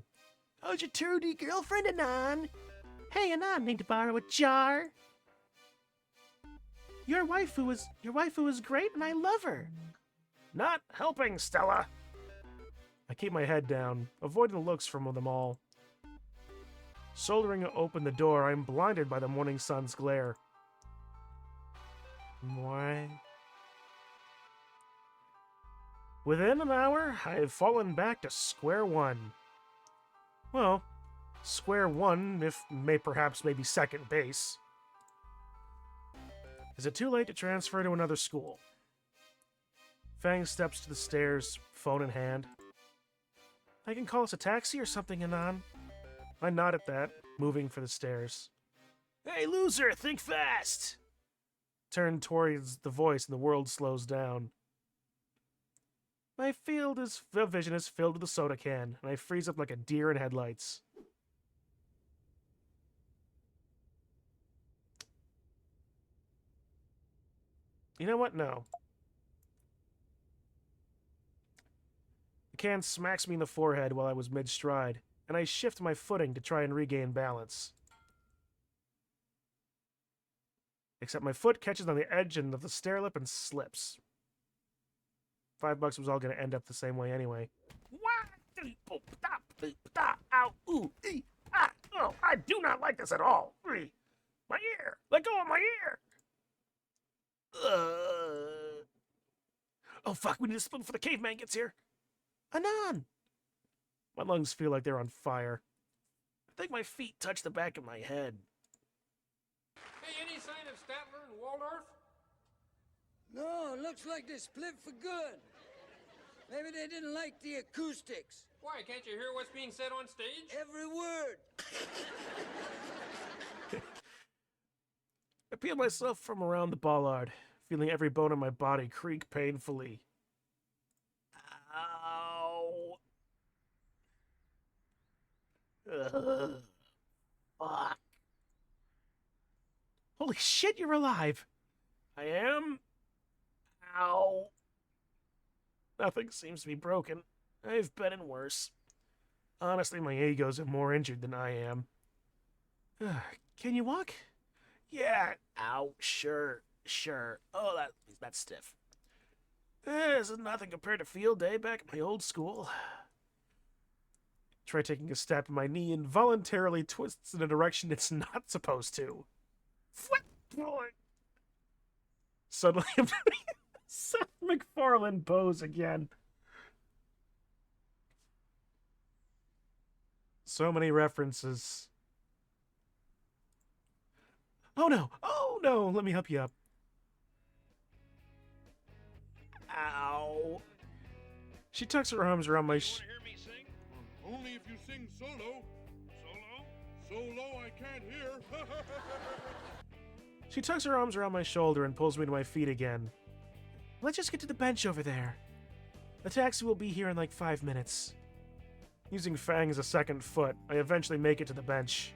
How's your 2D girlfriend, Anon? Hey, Anon, need to borrow a jar? Your waifu is great and I love her. Not helping, Stella. I keep my head down, avoiding the looks from them all. Soldering open the door, I'm blinded by the morning sun's glare. Why? Within an hour, I have fallen back to square one. Well, square one, if perhaps maybe second base. Is it too late to transfer to another school? Fang steps to the stairs, phone in hand. I can call us a taxi or something, Anon. I nod at that, moving for the stairs. Hey, loser, think fast! Turn towards the voice and the world slows down. My field of vision is filled with a soda can, and I freeze up like a deer in headlights. You know what? No. The can smacks me in the forehead while I was mid-stride, and I shift my footing to try and regain balance. Except my foot catches on the edge of the stairlip and slips. $5 was all going to end up the same way anyway. Oh, I do not like this at all. My ear! Let go of my ear! Oh fuck, we need a spoon before the caveman gets here. Anon! My lungs feel like they're on fire. I think my feet touch the back of my head. Hey, any sign of Statler and Waldorf? No, looks like they split for good. Maybe they didn't like the acoustics. Why, can't you hear what's being said on stage? Every word. I peel myself from around the bollard, feeling every bone in my body creak painfully. Ow. Ugh. Fuck. Holy shit, you're alive! I am? Ow. Nothing seems to be broken. I've been in worse. Honestly, my egos are more injured than I am. Can you walk? Yeah. Ow. Sure. Oh, that's stiff. This is nothing compared to field day back at my old school. Try taking a step, and my knee involuntarily twists in a direction it's not supposed to. Suddenly, I'm doing Seth MacFarlane pose again. So many references. Oh no, let me help you up. Ow. She tucks her arms around my Want to hear me sing? Only if you sing solo. Solo? So low I can't hear. She tucks her arms around my shoulder and pulls me to my feet again. Let's just get to the bench over there. The taxi will be here in like 5 minutes. Using Fang as a second foot, I eventually make it to the bench.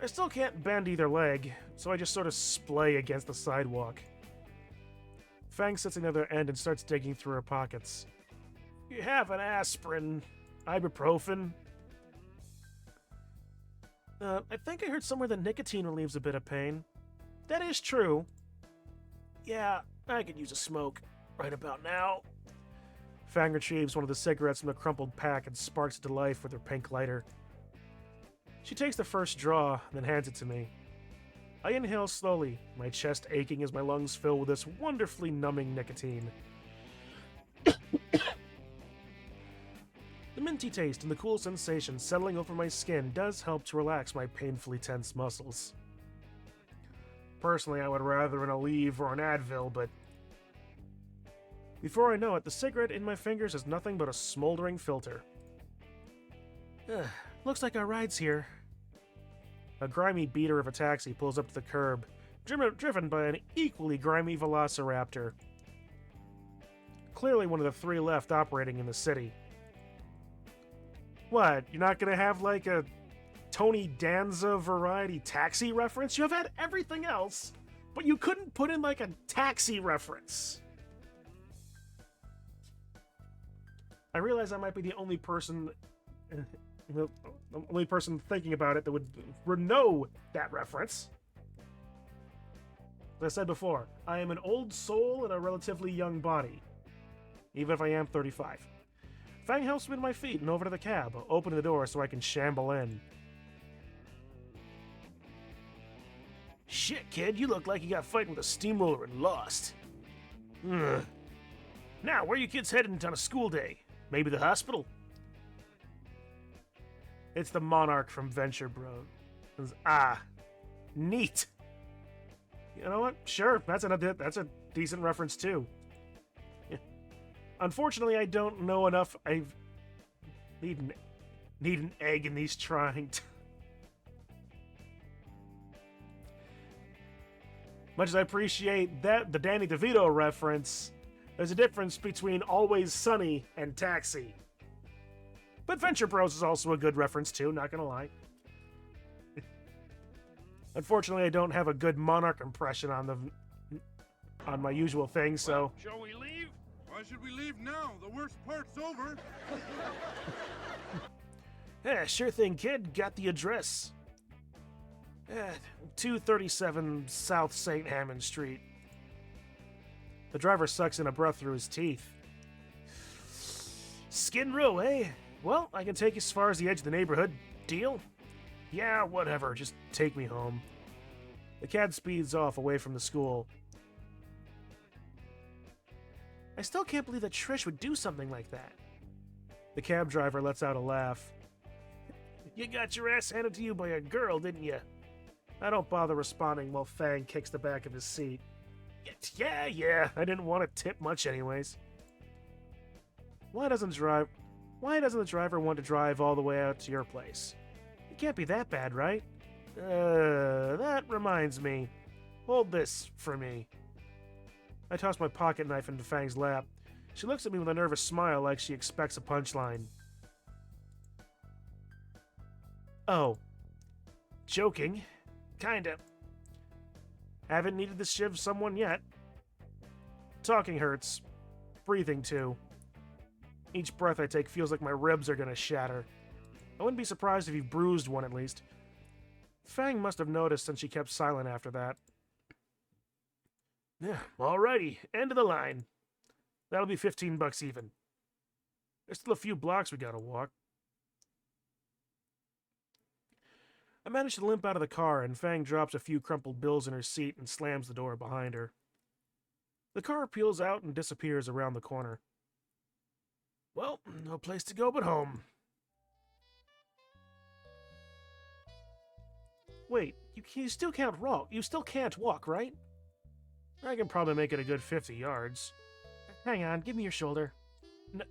I still can't bend either leg, so I just sort of splay against the sidewalk. Fang sits on the other end and starts digging through her pockets. You have an aspirin, ibuprofen. I think I heard somewhere that nicotine relieves a bit of pain. That is true. Yeah, I could use a smoke right about now. Fang retrieves one of the cigarettes from the crumpled pack and sparks it to life with her pink lighter. She takes the first draw, then hands it to me. I inhale slowly, my chest aching as my lungs fill with this wonderfully numbing nicotine. The minty taste and the cool sensation settling over my skin does help to relax my painfully tense muscles. Personally, I would rather an Aleve or an Advil, but before I know it, the cigarette in my fingers is nothing but a smoldering filter. Looks like our ride's here. A grimy beater of a taxi pulls up to the curb, driven by an equally grimy velociraptor. Clearly one of the 3 left operating in the city. What, you're not gonna have like a Tony Danza variety taxi reference? You have had everything else, but you couldn't put in like a taxi reference. I realize I might be the only person thinking about it that would know that reference. As I said before, I am an old soul in a relatively young body, even if I am 35. Fang helps me to my feet and over to the cab, opening the door so I can shamble in. Shit, kid, you look like you got fighting with a steamroller and lost. Ugh. Now, where are you kids heading on a school day? Maybe the hospital? It's the Monarch from Venture Bros. Neat. You know what? Sure, that's a decent reference too. Yeah. Unfortunately, I don't know enough. I need an egg in these trying. Much as I appreciate that the Danny DeVito reference, there's a difference between Always Sunny and Taxi. But Venture Bros is also a good reference too, not gonna lie. Unfortunately, I don't have a good Monarch impression on my usual thing, so... Shall we leave? Why should we leave now? The worst part's over. Yeah, sure thing, kid. Got the address. 237 South St. Hammond Street. The driver sucks in a breath through his teeth. Skid Row, eh? Well, I can take you as far as the edge of the neighborhood. Deal? Yeah, whatever. Just take me home. The cab speeds off away from the school. I still can't believe that Trish would do something like that. The cab driver lets out a laugh. You got your ass handed to you by a girl, didn't you? I don't bother responding while Fang kicks the back of his seat. Yeah, I didn't want to tip much anyways. Why doesn't the driver want to drive all the way out to your place? It can't be that bad, right? That reminds me. Hold this for me. I toss my pocket knife into Fang's lap. She looks at me with a nervous smile like she expects a punchline. Oh. Joking. Kinda. Haven't needed to shiv someone yet. Talking hurts. Breathing too. Each breath I take feels like my ribs are gonna shatter. I wouldn't be surprised if you've bruised one at least. Fang must have noticed since she kept silent after that. Yeah, alrighty, end of the line. That'll be $15 even. There's still a few blocks we gotta walk. I manage to limp out of the car, and Fang drops a few crumpled bills in her seat and slams the door behind her. The car peels out and disappears around the corner. Well, no place to go but home. Wait, you still can't walk. You still can't walk, right? I can probably make it a good 50 yards. Hang on, give me your shoulder.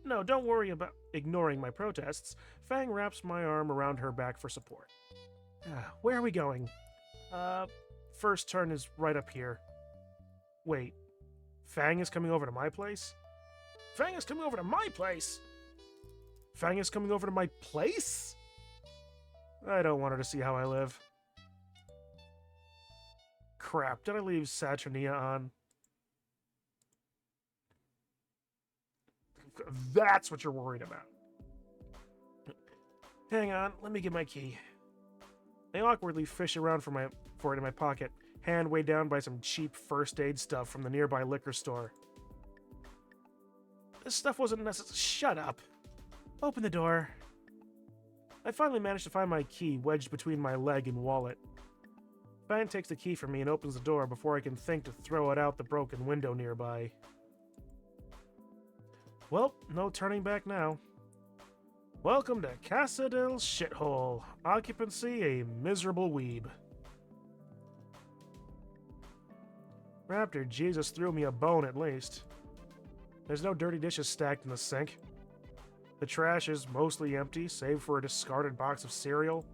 No, don't worry about ignoring my protests. Fang wraps my arm around her back for support. Where are we going? First turn is right up here. Wait, Fang is coming over to my place? Fang is coming over to my place? Fang is coming over to my place? I don't want her to see how I live. Crap, did I leave Saturnia on? That's what you're worried about. Hang on, let me get my key. I awkwardly fish around for it in my pocket, hand weighed down by some cheap first aid stuff from the nearby liquor store. This stuff wasn't necessary. Shut up. Open the door. I finally managed to find my key wedged between my leg and wallet. Fang takes the key from me and opens the door before I can think to throw it out the broken window nearby. Well, no turning back now. Welcome to Casa del Shithole. Occupancy a miserable weeb. Raptor Jesus threw me a bone at least. There's no dirty dishes stacked in the sink. The trash is mostly empty, save for a discarded box of cereal.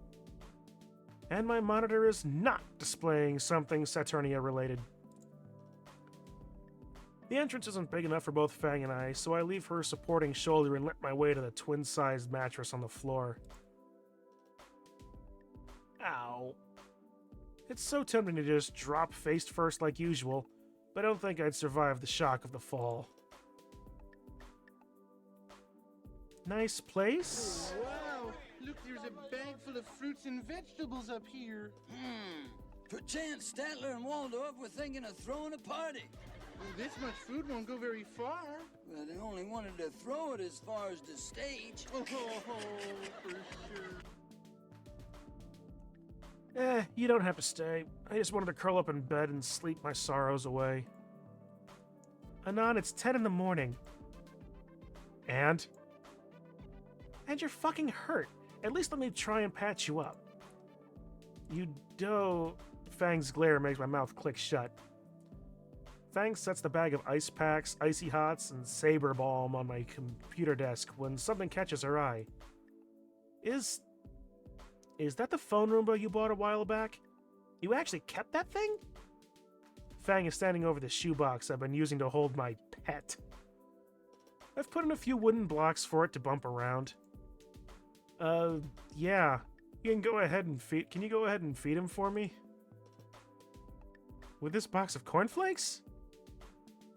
And my monitor is not displaying something Saturnia related. The entrance isn't big enough for both Fang and I, so I leave her supporting shoulder and let my way to the twin-sized mattress on the floor. Ow. It's so tempting to just drop face first like usual, but I don't think I'd survive the shock of the fall. Nice place? Wow! Look, there's a bag full of fruits and vegetables up here. Perchance Statler and Waldorf were thinking of throwing a party. Well, this much food won't go very far. Well, they only wanted to throw it as far as the stage. Oh, for sure. You don't have to stay. I just wanted to curl up in bed and sleep my sorrows away. Anon, it's 10 in the morning. And you're fucking hurt. At least let me try and patch you up. You do... Fang's glare makes my mouth click shut. Fang sets the bag of ice packs, icy hots, and saber balm on my computer desk when something catches her eye. Is that the phone Roomba you bought a while back? You actually kept that thing? Fang is standing over the shoebox I've been using to hold my pet. I've put in a few wooden blocks for it to bump around. Yeah. You can go ahead and feed... Can you go ahead and feed him for me? With this box of cornflakes?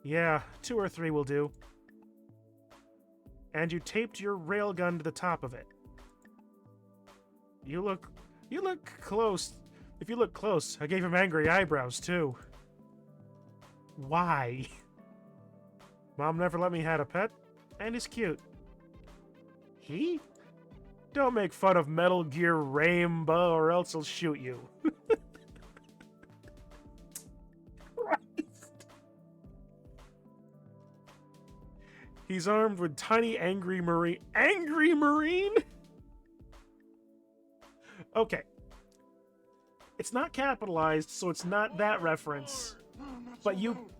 Yeah, 2 or 3 will do. And you taped your railgun to the top of it. You look close. If you look close, I gave him angry eyebrows, too. Why? Mom never let me have a pet, and he's cute. He? Don't make fun of Metal Gear Rainbow or else he'll shoot you. Christ. He's armed with tiny angry marine. Angry Marine? Okay. It's not capitalized, so it's not that reference. But you...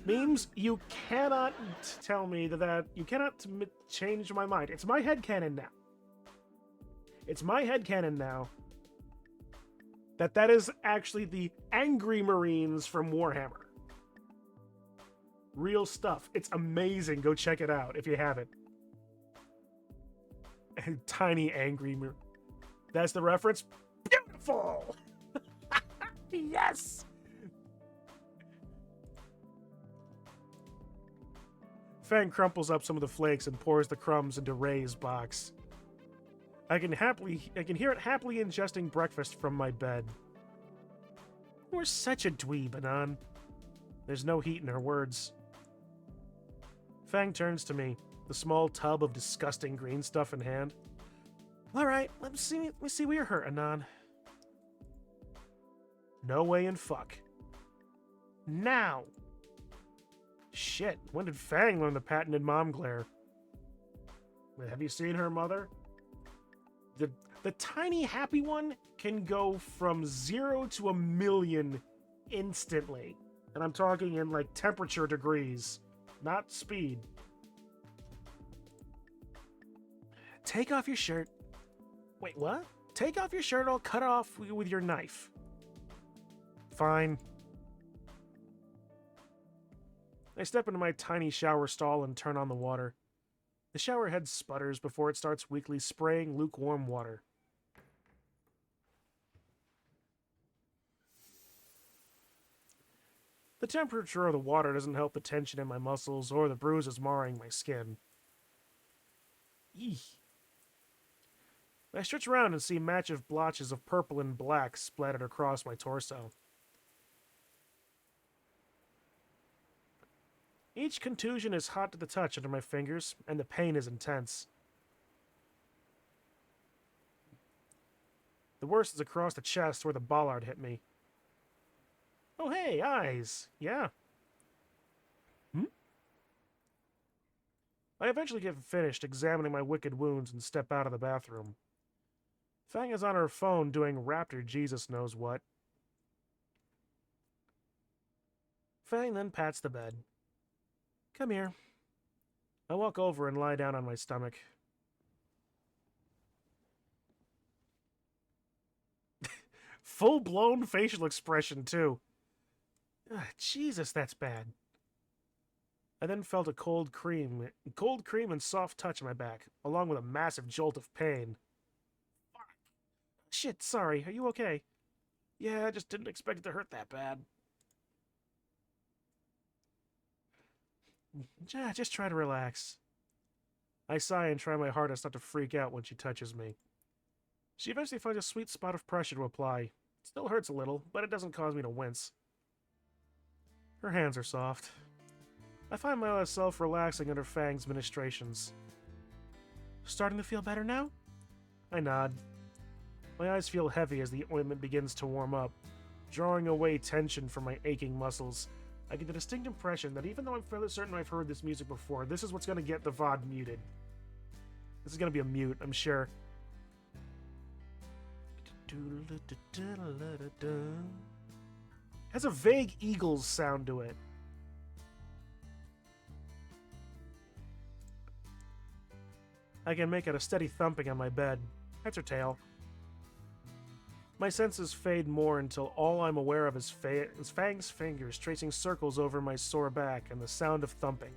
Memes, you cannot tell me that you cannot change my mind. It's my headcanon now. It's my headcanon now That is actually the Angry Marines from Warhammer. Real stuff. It's amazing. Go check it out if you haven't. Tiny Angry Marine. That's the reference. Beautiful! Yes! Fang crumples up some of the flakes and pours the crumbs into Ray's box. I can hear it happily ingesting breakfast from my bed. You're such a dweeb, Anon. There's no heat in her words. Fang turns to me, the small tub of disgusting green stuff in hand. All right, let me see where you're hurt, Anon. No way in fuck. Now! Shit, when did Fang learn the patented mom glare? Have you seen her mother? The tiny happy one can go from 0 to 1,000,000 instantly. And I'm talking in like temperature degrees, not speed. Take off your shirt. Wait, what? Take off your shirt, I'll cut it off with your knife. Fine. I step into my tiny shower stall and turn on the water. The shower head sputters before it starts weakly spraying lukewarm water. The temperature of the water doesn't help the tension in my muscles or the bruises marring my skin. Eek. I stretch around and see matching blotches of purple and black splattered across my torso. Each contusion is hot to the touch under my fingers, and the pain is intense. The worst is across the chest where the bollard hit me. Oh hey, eyes! Yeah. I eventually get finished examining my wicked wounds and step out of the bathroom. Fang is on her phone doing Raptor Jesus knows what. Fang then pats the bed. Come here. I walk over and lie down on my stomach. Full-blown facial expression, too. Jesus, that's bad. I then felt a cold cream and soft touch on my back, along with a massive jolt of pain. Fuck. Shit, sorry. Are you okay? Yeah, I just didn't expect it to hurt that bad. Just try to relax. I sigh and try my hardest not to freak out when she touches me. She eventually finds a sweet spot of pressure to apply. It still hurts a little, but it doesn't cause me to wince. Her hands are soft. I find myself relaxing under Fang's ministrations. Starting to feel better now? I nod. My eyes feel heavy as the ointment begins to warm up, drawing away tension from my aching muscles. I get the distinct impression that even though I'm fairly certain I've heard this music before, this is what's going to get the VOD muted. This is going to be a mute, I'm sure. Has a vague Eagles sound to it. I can make out a steady thumping on my bed. Heads or tail. My senses fade more until all I'm aware of is Fang's fingers tracing circles over my sore back and the sound of thumping.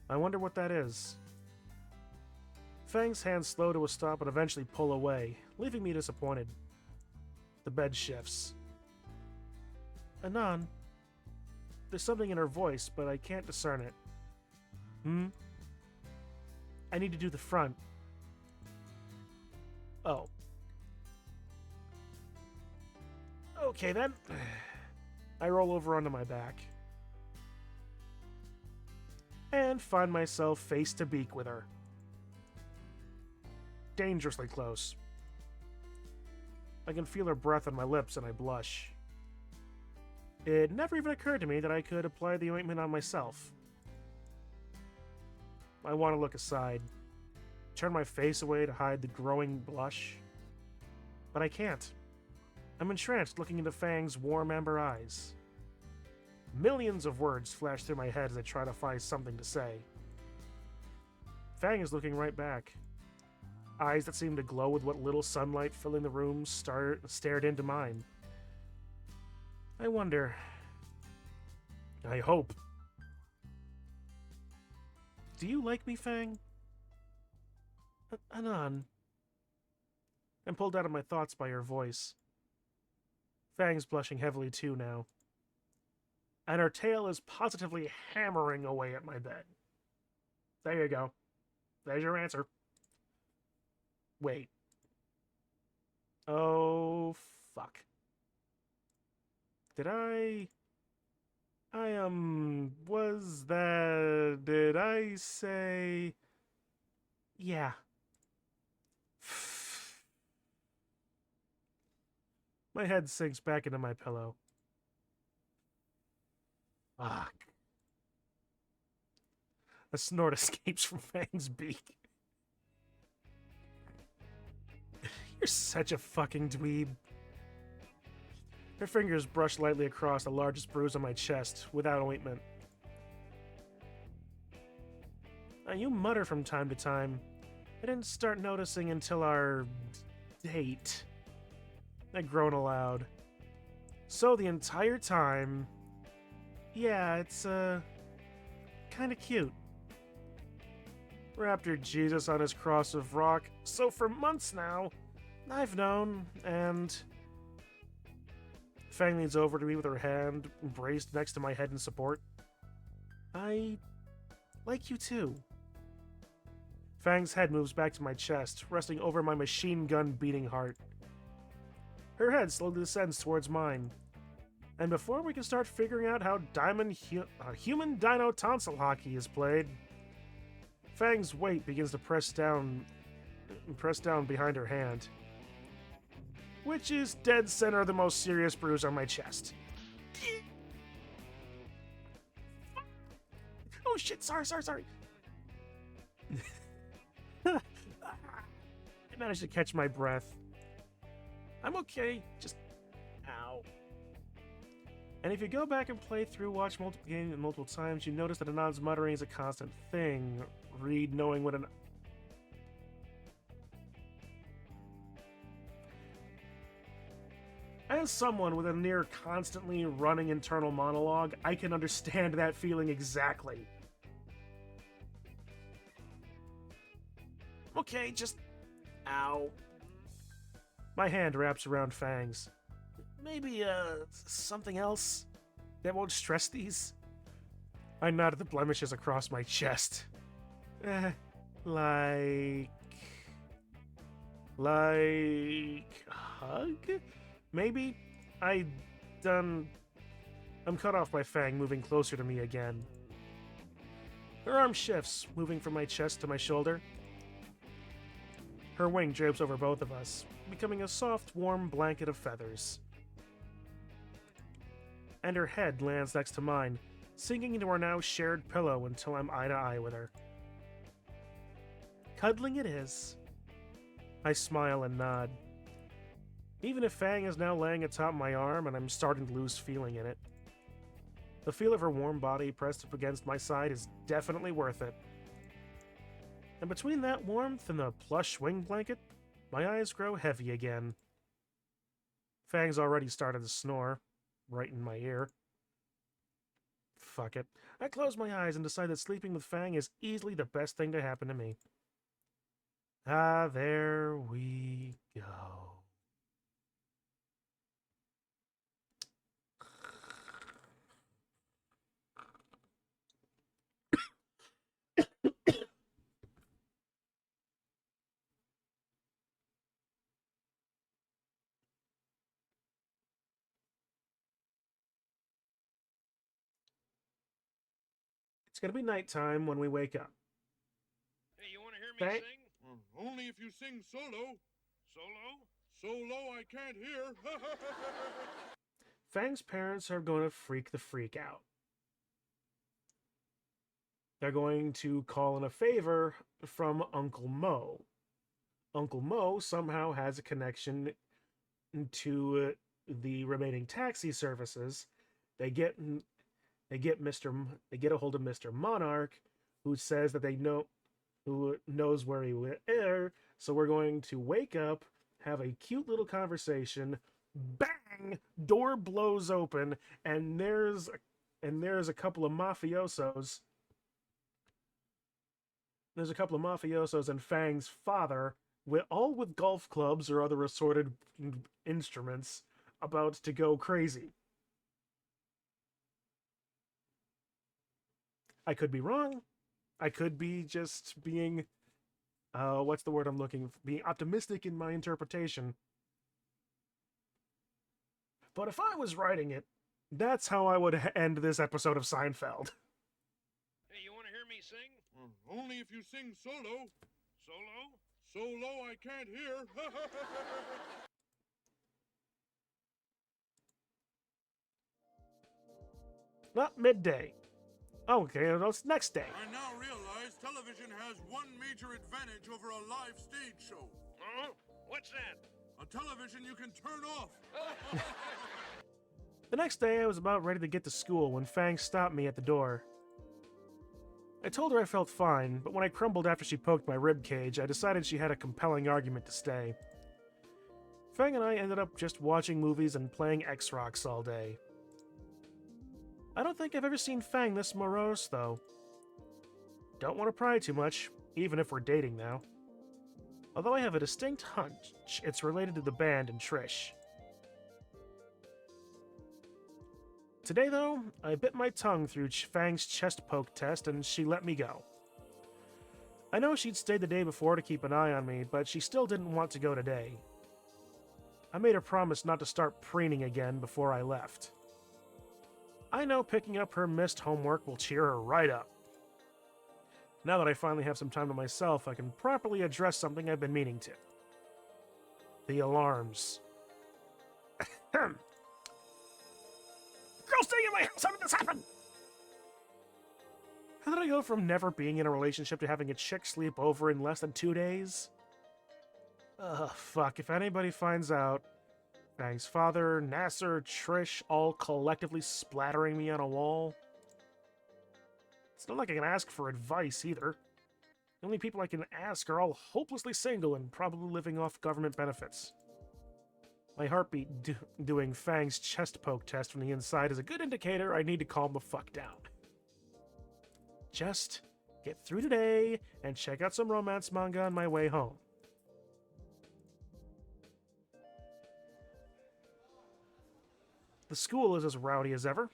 I wonder what that is. Fang's hands slow to a stop but eventually pull away, leaving me disappointed. The bed shifts. Anon. There's something in her voice, but I can't discern it. I need to do the front. Oh. Okay then. I roll over onto my back. And find myself face to beak with her. Dangerously close. I can feel her breath on my lips and I blush. It never even occurred to me that I could apply the ointment on myself. I want to look aside, turn my face away to hide the growing blush. But I can't. I'm entranced looking into Fang's warm amber eyes. Millions of words flash through my head as I try to find something to say. Fang is looking right back. eyes that seemed to glow with what little sunlight filling the room stared into mine. I wonder. I hope. Do you like me, Fang? Anon. I'm pulled out of my thoughts by her voice. Fang's blushing heavily too now. And her tail is positively hammering away at my bed. There you go. There's your answer. Wait. Oh, fuck. Did did I say... Yeah. My head sinks back into my pillow. Fuck. A snort escapes from Fang's beak. You're such a fucking dweeb. Her fingers brush lightly across the largest bruise on my chest, without ointment. Now, you mutter from time to time. I didn't start noticing until our date. I groan aloud. So the entire time... Yeah, it's, kinda cute. Raptor Jesus on his cross of rock. So for months now, I've known, and... Fang leans over to me with her hand braced next to my head in support. I like you too. Fang's head moves back to my chest, resting over my machine gun beating heart. Her head slowly descends towards mine. And before we can start figuring out how human dino tonsil hockey is played, Fang's weight begins to press down behind her hand, which is dead center of the most serious bruise on my chest. Oh shit, sorry. I managed to catch my breath. I'm okay, just... Ow. And if you go back and play through Watch multiple games multiple times, you notice that Anon's muttering is a constant thing. Read knowing what an... As someone with a near constantly running internal monologue, I can understand that feeling exactly. Okay, just... Ow. My hand wraps around Fang's. Maybe, something else that won't stress these? I nod at the blemishes across my chest. Like... hug? Maybe? I'm cut off by Fang moving closer to me again. Her arm shifts, moving from my chest to my shoulder. Her wing drapes over both of us, becoming a soft, warm blanket of feathers. And her head lands next to mine, sinking into our now shared pillow until I'm eye to eye with her. Cuddling it is. I smile and nod. Even if Fang is now laying atop my arm and I'm starting to lose feeling in it, the feel of her warm body pressed up against my side is definitely worth it. And between that warmth and the plush wing blanket, my eyes grow heavy again. Fang's already started to snore, right in my ear. Fuck it. I close my eyes and decide that sleeping with Fang is easily the best thing to happen to me. Ah, there we go. It's gonna be nighttime when we wake up. Hey, you want to hear me Fang? sing? Only if you sing solo. Solo? So low I can't hear. Fang's parents are going to freak the freak out. They're going to call in a favor from Uncle Mo. Uncle Mo somehow has a connection to the remaining taxi services. They get a hold of Mr. Monarch, who says that they know who knows where he went. So we're going to wake up, have a cute little conversation. Bang! Door blows open, and there's a couple of mafiosos. There's a couple of mafiosos and Fang's father, all with golf clubs or other assorted instruments, about to go crazy. I could be wrong. I could be just being, what's the word I'm looking for? Being optimistic in my interpretation. But if I was writing it, that's how I would end this episode of Seinfeld. Hey, you want to hear me sing? Only if you sing solo. Solo? So low I can't hear. Not midday. Okay, it's next day. I now realize television has one major advantage over a live stage show. Oh? What's that? A television you can turn off. The next day, I was about ready to get to school when Fang stopped me at the door. I told her I felt fine, but when I crumbled after she poked my rib cage, I decided she had a compelling argument to stay. Fang and I ended up just watching movies and playing X-Rocks all day. I don't think I've ever seen Fang this morose, though. Don't want to pry too much, even if we're dating now. Although I have a distinct hunch it's related to the band and Trish. Today, though, I bit my tongue through Fang's chest poke test and she let me go. I know she'd stayed the day before to keep an eye on me, but she still didn't want to go today. I made her promise not to start preening again before I left. I know picking up her missed homework will cheer her right up. Now that I finally have some time to myself, I can properly address something I've been meaning to. The alarms. Girl, stay in my house! How did this happen? How did I go from never being in a relationship to having a chick sleep over in less than 2 days? Ugh, fuck. If anybody finds out, Fang's father, Nasser, Trish, all collectively splattering me on a wall. It's not like I can ask for advice, either. The only people I can ask are all hopelessly single and probably living off government benefits. My heartbeat doing Fang's chest poke test from the inside is a good indicator I need to calm the fuck down. Just get through today and check out some romance manga on my way home. The school is as rowdy as ever.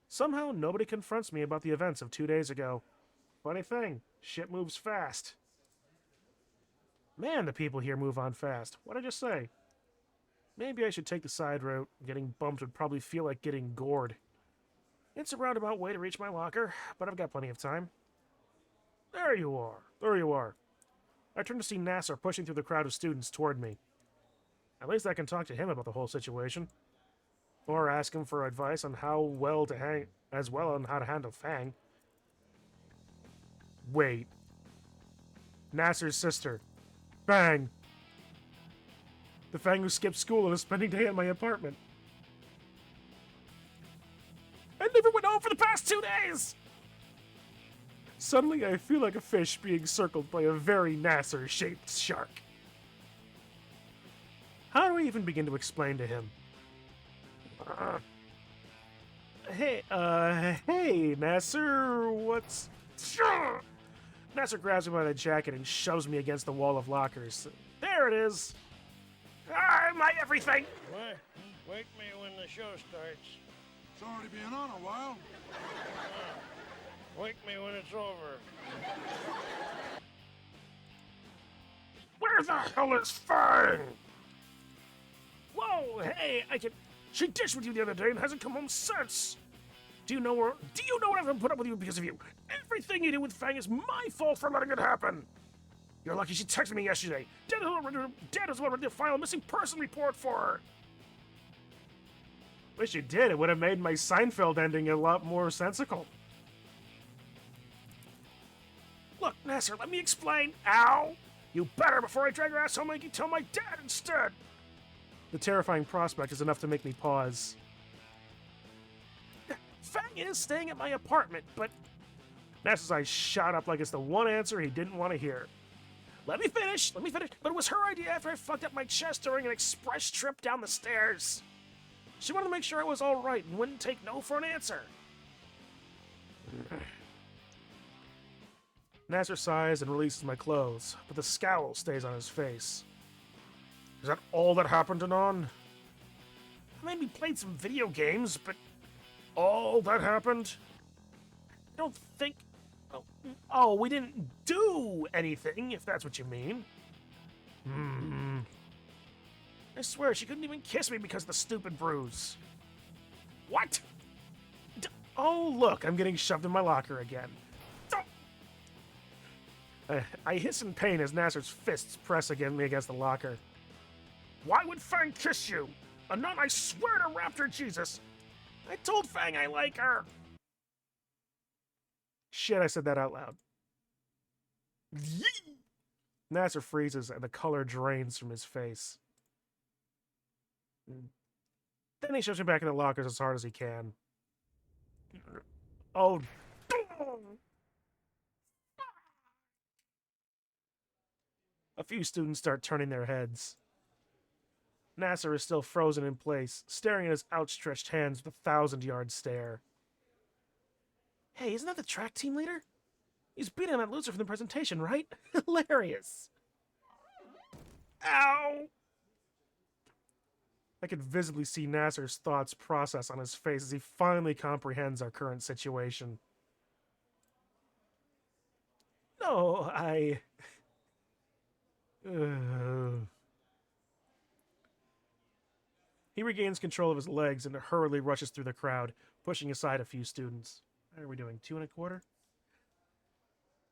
Somehow, nobody confronts me about the events of 2 days ago. Funny thing, shit moves fast. Man, the people here move on fast. What'd I just say? Maybe I should take the side route. Getting bumped would probably feel like getting gored. It's a roundabout way to reach my locker, but I've got plenty of time. There you are. There you are. I turned to see Nasser pushing through the crowd of students toward me. At least I can talk to him about the whole situation. Or ask him for advice on how well to handle Fang. Wait. Nasser's sister. Fang. The Fang who skipped school and is spending day at my apartment. I never went home for the past 2 days! Suddenly I feel like a fish being circled by a very Nasser-shaped shark. How do I even begin to explain to him? Hey, Nasser, what's... Nasser grabs me by the jacket and shoves me against the wall of lockers. There it is! My everything! What? Wake me when the show starts. It's already been on a while. Wake me when it's over. Where the hell is Fang? Whoa, hey, She ditched with you the other day and hasn't come home since. Do you know what I've been put up with you because of you? Everything you do with Fang is my fault for letting it happen. You're lucky she texted me yesterday. Dad is already to file a missing person report for her. Wish you did. It would have made my Seinfeld ending a lot more sensical. Look, Nasser, let me explain. Ow! You better before I drag your ass home and make you tell my dad instead. The terrifying prospect is enough to make me pause. Fang is staying at my apartment, but Nasser's eyes shot up like it's the one answer he didn't want to hear. Let me finish. But it was her idea after I fucked up my chest during an express trip down the stairs. She wanted to make sure I was all right and wouldn't take no for an answer. Nasser sighs and releases my clothes, but the scowl stays on his face. Is that all that happened, Anon? I maybe played some video games, but all that happened? I don't think... Oh, we didn't do anything, if that's what you mean. I swear, she couldn't even kiss me because of the stupid bruise. What? Oh, look, I'm getting shoved in my locker again. I hiss in pain as Nasser's fists press against the locker. Why would Fang kiss you? Anon, I swear to Raptor Jesus. I told Fang I like her. Shit, I said that out loud. Yee! Nasser freezes and the color drains from his face. Then he shoves me back in the lockers as hard as he can. Oh. A few students start turning their heads. Nasser is still frozen in place, staring at his outstretched hands with a 1,000-yard stare. Hey, isn't that the track team leader? He's beating that loser from the presentation, right? Hilarious. Ow! I could visibly see Nasser's thoughts process on his face as he finally comprehends our current situation. No, He regains control of his legs and hurriedly rushes through the crowd, pushing aside a few students. How are we doing? 2 1/4?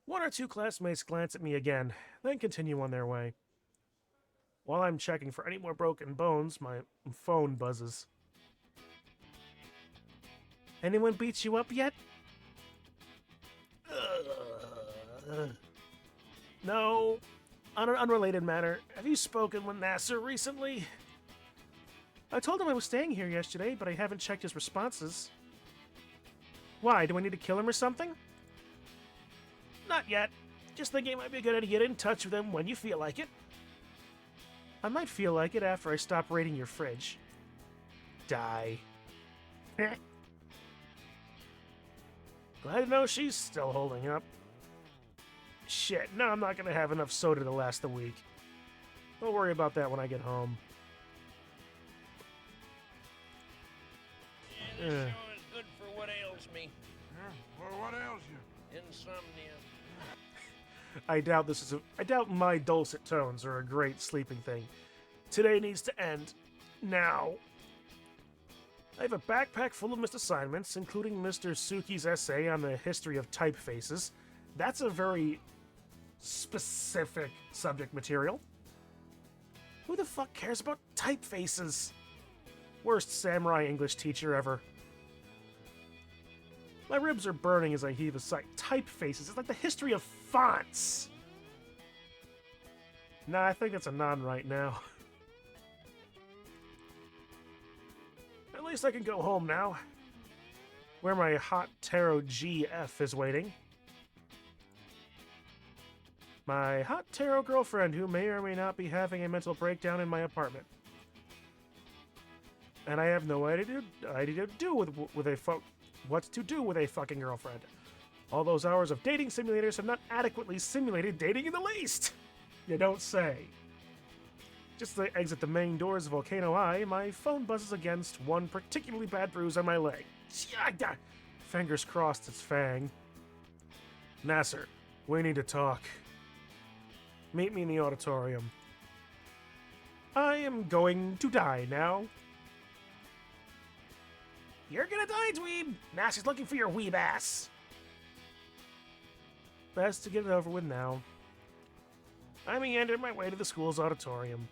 One or two classmates glance at me again, then continue on their way. While I'm checking for any more broken bones, my phone buzzes. Anyone beat you up yet? No. On an unrelated matter, have you spoken with Nasser recently? I told him I was staying here yesterday, but I haven't checked his responses. Why, do I need to kill him or something? Not yet. Just thinking it might be a good idea to get in touch with him when you feel like it. I might feel like it after I stop raiding your fridge. Die. Glad to know she's still holding up. Shit, no, I'm not gonna have enough soda to last the week. Don't worry about that when I get home. Yeah, this show is good for what ails me. Yeah? Well, what ails you? Insomnia. I doubt my dulcet tones are a great sleeping thing. Today needs to end. Now. I have a backpack full of missed assignments, including Mr. Suki's essay on the history of typefaces. That's a very specific subject material. Who the fuck cares about typefaces? Worst samurai English teacher ever. My ribs are burning as I heave a sigh. Typefaces, it's like the history of fonts. Nah, I think that's a non right now. At least I can go home now, where my hot tarot GF is waiting. My hot tarot girlfriend who may or may not be having a mental breakdown in my apartment. And I have no idea to do what to do with a fucking girlfriend. All those hours of dating simulators have not adequately simulated dating in the least. You don't say. Just as I exit the main doors of Volcano Eye, my phone buzzes against one particularly bad bruise on my leg. Fingers crossed it's Fang. Nasser, we need to talk. Meet me in the auditorium. I am going to die now. You're gonna die, dweeb! Nasser's looking for your weeb ass. Best to get it over with now. I meander my way to the school's auditorium.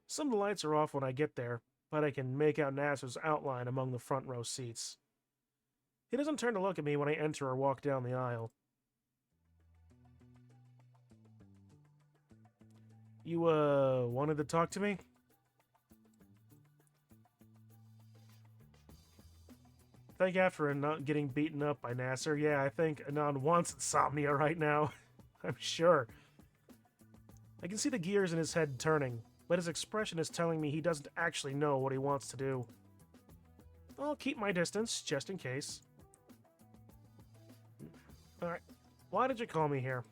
Some of the lights are off when I get there, but I can make out Nasser's outline among the front row seats. He doesn't turn to look at me when I enter or walk down the aisle. You, wanted to talk to me? think after Anon getting beaten up by Nasser, yeah, I think Anon wants insomnia right now. I'm sure. I can see the gears in his head turning, but his expression is telling me he doesn't actually know what he wants to do. I'll keep my distance, just in case. Alright, why did you call me here?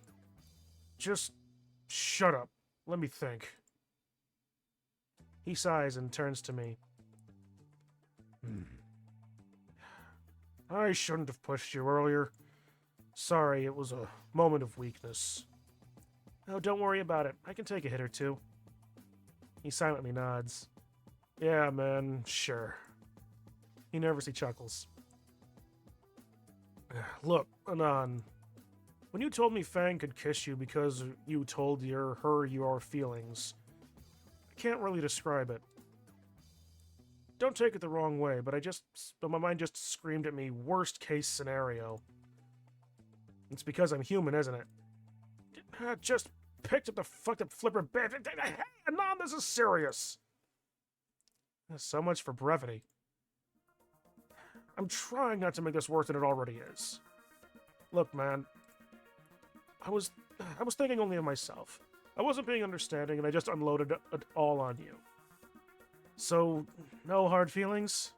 Just shut up. Let me think. He sighs and turns to me. I shouldn't have pushed you earlier. Sorry, it was a moment of weakness. Oh, don't worry about it. I can take a hit or two. He silently nods. Yeah, man, sure. He nervously chuckles. Look, Anon. When you told me Fang could kiss you because you told her your feelings, I can't really describe it. Don't take it the wrong way, but my mind just screamed at me, worst case scenario. It's because I'm human, isn't it? I just picked up the fucked up flipper bit. Hey, Anon, this is serious. So much for brevity. I'm trying not to make this worse than it already is. Look, man. I was thinking only of myself. I wasn't being understanding, and I just unloaded it all on you. So, no hard feelings?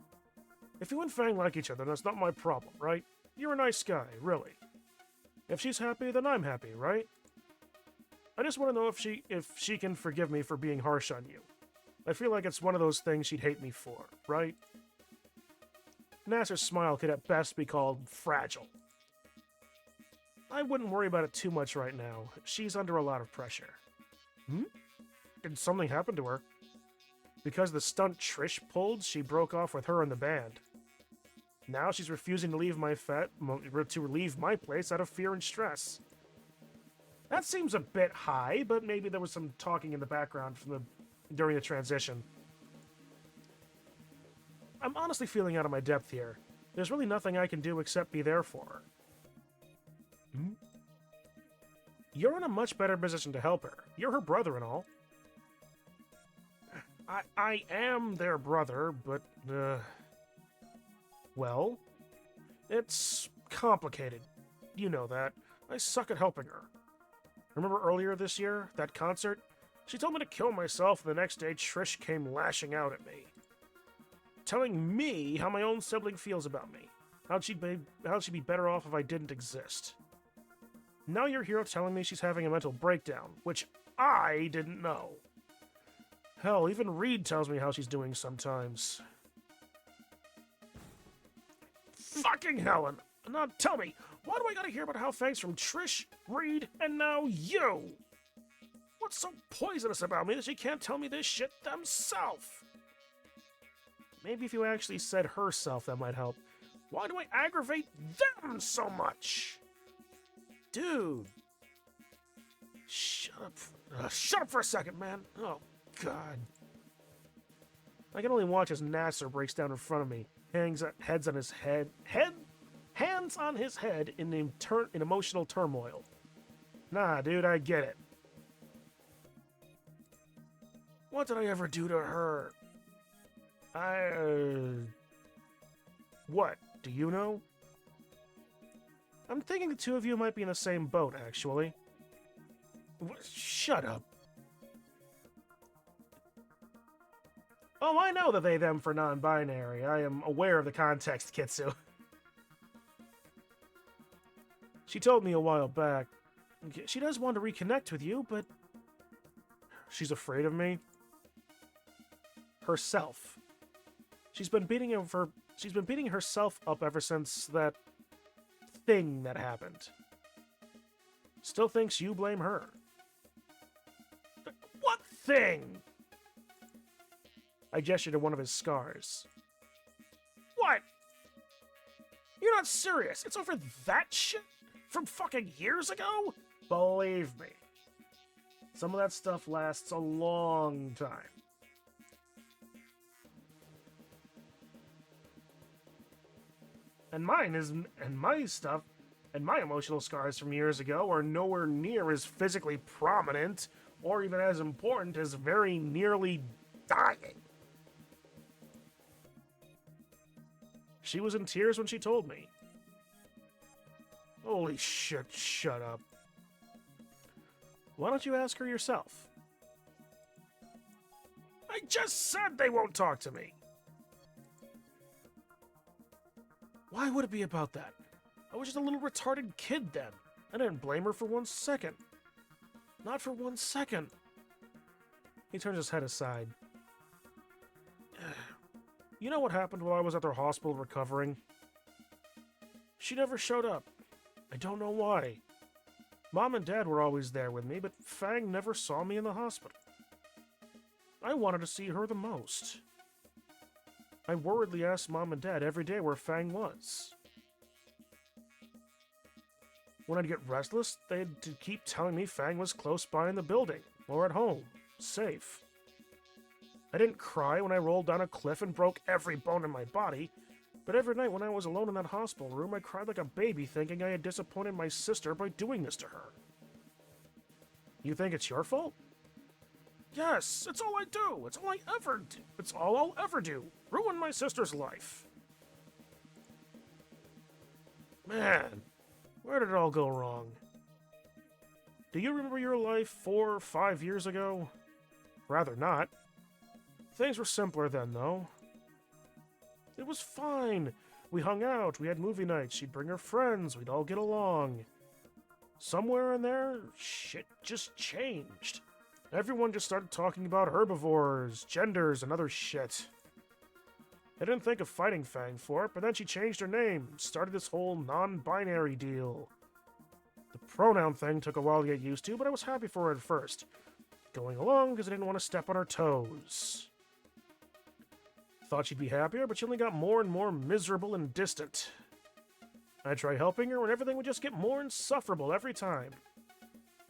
If you and Fang like each other, that's not my problem, right? You're a nice guy, really. If she's happy, then I'm happy, right? I just want to know if she can forgive me for being harsh on you. I feel like it's one of those things she'd hate me for, right? Nasser's smile could at best be called fragile. I wouldn't worry about it too much right now. She's under a lot of pressure. Did something happen to her? Because the stunt Trish pulled, she broke off with her and the band. Now she's refusing to leave leave my place out of fear and stress. That seems a bit high, but maybe there was some talking in the background during the transition. I'm honestly feeling out of my depth here. There's really nothing I can do except be there for her. You're in a much better position to help her. You're her brother and all. I am their brother, but, well, it's complicated. You know that. I suck at helping her. Remember earlier this year, that concert? She told me to kill myself, and the next day Trish came lashing out at me. Telling me how my own sibling feels about me. How'd she be better off if I didn't exist. Now you're here telling me she's having a mental breakdown, which I didn't know. Hell, even Reed tells me how she's doing sometimes. Fucking Helen! Now tell me, why do I gotta hear about how thanks from Trish, Reed, and now you? What's so poisonous about me that she can't tell me this shit themselves? Maybe if you actually said herself, that might help. Why do I aggravate them so much? Dude. Shut up. Shut up for a second, man. Oh, God. I can only watch as Nasser breaks down in front of me. Hands on his head. Hands on his head in emotional turmoil. Nah, dude, I get it. What did I ever do to her? What? Do you know? I'm thinking the two of you might be in the same boat, actually. Shut up. Oh, I know the they-them for non-binary. I am aware of the context, Kitsu. She told me a while back. She does want to reconnect with you, but she's afraid of me. Herself. She's been beating herself up ever since that thing that happened. Still thinks you blame her. What thing? I gestured to one of his scars. What? You're not serious. It's over that shit? From fucking years ago? Believe me. Some of that stuff lasts a long time. And my stuff and my emotional scars from years ago are nowhere near as physically prominent or even as important as very nearly dying. She was in tears when she told me. Holy shit, shut up. Why don't you ask her yourself? I just said they won't talk to me! Why would it be about that? I was just a little retarded kid then. I didn't blame her for 1 second. Not for 1 second. He turns his head aside. You know what happened while I was at their hospital recovering? She never showed up. I don't know why. Mom and Dad were always there with me, but Fang never saw me in the hospital. I wanted to see her the most. I worriedly asked Mom and Dad every day where Fang was. When I'd get restless, they'd keep telling me Fang was close by in the building, or at home, safe. I didn't cry when I rolled down a cliff and broke every bone in my body, but every night when I was alone in that hospital room, I cried like a baby thinking I had disappointed my sister by doing this to her. You think it's your fault? Yes, it's all I do. It's all I ever do. It's all I'll ever do. Ruin my sister's life. Man, where did it all go wrong? Do you remember your life 4 or 5 years ago? Rather not. Things were simpler then, though. It was fine. We hung out, we had movie nights, she'd bring her friends, we'd all get along. Somewhere in there, shit just changed. Everyone just started talking about herbivores, genders, and other shit. I didn't think of fighting Fang for it, but then she changed her name, started this whole non-binary deal. The pronoun thing took a while to get used to, but I was happy for her at first. Going along because I didn't want to step on her toes. Thought she'd be happier, but she only got more and more miserable and distant. I'd try helping her, and everything would just get more insufferable every time.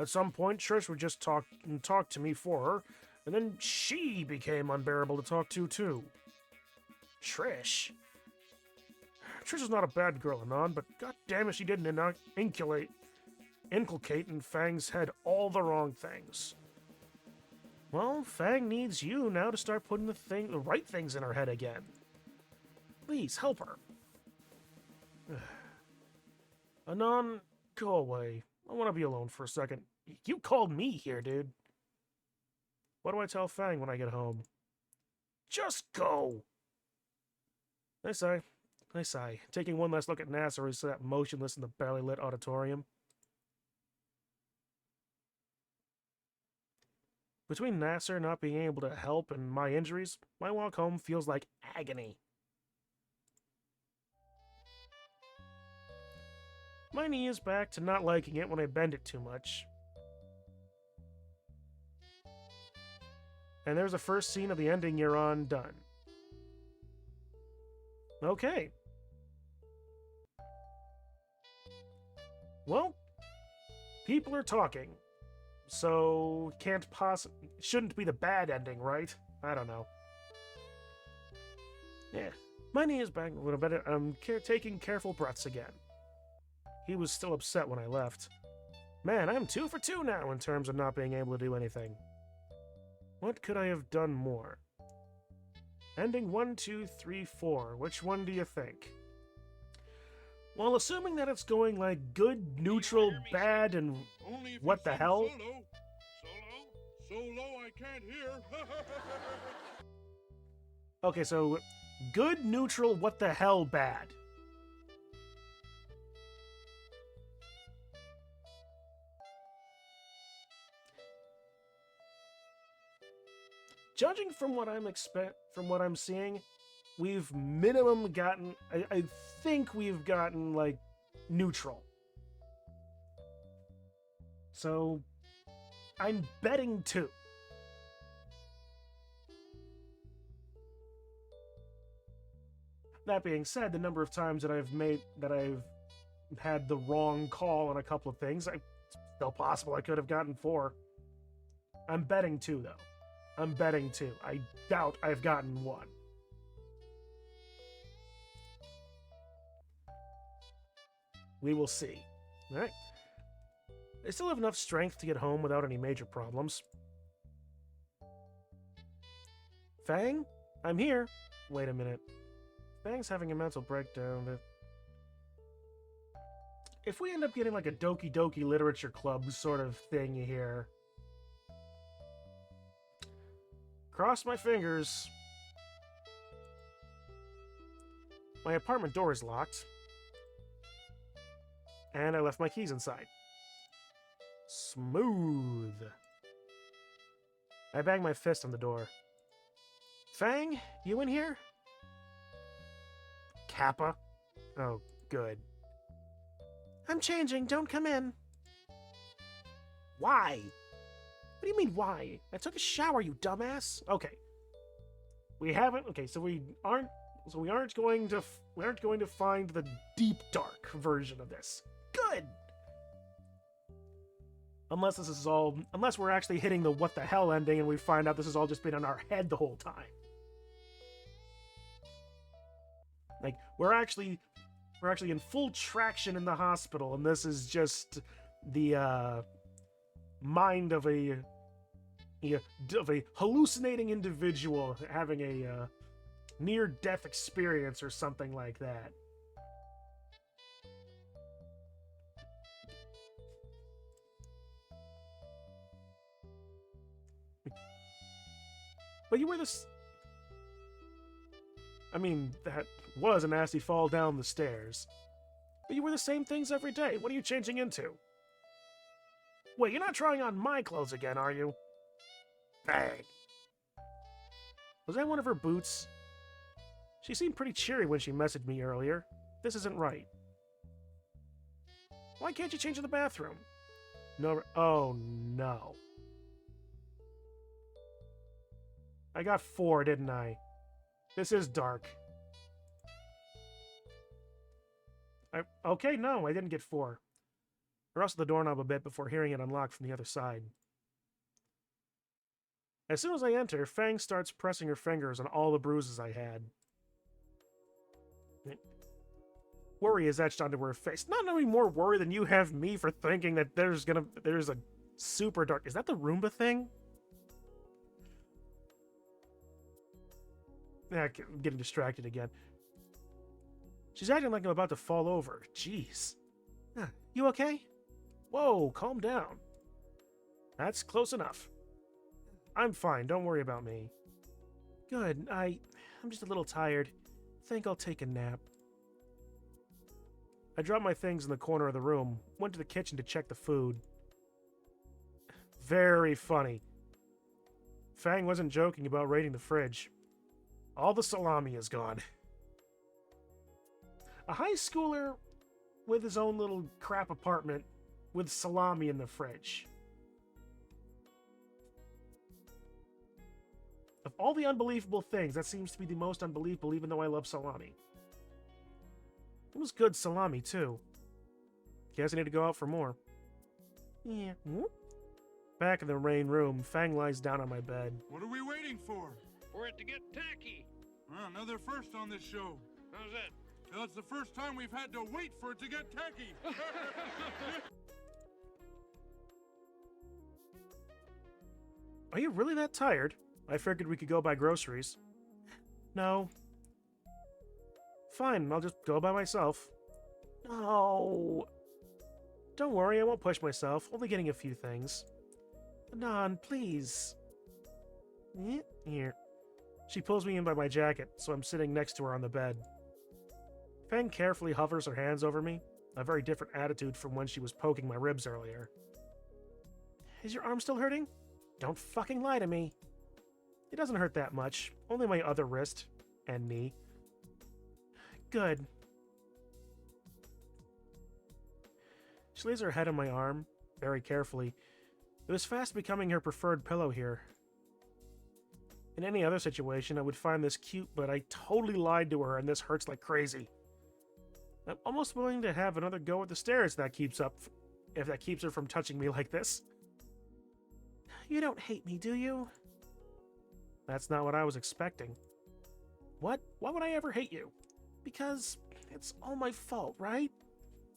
At some point, Trish would just talk to me for her, and then she became unbearable to talk to, too. Trish? Trish is not a bad girl, Anon, but goddammit, she didn't inculcate in Fang's head all the wrong things. Well, Fang needs you now to start putting the right things in her head again. Please, help her. Anon, go away. I want to be alone for a second. You called me here, dude. What do I tell Fang when I get home? Just go! I sigh. I sigh, taking one last look at Nasser, who sat motionless in the barely lit auditorium. Between Nasser not being able to help and my injuries, my walk home feels like agony. My knee is back to not liking it when I bend it too much. And there's the first scene of the ending you're on done. Okay. Well, people are talking. So, shouldn't be the bad ending, right? I don't know. Yeah, my knee is back a little bit. I'm taking careful breaths again. He was still upset when I left. Man, I'm 2 for 2 now in terms of not being able to do anything. What could I have done more? Ending 1, 2, 3, 4. Which one do you think? Well, assuming that it's going like good, neutral, bad, and Only if what you the sing hell? So low I can't hear. Okay, so good, neutral, what the hell, bad. Judging from what I'm seeing, we've minimum gotten. I think we've gotten like neutral. So I'm betting 2. That being said, the number of times that I've had the wrong call on a couple of things, it's still possible I could have gotten 4. I'm betting 2 though. I'm betting 2. I doubt I've gotten 1. We will see. Alright. I still have enough strength to get home without any major problems. Fang? I'm here. Wait a minute. Fang's having a mental breakdown. If we end up getting like a Doki Doki Literature Club sort of thing here, cross my fingers. My apartment door is locked, and I left my keys inside. Smooth. I bang my fist on the door. Fang, you in here? Kappa? Oh, good. I'm changing, don't come in. Why? What do you mean, why? I took a shower, you dumbass. Okay. We haven't. Okay, so we aren't going to find the deep dark version of this. Good. Unless we're actually hitting the what the hell ending and we find out this has all just been in our head the whole time. Like we're actually in full traction in the hospital, and this is just the mind of a hallucinating individual having a near-death experience or something like that. But you were this... I mean, that was a nasty fall down the stairs. But you wear the same things every day. What are you changing into? Wait, you're not trying on my clothes again, are you? Bang. Was that one of her boots? She seemed pretty cheery when she messaged me earlier. This isn't right. Why can't you change in the bathroom? No. Oh, no. I got 4, didn't I? This is dark. Okay, no, I didn't get 4. I rustled the doorknob a bit before hearing it unlock from the other side. As soon as I enter, Fang starts pressing her fingers on all the bruises I had. Worry is etched onto her face. Not any more worry than you have me for thinking that there's a super dark... Is that the Roomba thing? I'm getting distracted again. She's acting like I'm about to fall over. Jeez. You okay? Whoa, calm down. That's close enough. I'm fine, don't worry about me. Good, I'm just a little tired. Think I'll take a nap. I dropped my things in the corner of the room, went to the kitchen to check the food. Very funny. Fang wasn't joking about raiding the fridge. All the salami is gone. A high schooler with his own little crap apartment with salami in the fridge. Of all the unbelievable things, that seems to be the most unbelievable, even though I love salami. It was good salami, too. Guess I need to go out for more. Yeah. Back in the main room, Fang lies down on my bed. What are we waiting for? For it to get tacky. Well, another first on this show. How's that? Well, it's the first time we've had to wait for it to get tacky. Are you really that tired? I figured we could go buy groceries. No. Fine, I'll just go by myself. No. Don't worry, I won't push myself. Only getting a few things. Anon, please. Here. She pulls me in by my jacket, so I'm sitting next to her on the bed. Fang carefully hovers her hands over me, a very different attitude from when she was poking my ribs earlier. Is your arm still hurting? Don't fucking lie to me. It doesn't hurt that much, only my other wrist and knee. Good. She lays her head on my arm, very carefully. It was fast becoming her preferred pillow here. In any other situation, I would find this cute, but I totally lied to her and this hurts like crazy. I'm almost willing to have another go at the stairs if that keeps her from touching me like this. You don't hate me, do you? That's not what I was expecting. What? Why would I ever hate you? Because it's all my fault, right?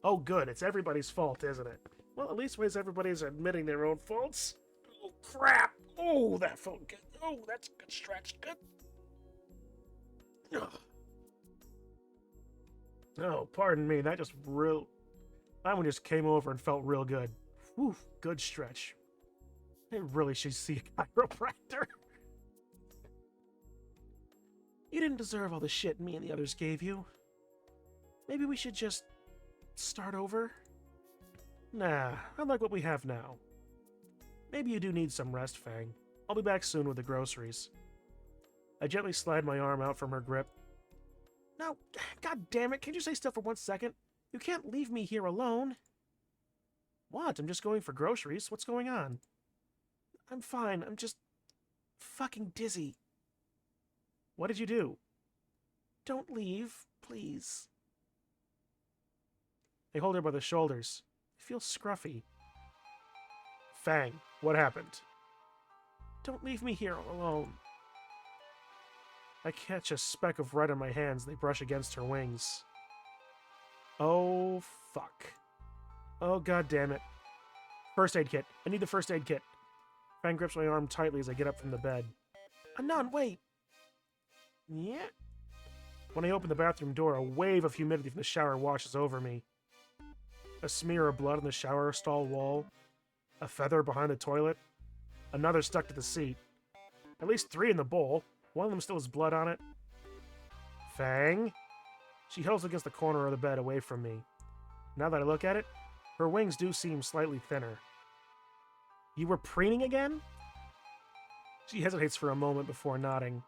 Oh good, it's everybody's fault, isn't it? Well, at least everybody's admitting their own faults. Oh crap! Oh, that felt good. Oh, that's a good stretch. Good. Ugh. Oh, pardon me, that one just came over and felt real good. Whew, good stretch. I really should see a chiropractor. You didn't deserve all the shit me and the others gave you. Maybe we should just start over? Nah, I like what we have now. Maybe you do need some rest, Fang. I'll be back soon with the groceries. I gently slide my arm out from her grip. No, god damn it, can't you stay still for 1 second? You can't leave me here alone. What? I'm just going for groceries. What's going on? I'm fine. I'm just fucking dizzy. What did you do? Don't leave, please. I hold her by the shoulders. I feel scruffy. Fang, what happened? Don't leave me here alone. I catch a speck of red on my hands. They brush against her wings. Oh, fuck. Oh, god damn it. First aid kit. I need the first aid kit. Fang grips my arm tightly as I get up from the bed. Anon, wait! Yeah? When I open the bathroom door, a wave of humidity from the shower washes over me. A smear of blood on the shower stall wall. A feather behind the toilet. Another stuck to the seat. At least 3 in the bowl. One of them still has blood on it. Fang? She holds against the corner of the bed away from me. Now that I look at it, her wings do seem slightly thinner. You were preening again? She hesitates for a moment before nodding.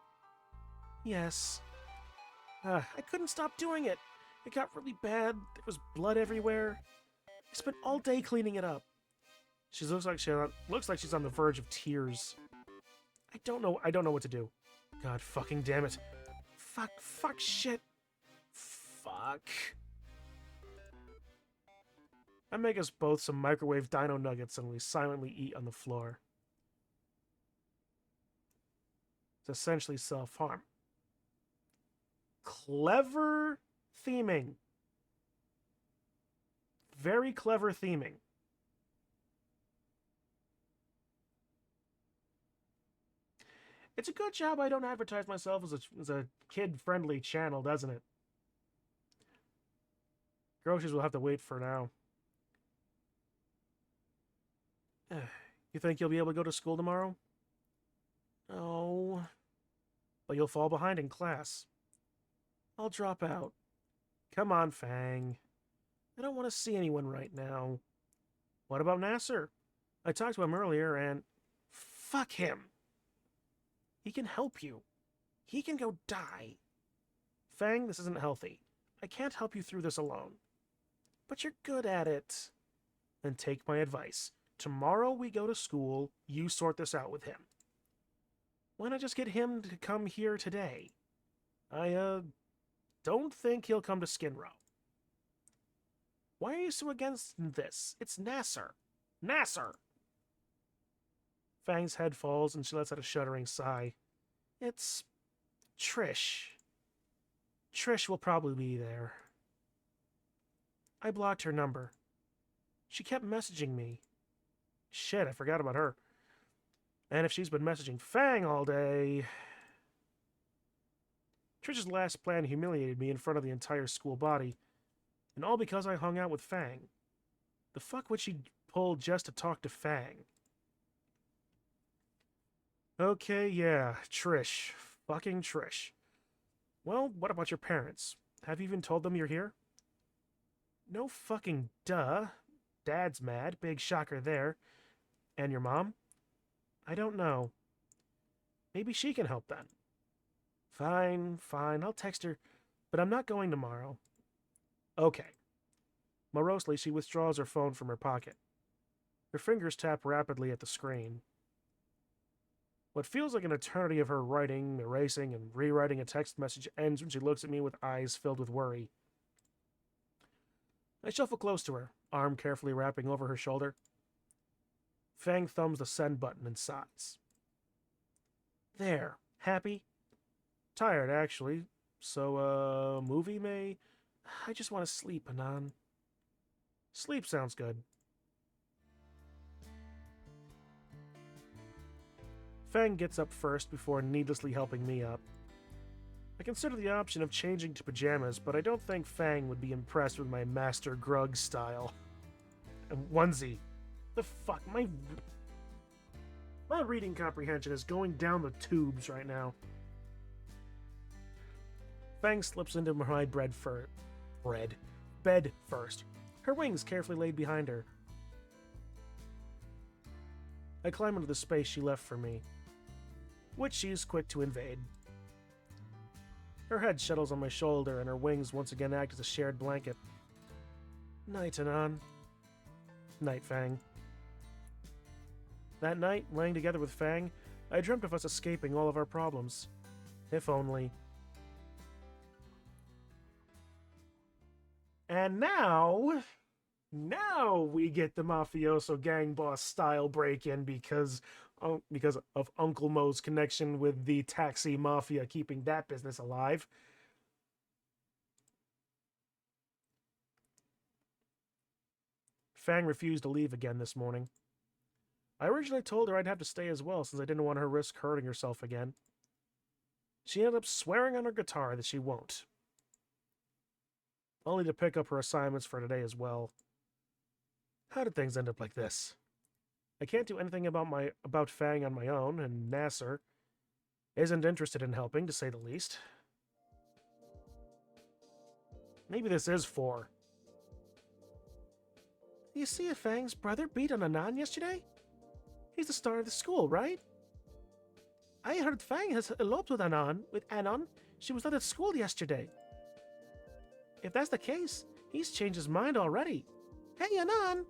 Yes. I couldn't stop doing it. It got really bad. There was blood everywhere. I spent all day cleaning it up. She looks like she's on the verge of tears. I don't know what to do. God fucking damn it. Fuck shit. Fuck. I make us both some microwave dino nuggets and we silently eat on the floor. It's essentially self-harm. Clever theming. Very clever theming. It's a good job I don't advertise myself as a kid-friendly channel, doesn't it? Groceries will have to wait for now. You think you'll be able to go to school tomorrow? Oh. But you'll fall behind in class. I'll drop out. Come on, Fang. I don't want to see anyone right now. What about Nasser? I talked to him earlier and... Fuck him. He can help you. He can go die. Fang, this isn't healthy. I can't help you through this alone. But you're good at it. Then take my advice. Tomorrow we go to school, you sort this out with him. Why not just get him to come here today? I, don't think he'll come to Skin Row. Why are you so against this? It's Nasser. Nasser! Fang's head falls and she lets out a shuddering sigh. It's Trish. Trish will probably be there. I blocked her number. She kept messaging me. Shit, I forgot about her. And if she's been messaging Fang all day... Trish's last plan humiliated me in front of the entire school body. And all because I hung out with Fang. The fuck would she pull just to talk to Fang? Okay, yeah, Trish. Fucking Trish. Well, what about your parents? Have you even told them you're here? No fucking duh. Dad's mad. Big shocker there. And your mom? I don't know. Maybe she can help then. Fine. I'll text her. But I'm not going tomorrow. Okay. Morosely, she withdraws her phone from her pocket. Her fingers tap rapidly at the screen. What feels like an eternity of her writing, erasing, and rewriting a text message ends when she looks at me with eyes filled with worry. I shuffle close to her, arm carefully wrapping over her shoulder. Fang thumbs the send button and sighs. There. Happy? Tired, actually. So, movie may... I just want to sleep, Anon. Sleep sounds good. Fang gets up first before needlessly helping me up. I consider the option of changing to pajamas, but I don't think Fang would be impressed with my Master Grug style. And onesie. The fuck? My reading comprehension is going down the tubes right now. Fang slips into my bed first, her wings carefully laid behind her. I climb into the space she left for me, which she is quick to invade. Her head settles on my shoulder, and her wings once again act as a shared blanket. Night, Anon. Night, Fang. That night, laying together with Fang, I dreamt of us escaping all of our problems. If only. And now we get the mafioso gang boss style break-in because of Uncle Mo's connection with the taxi mafia, keeping that business alive. Fang refused to leave again this morning. I originally told her I'd have to stay as well since I didn't want her to risk hurting herself again. She ended up swearing on her guitar that she won't. Only to pick up her assignments for today as well. How did things end up like this? I can't do anything about Fang on my own, and Nasser isn't interested in helping, to say the least. Maybe this is 4. You see if Fang's brother beat on Anon yesterday? He's the star of the school, right? I heard Fang has eloped with Anon. She was not at school yesterday. If that's the case, he's changed his mind already. Hey, Anon!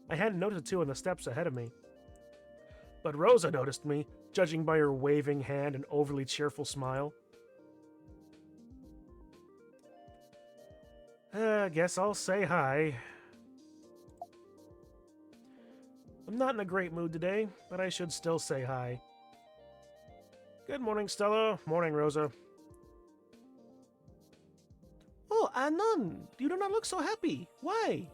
I hadn't noticed the two on the steps ahead of me. But Rosa noticed me, judging by her waving hand and overly cheerful smile. Guess I'll say hi. I'm not in a great mood today, but I should still say hi. Good morning, Stella. Morning, Rosa. Oh, Anon, you do not look so happy. Why?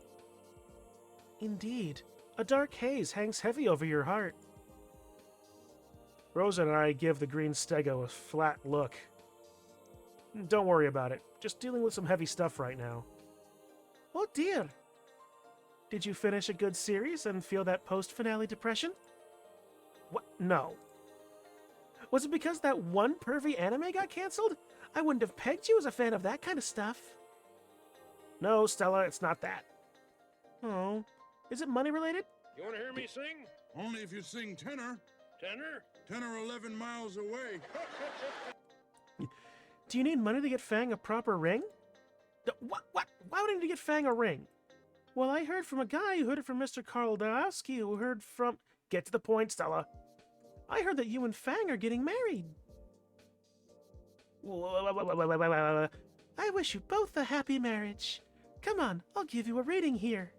Indeed, a dark haze hangs heavy over your heart. Rosa and I give the green stego a flat look. Don't worry about it. Just dealing with some heavy stuff right now. Oh dear. Did you finish a good series and feel that post-finale depression? What? No. Was it because that one pervy anime got cancelled? I wouldn't have pegged you as a fan of that kind of stuff. No, Stella, it's not that. Oh. Is it money related? You want to hear me sing? Only if you sing tenor. Tenor? 10 or 11 miles away. Do you need money to get Fang a proper ring? What? Why would I need to get Fang a ring? Well, I heard from a guy who heard it from Mr. Karl Dowski, who heard from... Get to the point, Stella. I heard that you and Fang are getting married. I wish you both a happy marriage. Come on, I'll give you a reading here.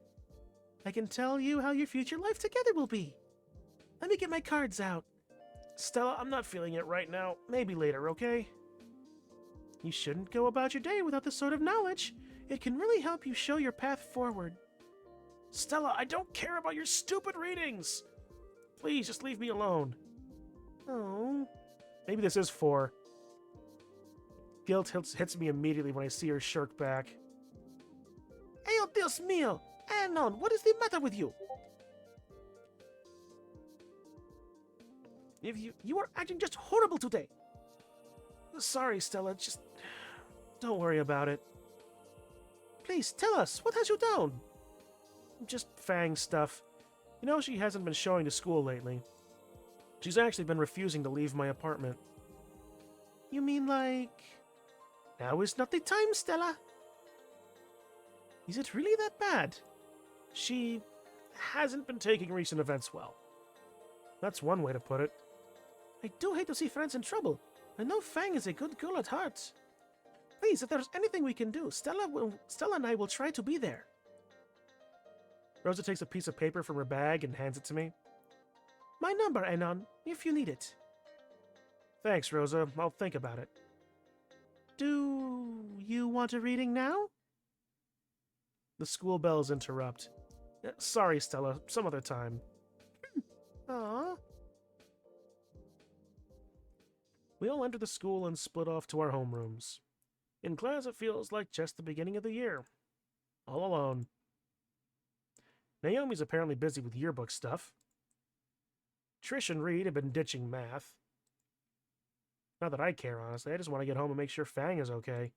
I can tell you how your future life together will be. Let me get my cards out. Stella, I'm not feeling it right now. Maybe later, okay? You shouldn't go about your day without this sort of knowledge. It can really help you show your path forward. Stella, I don't care about your stupid readings! Please, just leave me alone. Oh. Maybe this is 4. Guilt hits me immediately when I see her shirk back. Ay, Dios mío! Anon, what is the matter with you? If you are acting just horrible today. Sorry, Stella, just don't worry about it. Please, tell us, what has you down? Just Fang stuff. You know, she hasn't been showing to school lately. She's actually been refusing to leave my apartment. You mean like... Now is not the time, Stella. Is it really that bad? She hasn't been taking recent events well. That's one way to put it. I do hate to see friends in trouble. I know Fang is a good girl at heart. Please, if there's anything we can do, Stella and I will try to be there. Rosa takes a piece of paper from her bag and hands it to me. My number, Anon, if you need it. Thanks, Rosa. I'll think about it. Do you want a reading now? The school bells interrupt. Sorry, Stella. Some other time. Aww. We all enter the school and split off to our homerooms. In class, it feels like just the beginning of the year. All alone. Naomi's apparently busy with yearbook stuff. Trish and Reed have been ditching math. Not that I care, honestly. I just want to get home and make sure Fang is okay.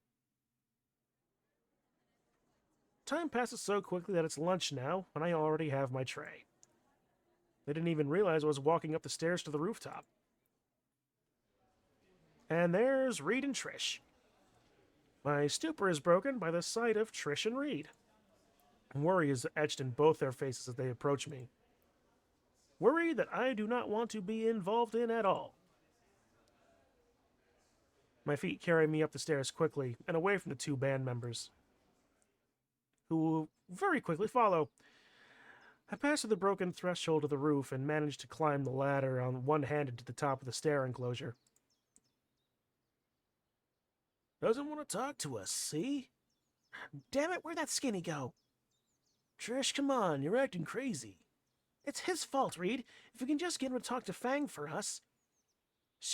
Time passes so quickly that it's lunch now, and I already have my tray. I didn't even realize I was walking up the stairs to the rooftop. And there's Reed and Trish. My stupor is broken by the sight of Trish and Reed. Worry is etched in both their faces as they approach me. Worry that I do not want to be involved in at all. My feet carry me up the stairs quickly and away from the two band members, who very quickly follow. I pass through the broken threshold of the roof and manage to climb the ladder on one-handed to the top of the stair enclosure. Doesn't want to talk to us, see? Damn it, where'd that skinny go? Trish, come on, you're acting crazy. It's his fault, Reed. If we can just get him to talk to Fang for us. It's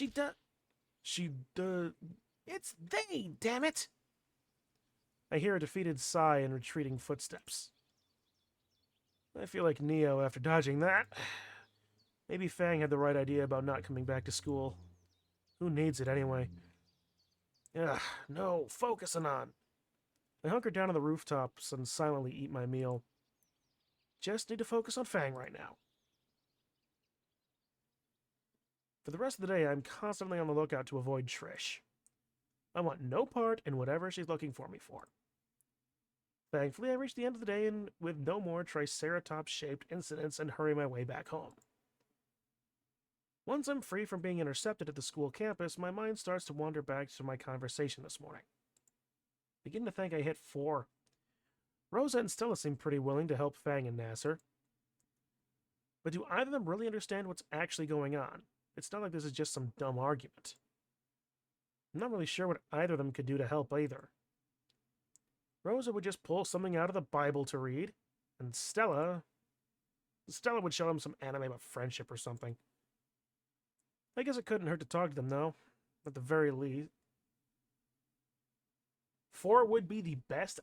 they, damn it! I hear a defeated sigh and retreating footsteps. I feel like Neo after dodging that. Maybe Fang had the right idea about not coming back to school. Who needs it anyway? Ugh, no, focusing on. I hunker down on the rooftops and silently eat my meal. Just need to focus on Fang right now. For the rest of the day, I'm constantly on the lookout to avoid Trish. I want no part in whatever she's looking for me for. Thankfully, I reach the end of the day and with no more Triceratops-shaped incidents and hurry my way back home. Once I'm free from being intercepted at the school campus, my mind starts to wander back to my conversation this morning. Begin to think I hit 4. Rosa and Stella seem pretty willing to help Fang and Nasser. But do either of them really understand what's actually going on? It's not like this is just some dumb argument. I'm not really sure what either of them could do to help either. Rosa would just pull something out of the Bible to read, and Stella would show him some anime about friendship or something. I guess it couldn't hurt to talk to them, though, at the very least. 4 would be the best.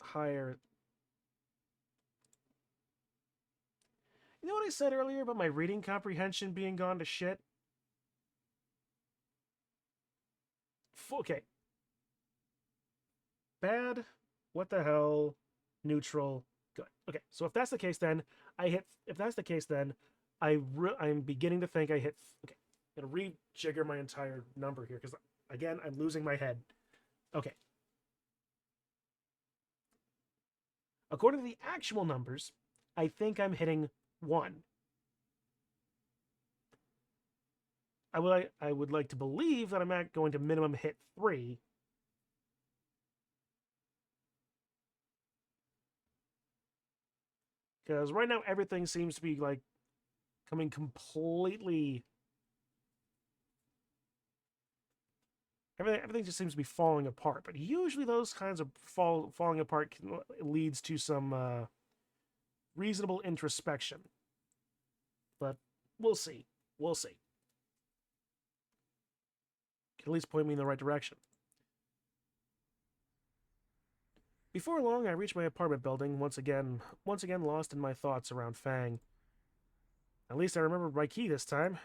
Higher. You know what I said earlier about my reading comprehension being gone to shit? Okay. Bad, what the hell, neutral, good. Okay, so if that's the case, then I'm beginning to think I hit. Okay, I'm gonna rejigger my entire number here because again I'm losing my head. Okay. According to the actual numbers, I think I'm hitting 1. I would like to believe that I'm not going to minimum hit 3. Because right now everything seems to be like coming completely. Everything just seems to be falling apart. But usually those kinds of falling apart leads to some reasonable introspection. But we'll see. We'll see. Can at least point me in the right direction. Before long, I reach my apartment building, once again lost in my thoughts around Fang. At least I remembered my key this time.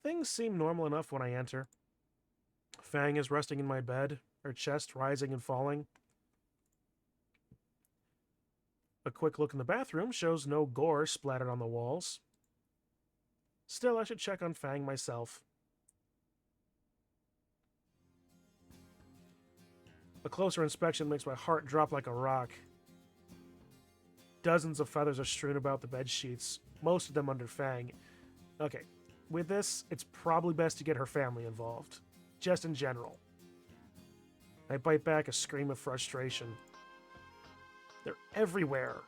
Things seem normal enough when I enter. Fang is resting in my bed, her chest rising and falling. A quick look in the bathroom shows no gore splattered on the walls. Still, I should check on Fang myself. A closer inspection makes my heart drop like a rock. Dozens of feathers are strewn about the bed sheets, most of them under Fang. Okay, with this, it's probably best to get her family involved, just in general. I bite back a scream of frustration. They're everywhere.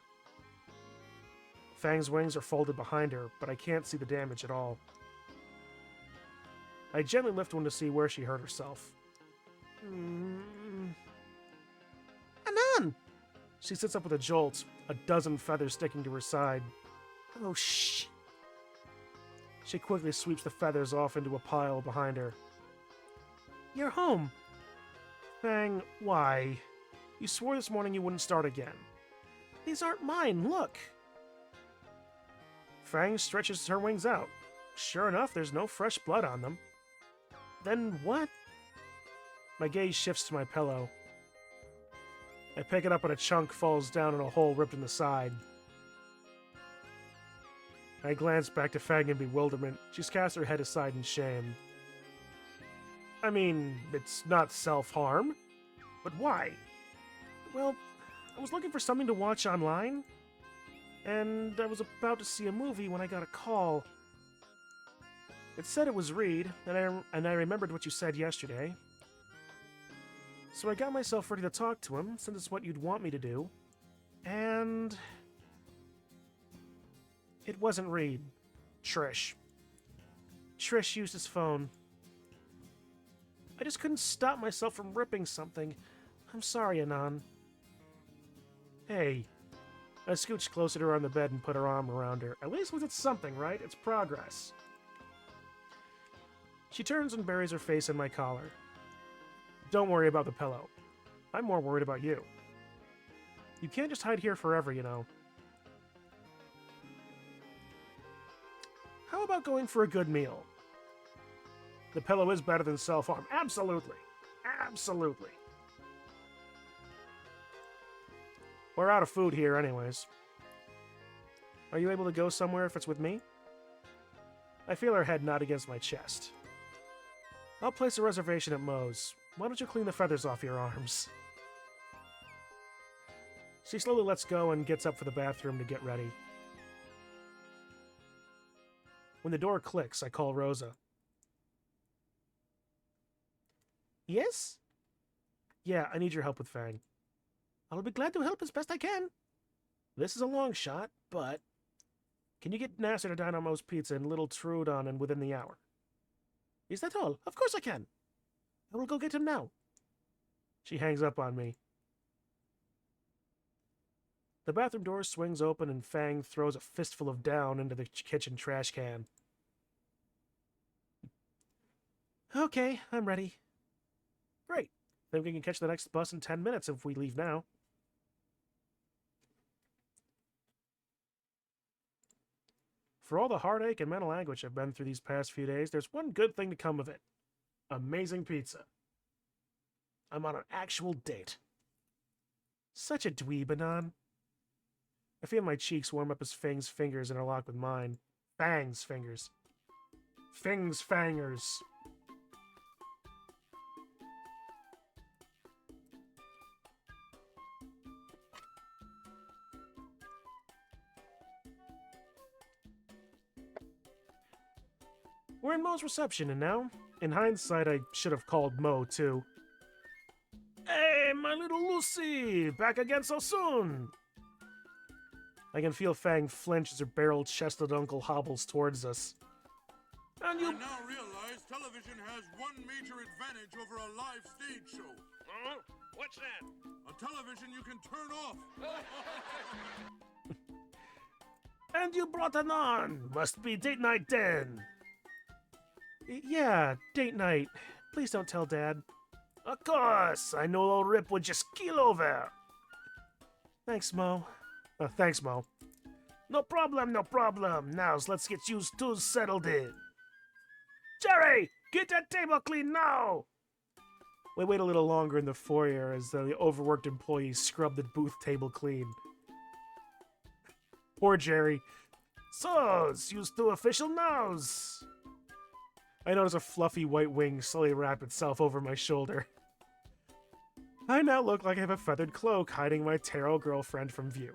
Fang's wings are folded behind her, but I can't see the damage at all. I gently lift one to see where she hurt herself. Anon! She sits up with a jolt, a dozen feathers sticking to her side. Oh, shh. She quickly sweeps the feathers off into a pile behind her. You're home. Fang, why? You swore this morning you wouldn't start again. These aren't mine, look. Fang stretches her wings out. Sure enough, there's no fresh blood on them. Then what? My gaze shifts to my pillow. I pick it up and a chunk falls down in a hole ripped in the side. I glance back to Fang in bewilderment. She's cast her head aside in shame. I mean, it's not self-harm. But why? Well, I was looking for something to watch online, and I was about to see a movie when I got a call. It said it was Reed, and I remembered what you said yesterday. So I got myself ready to talk to him, since it's what you'd want me to do. And it wasn't Reed. Trish. Trish used his phone. I just couldn't stop myself from ripping something. I'm sorry, Anon. Hey. I scooched closer to her on the bed and put her arm around her. At least it's something, right? It's progress. She turns and buries her face in my collar. Don't worry about the pillow. I'm more worried about you. You can't just hide here forever, you know. How about going for a good meal? The pillow is better than self-harm. Absolutely. Absolutely. We're out of food here anyways. Are you able to go somewhere if it's with me? I feel her head nod against my chest. I'll place a reservation at Moe's. Why don't you clean the feathers off your arms? She slowly lets go and gets up for the bathroom to get ready. When the door clicks, I call Rosa. Yes? Yeah, I need your help with Fang. I'll be glad to help as best I can. This is a long shot, but... Can you get Nasser to dine on Moe's Pizza and Little Trudon and within the hour? Is that all? Of course I can. I will go get him now. She hangs up on me. The bathroom door swings open and Fang throws a fistful of down into the kitchen trash can. Okay, I'm ready. Great. Then we can catch the next bus in 10 minutes if we leave now. For all the heartache and mental anguish I've been through these past few days, there's one good thing to come of it. Amazing pizza. I'm on an actual date. Such a dweeb, Anon. I feel my cheeks warm up as Fang's fingers interlock with mine. Fang's fingers. Fang's fangers. We're in Moe's reception, and now, in hindsight, I should have called Moe, too. Hey, my little Lucy! Back again so soon! I can feel Fang flinch as her barrel-chested uncle hobbles towards us. And you... I now realize television has one major advantage over a live stage show. Oh? What's that? A television you can turn off. And you brought an on! Must be date night then! Yeah, date night. Please don't tell Dad. Of course! I know old Rip would just keel over! Thanks, Moe. Thanks, Moe. No problem, no problem. Now, let's get you two settled in. Jerry! Get that table clean now! We wait a little longer in the foyer as the overworked employees scrub the booth table clean. Poor Jerry. So, you two official nows. I notice a fluffy white wing slowly wrap itself over my shoulder. I now look like I have a feathered cloak hiding my tarot girlfriend from view.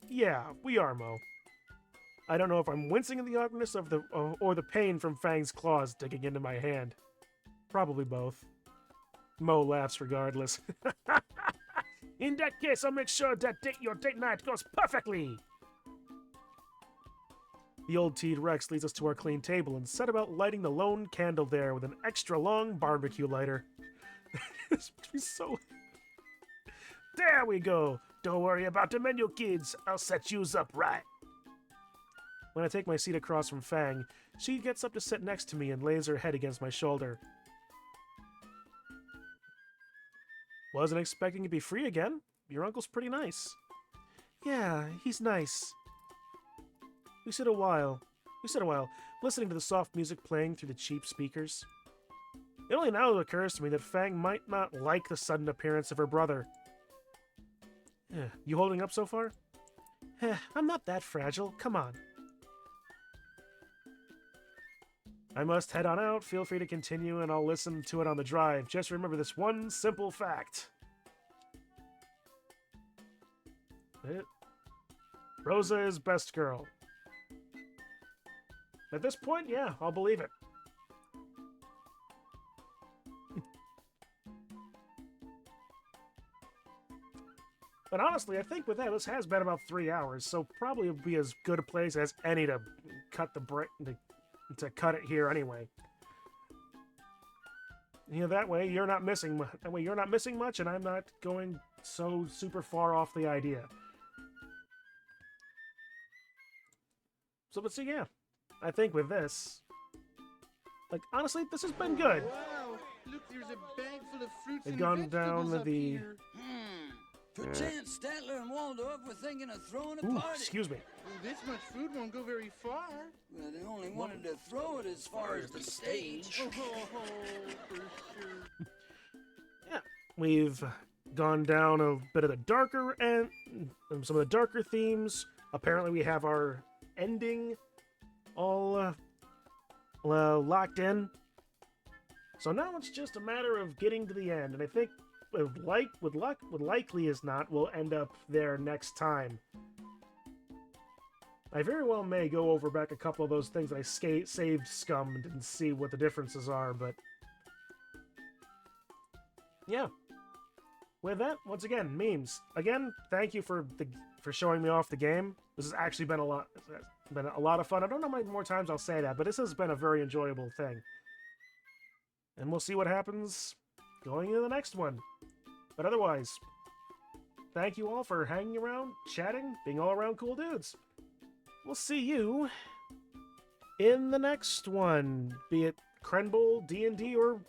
Yeah, we are, Moe. I don't know if I'm wincing in the awkwardness of or the pain from Fang's claws digging into my hand. Probably both. Moe laughs regardless. In that case, I'll make sure that your date night goes perfectly! The old T-Rex leads us to our clean table and set about lighting the lone candle there with an extra long barbecue lighter. This makes me so... There we go. Don't worry about the menu, kids. I'll set yous up right. When I take my seat across from Fang, she gets up to sit next to me and lays her head against my shoulder. Wasn't expecting to be free again. Your uncle's pretty nice. Yeah, he's nice. We sit a while, listening to the soft music playing through the cheap speakers. It only now occurs to me that Fang might not like the sudden appearance of her brother. You holding up so far? I'm not that fragile. Come on. I must head on out. Feel free to continue, and I'll listen to it on the drive. Just remember this one simple fact. Rosa is best girl. At this point, yeah, I'll believe it. But honestly, I think with that, this has been about 3 hours, so probably it'll be as good a place as any to cut the break to cut it here anyway. You know, that way you're not missing much, and I'm not going so super far off the idea. So, but see, yeah, I think with this, like, honestly, this has been good. Wow, look, there's a bag full of fruits They've and gone vegetables down up the- here. Perchance Statler and Waldorf were thinking of throwing a Ooh, party. excuse me. Well, this much food won't go very far. Well, they only wanted to throw it as far as the stage. Oh, for sure. Yeah, we've gone down a bit of the darker and some of the darker themes. Apparently, we have our ending all locked in. So now it's just a matter of getting to the end, and I think with likely as not, we'll end up there next time. I very well may go over back a couple of those things that I saved scummed and see what the differences are, but yeah. With that, once again, memes. Again, thank you for showing me off the game. This has actually been a lot of fun. I don't know how many more times I'll say that, but this has been a very enjoyable thing. And we'll see what happens going into the next one. But otherwise, thank you all for hanging around, chatting, being all around cool dudes. We'll see you in the next one, be it Krenbol, D&D, or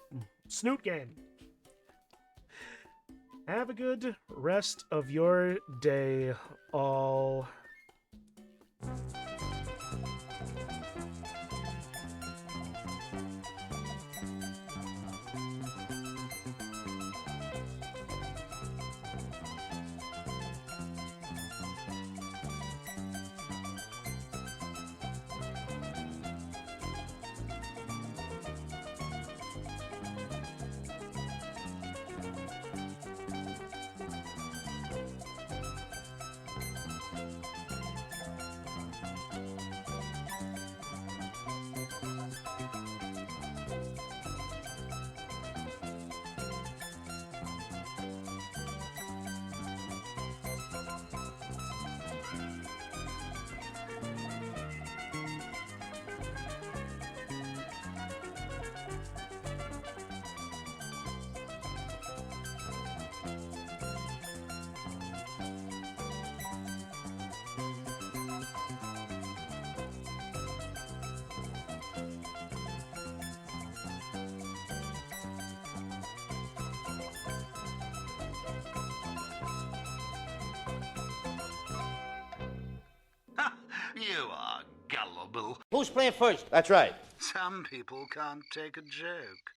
Snoot Game. Have a good rest of your day, all. You are gullible. Who's playing first? That's right. Some people can't take a joke.